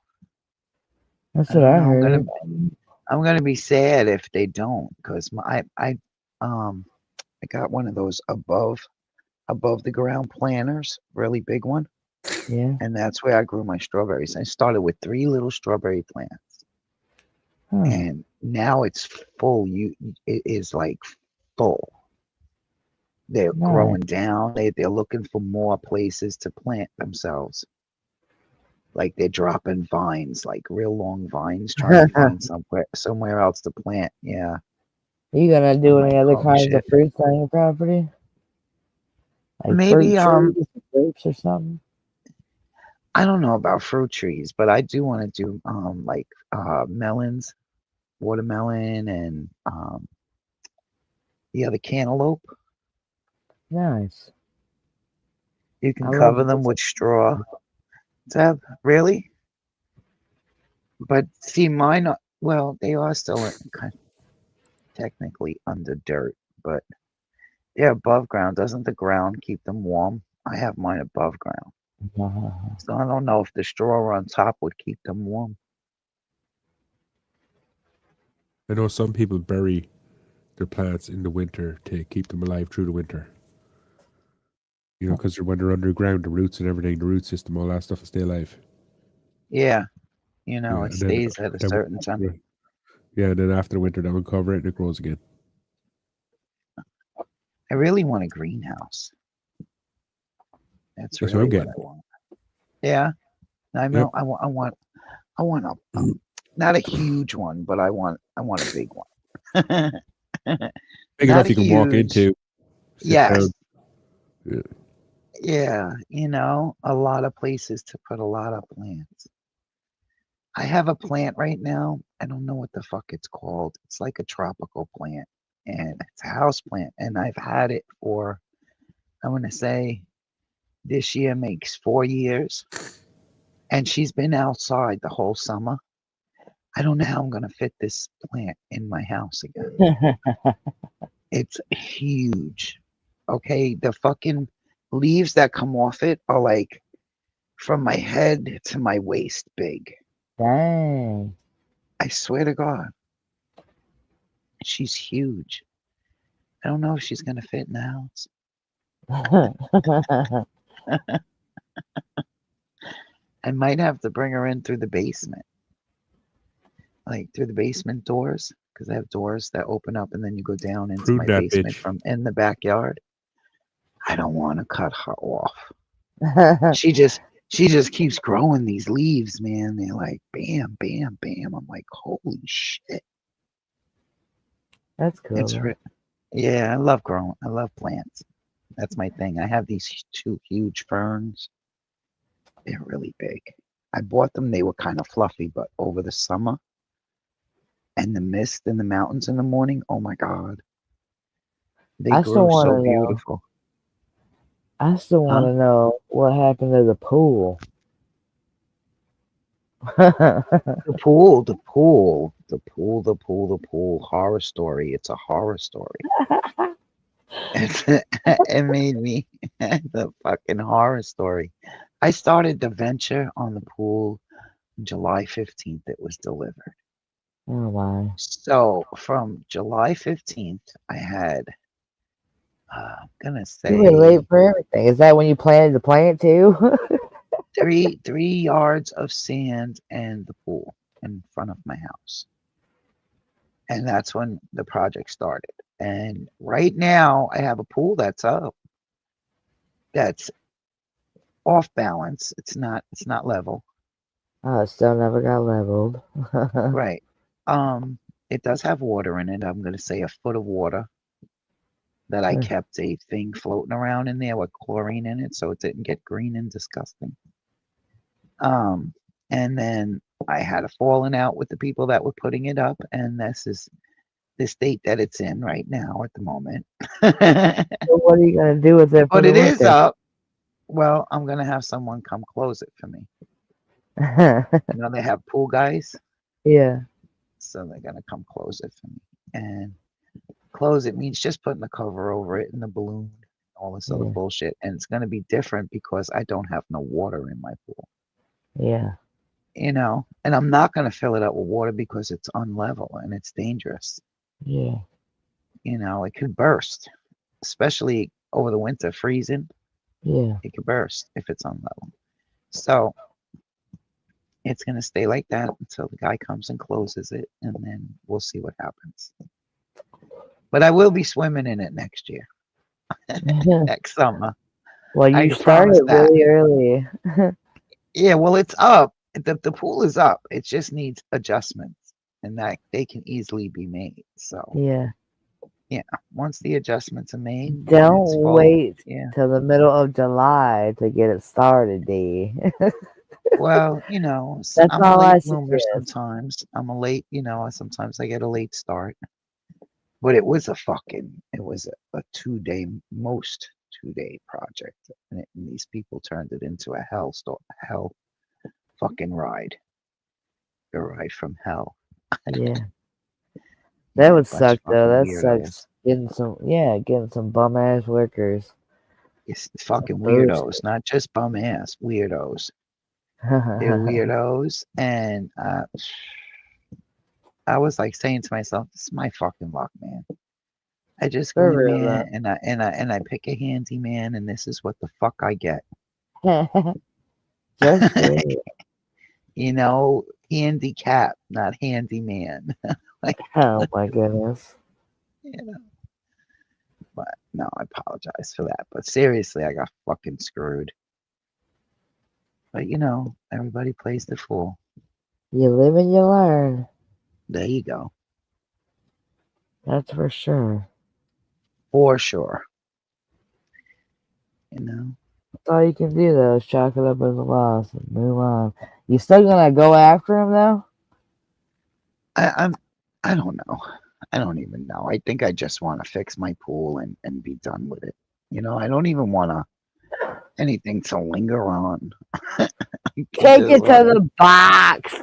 That's I what don't I know. heard. I'm gonna be sad if they don't, because I got one of those above the ground planters, really big one, Yeah. and that's where I grew my strawberries. I started with 3 little strawberry plants, Huh. and now it's full. It is like full. They're Nice. growing down. They're looking for more places to plant themselves. Like they're dropping vines, like real long vines, trying to find somewhere else to plant. Yeah. You gonna I'm do like, any other holy kinds of shit. fruits on your property? Like Maybe fruit trees, grapes or something? I don't know about fruit trees, but I do want to do like melons, watermelon, and the other cantaloupe. Nice. You can I love cover them with straw. Deb, really? But see, mine. Well, they are still kind of technically under dirt, but they're above ground. Doesn't the ground keep them warm? I have mine above ground, so I don't know if the straw on top would keep them warm. I know some people bury their plants in the winter to keep them alive through the winter. You know, because when they're underground, the roots and everything, the root system, all that stuff will stay alive. Yeah, Yeah, it and then, stays at a then certain time. yeah, and then after the winter, they'll uncover it and it grows again. I really want a greenhouse. That's That's what really I'm what getting. I want. Yeah, I Yep. know. I want a not a huge one, but I want a big one. Big Not enough you can walk huge. into, sit Yes. down. Yeah. Yeah, a lot of places to put a lot of plants. I have a plant right now. I don't know what the fuck it's called. It's like a tropical plant, and it's a house plant, and I've had it for, I want to say, this year makes 4 years, and she's been outside the whole summer. I don't know how I'm gonna fit this plant in my house again. It's huge. Okay, the fucking leaves that come off it are like from my head to my waist big. Dang. I swear to God. She's huge. I don't know if she's gonna fit in the house. I might have to bring her in through the basement. Like through the basement doors, because I have doors that open up and then you go down into Prune my that basement bitch. from in the backyard. I don't want to cut her off. She just keeps growing these leaves, man. They're like bam, bam, bam. I'm like, holy shit. That's cool. It's yeah, I love growing. I love plants. That's my thing. I have these 2 huge ferns. They're really big. I bought them. They were kind of fluffy, but over the summer and the mist in the mountains in the morning, oh my God. They I still grew so want to know. beautiful. I still want to know what happened to the pool. The pool. Horror story. It's a horror story. It made me the fucking horror story. I started the venture on the pool July 15th. It was delivered. Oh my. So from July 15th, I had, I'm gonna You were late say for everything. Is that when you planted the plant too? three yards of sand and the pool in front of my house. And that's when the project started. And right now I have a pool that's up, that's off balance. It's not level. Oh, it still never got leveled. Right. Um, it does have water in it. I'm gonna say a foot of water that I kept a thing floating around in there with chlorine in it so it didn't get green and disgusting. Um, and then I had a falling out with the people that were putting it up, and this is the state that it's in right now at the moment. So what are you gonna do with it for But the it is winter? up. Well, I'm gonna have someone come close it for me. You know, they have pool guys, Yeah, so they're gonna come close it for me. And close it means just putting the cover over it and the balloon, all this other yeah, bullshit. And it's gonna be different because I don't have no water in my pool. yeah, You know, and I'm not gonna fill it up with water because it's unlevel and it's dangerous. yeah, You know, it could burst, especially over the winter freezing. yeah. It could burst if it's unlevel. So it's gonna stay like that until the guy comes and closes it, and then we'll see what happens. But I will be swimming in it next year, next summer. Well, I you can promise started that. really early. Yeah, well, it's up. The pool is up. It just needs adjustments, and that they can easily be made. So Yeah. yeah, once the adjustments are made and it's Don't full, wait yeah. till the middle of July to get it started, D. Well, you know, That's I'm a all late I bloomer suggest. sometimes. I'm a late, you know, sometimes I get a late start. But it was a 2 day, most 2 day project. And these people turned it into a hell fucking ride. A ride from hell. Yeah. You That know, would a bunch suck of though. fucking That weirdos. sucks getting some bum ass workers. It's Some fucking weirdos, bullshit. not just bum ass weirdos. They're weirdos. And I was like saying to myself, this is my fucking luck, man. I just go For in real there and I pick a handyman and this is what the fuck I get. though. Just for You know, handicap, not handyman. Like, oh my goodness. you know, but no, I apologize for that. But seriously, I got fucking screwed. But you know, everybody plays the fool. You live and you learn. There you go. That's for sure. For sure. You know, That's all you can do though is chalk it up as a loss and move on. You still gonna go after him though? I'm, I don't know. I don't even know. I think I just want to fix my pool and be done with it. You know, I don't even want to anything to linger on. I Take just it want to to, the box.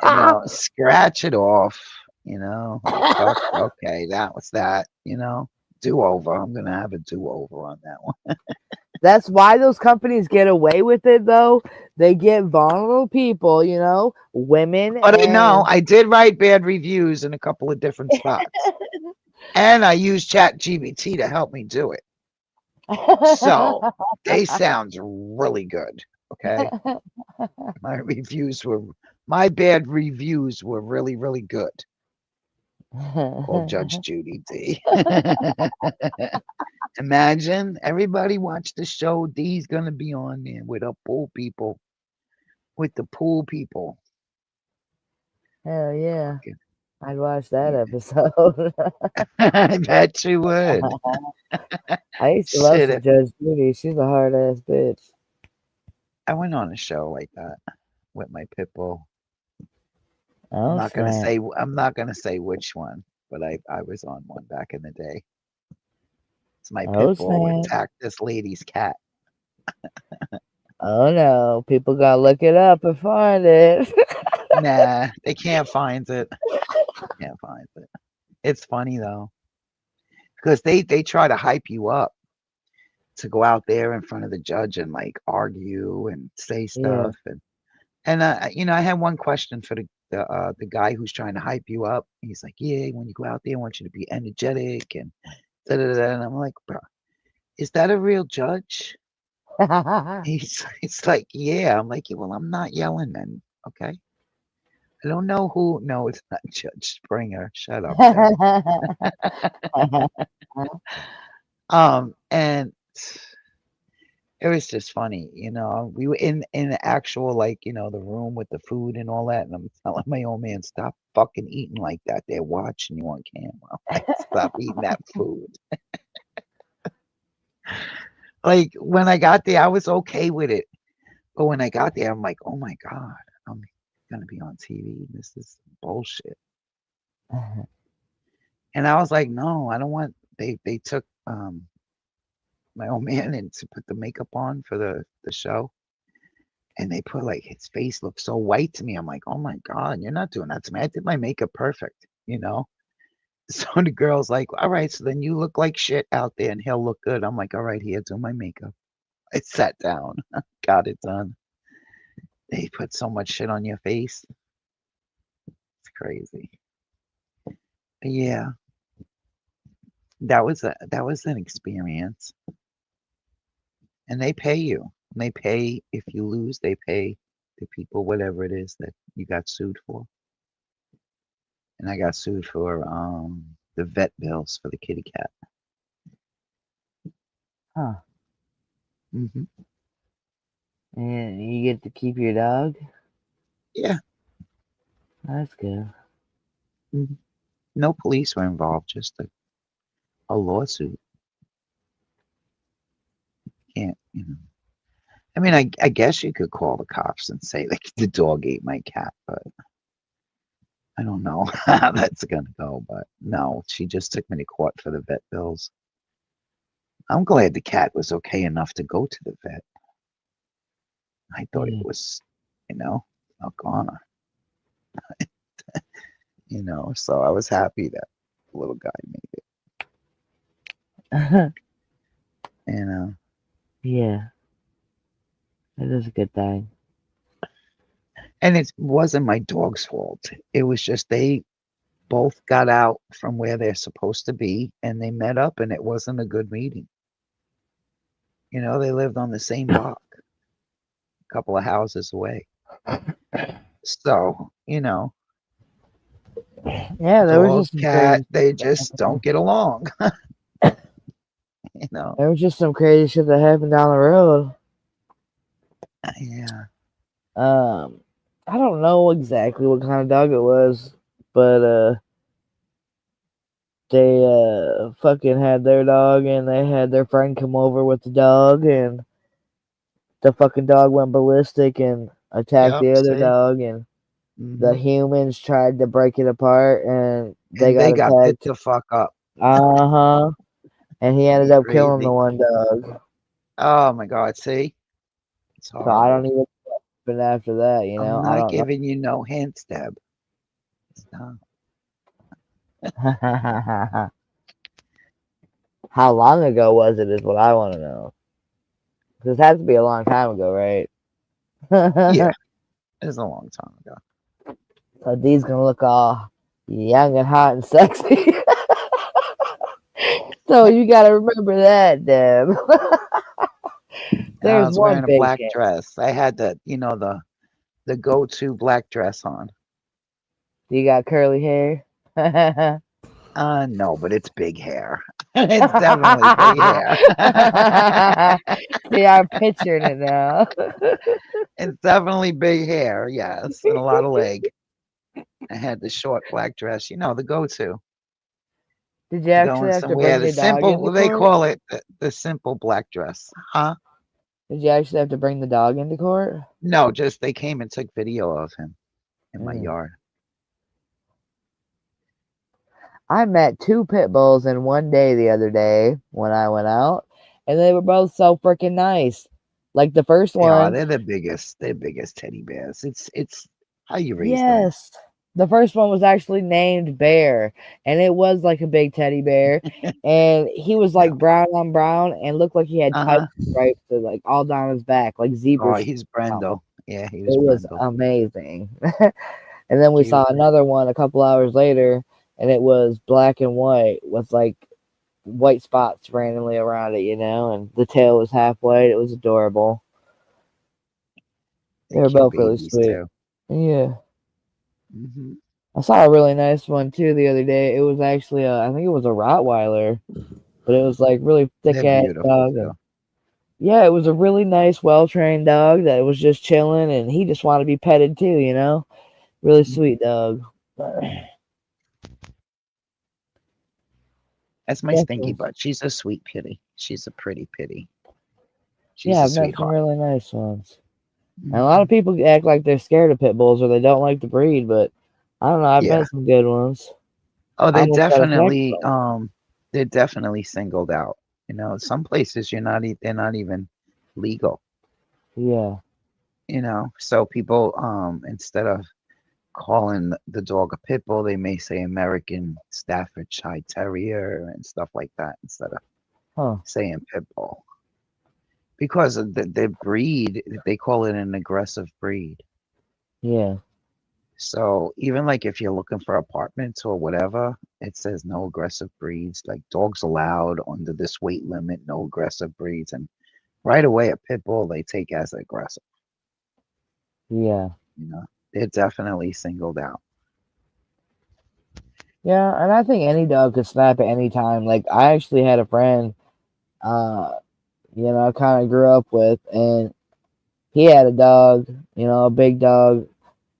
you know, scratch it off. You know, fuck. Okay, that was that. You know, do over. I'm gonna have a do over on that one. That's why those companies get away with it though. They get vulnerable people, women But I know and I did write bad reviews in a couple of different spots, and I used Chat GBT to help me do it. So they sounds really good. Okay, my bad reviews were really really good. Called Judge Judy D. Imagine everybody watch the show. D's gonna be on there with the pool people. With the pool people. Hell yeah. Fucking- I'd watch that yeah. episode. I bet you would. I used to love some Shit. Judge Judy. She's a hard ass bitch. I went on a show like that with my pit bull. Oh snap. I'm not gonna say which one, but I was on one back in the day. It's my pit Oh bull snap. attacked this lady's cat. Oh no. People gotta look it up and find it. Nah, they can't find it. Can't find it. It's funny though. because they try to hype you up to go out there in front of the judge and like argue and say Yeah. stuff. And I had one question for the guy who's trying to hype you up. He's like, yeah, when you go out there, I want you to be energetic and da da da. And I'm like, bro, is that a real judge? It's like, yeah. I'm like, yeah, well, I'm not yelling then. Okay. I don't know who. No, it's not Judge Springer. Shut up, Deb. And it was just funny, we were in the actual, like, the room with the food and all that, and I'm telling my old man, stop fucking eating like that. They're watching you on camera. Like, stop eating that food. Like, when I got there, I was okay with it. But when I got there, I'm like, oh my God, I'm gonna be on TV. This is bullshit. And I was like, no, I don't want. They took my old man and to put the makeup on for the show. And they put like his face looked so white to me. I'm like, oh my God, you're not doing that to me. I did my makeup perfect, So the girl's like, all right, so then you look like shit out there and he'll look good. I'm like, all right, here, do my makeup. I sat down, got it done. They put so much shit on your face. It's crazy. But yeah, that was an experience. And they pay you. And they pay if you lose, they pay the people whatever it is that you got sued for. And I got sued for the vet bills for the kitty cat. Huh. Hmm. And you get to keep your dog? Yeah. That's good. Mhm. No police were involved, just a lawsuit. Can't, I mean, I guess you could call the cops and say like the dog ate my cat, but I don't know how that's gonna go. But no, she just took me to court for the vet bills. I'm glad the cat was okay enough to go to the vet. I thought it Yeah. was, not gonna, so I was happy that the little guy made it. Yeah. That is a good thing. And it wasn't my dog's fault. It was just they both got out from where they're supposed to be and they met up and it wasn't a good meeting. They lived on the same block, a couple of houses away. So, Yeah, there was dog, just some cat, crazy they shit just don't get along. There was just some crazy shit that happened down the road. Yeah. I don't know exactly what kind of dog it was, but they fucking had their dog and they had their friend come over with the dog and the fucking dog went ballistic and attacked Yep. the other See? dog and the Hmm. humans tried to break it apart and they And got they got bit attacked. the fuck up. Uh-huh. And he ended up killing the Crazy. one dog. Oh my God. See? It's So I don't horrible. even know what happened after that, I'm I not don't giving you no hints, Deb. Stop. know. How long ago was it is what I want to know. Because it has to be a long time ago, right? Yeah. It was a long time ago. So Dee's gonna look all young and hot and sexy. So you gotta remember that, Deb. And I There's was one wearing a big black hint. dress. I had the go-to black dress on. You got curly hair. No, but it's big hair. It's definitely big hair. See, I'm picturing it now. It's definitely big hair, yes, and a lot of leg. I had the short black dress, the go-to Did you to go actually in have to somewhere. bring The your dog simple, into what they court? call it, the simple black dress. Huh? Did you actually have to bring the dog into court? No, just they came and took video of him in my Mm. yard. I met 2 pit bulls in one day the other day when I went out, and they were both so freaking nice. Like the first They are. one, They're the biggest. They're biggest teddy bears. It's how you raise them. yes. The first one was actually named Bear, and it was like a big teddy bear, and he was Yeah. like brown on brown and looked like he had tight Uh-huh. stripes like all down his back, like Oh, zebra he's stripes. Brendo. Yeah, he was It was Brendo. amazing. And then we Cute. saw another one a couple hours later, and it was black and white with like white spots randomly around it, and the tail was half white. It was adorable. They They're were cute both really babies sweet. too. Yeah. Hmm. I saw a really nice one too the other day. It was actually I think it was a Rottweiler, but it was like really thick They're ass beautiful dog, too. and yeah, it was a really nice, well trained dog that was just chilling, and he just wanted to be petted too. Really Mhm. sweet dog. That's my stinky Definitely. butt. She's a sweet pitty. She's a pretty pitty. She's Yeah, a I've met some sweetheart. really nice ones. And a lot Hmm. of people act like they're scared of pit bulls or they don't like the breed, but I don't know. I've Yeah. met some good ones. Oh, I almost got attacked by one. they're definitely singled out. Some places they're not even legal. Yeah, So people instead of calling the dog a pit bull, they may say American Staffordshire Terrier and stuff like that instead of huh? saying pit bull because of the breed. They call it an aggressive breed. Yeah, So even like if you're looking for apartments or whatever, it says no aggressive breeds, like dogs allowed under this weight limit, no aggressive breeds. And right away, a pit bull they take as aggressive. yeah, You know, they're definitely singled out. yeah. And I think any dog could snap at any time. Like I actually had a friend, uh, I kind of grew up with, and he had a dog, a big dog,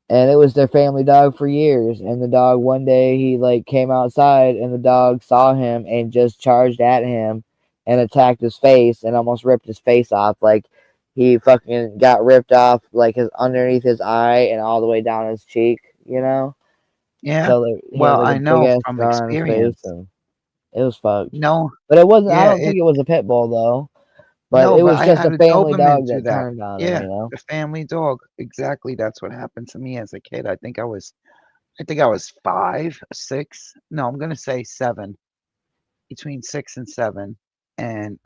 and it was their family dog for years. And the dog one day he like came outside, and the dog saw him and just charged at him and attacked his face and almost ripped his face off. Like he fucking got ripped off like his underneath his eye and all the way down his cheek. Yeah. So like, he had Well, like a I big know ass from scar on his face, experience. and it was fucked. No, But it wasn't. I yeah, don't think it was a pit bull though. But no, it but was I just had a a family Doberman dog do that that. turned on him. Yeah, the family dog. Exactly. That's what happened to me as a kid. I think I was 5, 6. No, I'm gonna say 7, between 6 and 7. And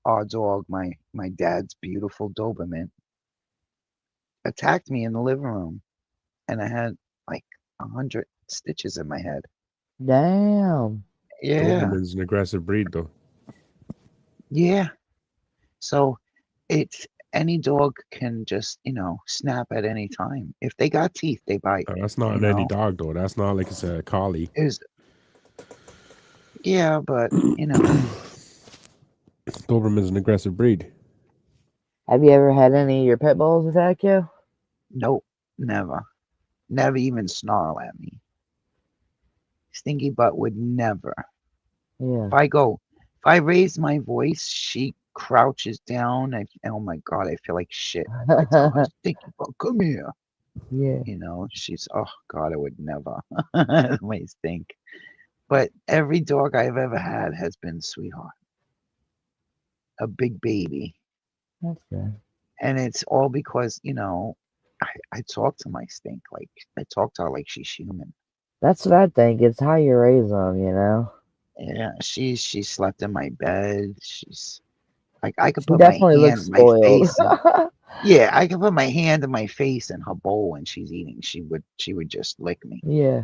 our dog, my dad's beautiful Doberman, attacked me in the living room, and I had like 100 stitches in my head. Damn. Yeah, Doberman's an aggressive breed, though. yeah. So it's any dog can just snap at any time. If they got teeth, they bite. That's not You an any know, dog, though. That's not like it's a collie. is yeah, but Doberman's an aggressive breed. Have you ever had any of your pit bulls attack you? nope, never, never even snarl at me. Stinky butt would never. Yeah. If I raise my voice, she crouches down. Oh my God, I feel like shit. I tell her, Stinky butt, come here. Yeah. She's, oh God, I would never. It may stink. But every dog I've ever had has been sweetheart, a big baby. That's good. And it's all because, I talk to my stink like I talk to her like she's human. That's what I think. It's how you raise them. Yeah, she slept in my bed. She's like I could She put my definitely hand looks in my spoiled. face and yeah, I could put my hand in my face in her bowl when she's eating. She would just lick me. Yeah.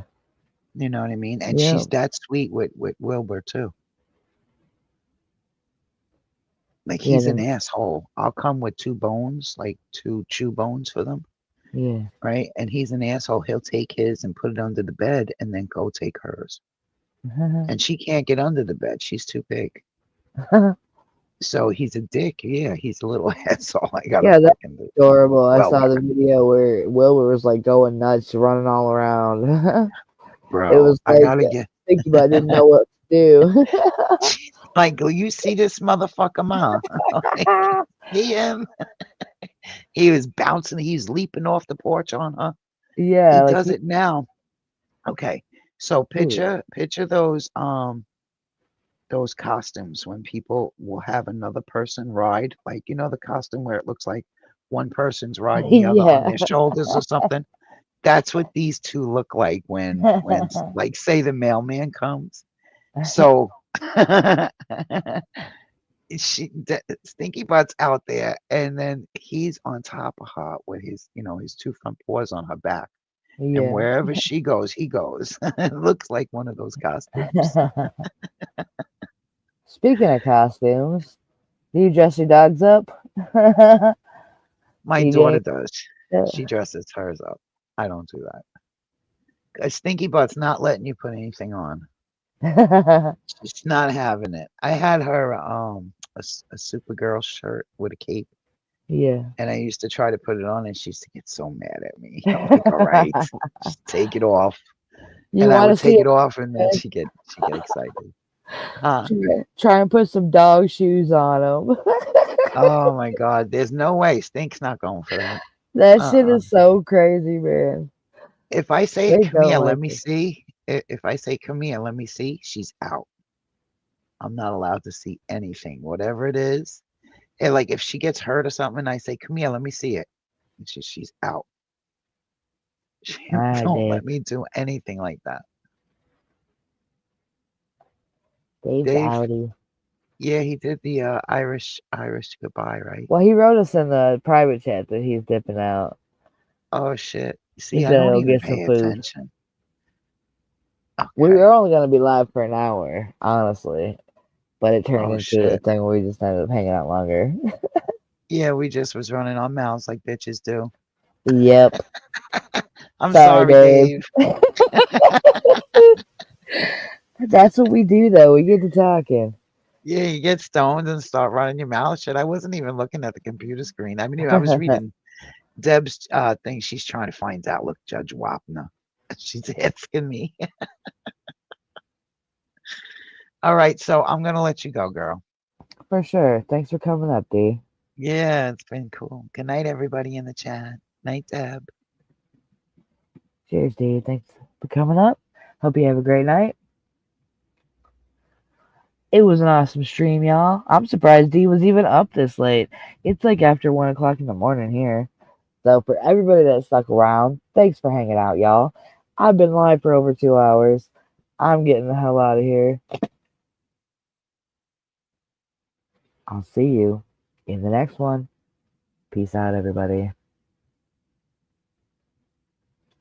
You know what I mean? And Yeah. she's that sweet with Wilbur too. Like Yeah. he's an asshole. I'll come with 2 bones, like 2 chew bones for them, Yeah. right? And he's an asshole. He'll take his and put it under the bed and then go take hers. And she can't get under the bed. She's too big. So he's a dick. Yeah, he's a little asshole. I gotta Yeah, that's fucking do. adorable. I Well, saw the video where Wilbur was like going nuts, running all around. It bro, was I like gotta get Thinking about didn't know what to do. like, will you see this motherfucker, ma? Like, see him? He was bouncing. He's leaping off the porch on her. He Yeah, like does he. it now. Okay, so Ooh. picture those costumes when people will have another person ride, like the costume where it looks like one person's riding the other on Yeah. their shoulders or something. That's what these two look like when like say the mailman comes. So Stinky Butt's out there, and then he's on top of her with his, his two front paws on her back. And Yeah. wherever she goes, he goes. It looks like one of those costumes. Speaking of costumes, do you dress your dogs up? My You daughter getting does. She dresses hers up. I don't do that. Stinky Butt's not letting you put anything on. She's not having it. I had her a Supergirl shirt with a cape, yeah. and I used to try to put it on, and she used to get so mad at me. I'm like, all right, just take it off. You And I want to would take see it off, and then it? she'd get excited. Huh? Try and put some dog shoes on them. Oh my God, there's no way. Stink's not going for that. That shit Uh-uh. is so crazy, man. If I say, They come don't here, let like me it. see. If I say, come here, let me see, she's out. I'm not allowed to see anything, whatever it is. And like if she gets hurt or something, and I say, come here, let me see it. And she's out. She All right, don't Dave. let me do anything like that. Dave's Dave, outie. yeah, he did the Irish goodbye, right? Well, he wrote us in the private chat that he's dipping out. Oh shit. He See, I said don't he'll even get some pay food. attention. We Okay. were only gonna be live for an hour, honestly, but it turned Oh into a shit. thing where we just ended up hanging out longer. Yeah, we just was running our mouths like bitches do. Yep. I'm Sorry, sorry, Dave. Dave. That's what we do, though. We get to talking. Yeah, you get stoned and start running your mouth. Shit, I wasn't even looking at the computer screen. I mean, I was reading Deb's thing. She's trying to find out. Look, Judge Wapner. She's asking me. All right, so I'm gonna let you go, girl. For sure. Thanks for coming up, D. Yeah, it's been cool. Good night, everybody in the chat. Night, Deb. Cheers, D. Thanks for coming up. Hope you have a great night. It was an awesome stream, y'all. I'm surprised D was even up this late. It's like after 1 o'clock in the morning here. So for everybody that stuck around, thanks for hanging out, y'all. I've been live for over 2 hours. I'm getting the hell out of here. I'll see you in the next one. Peace out, everybody.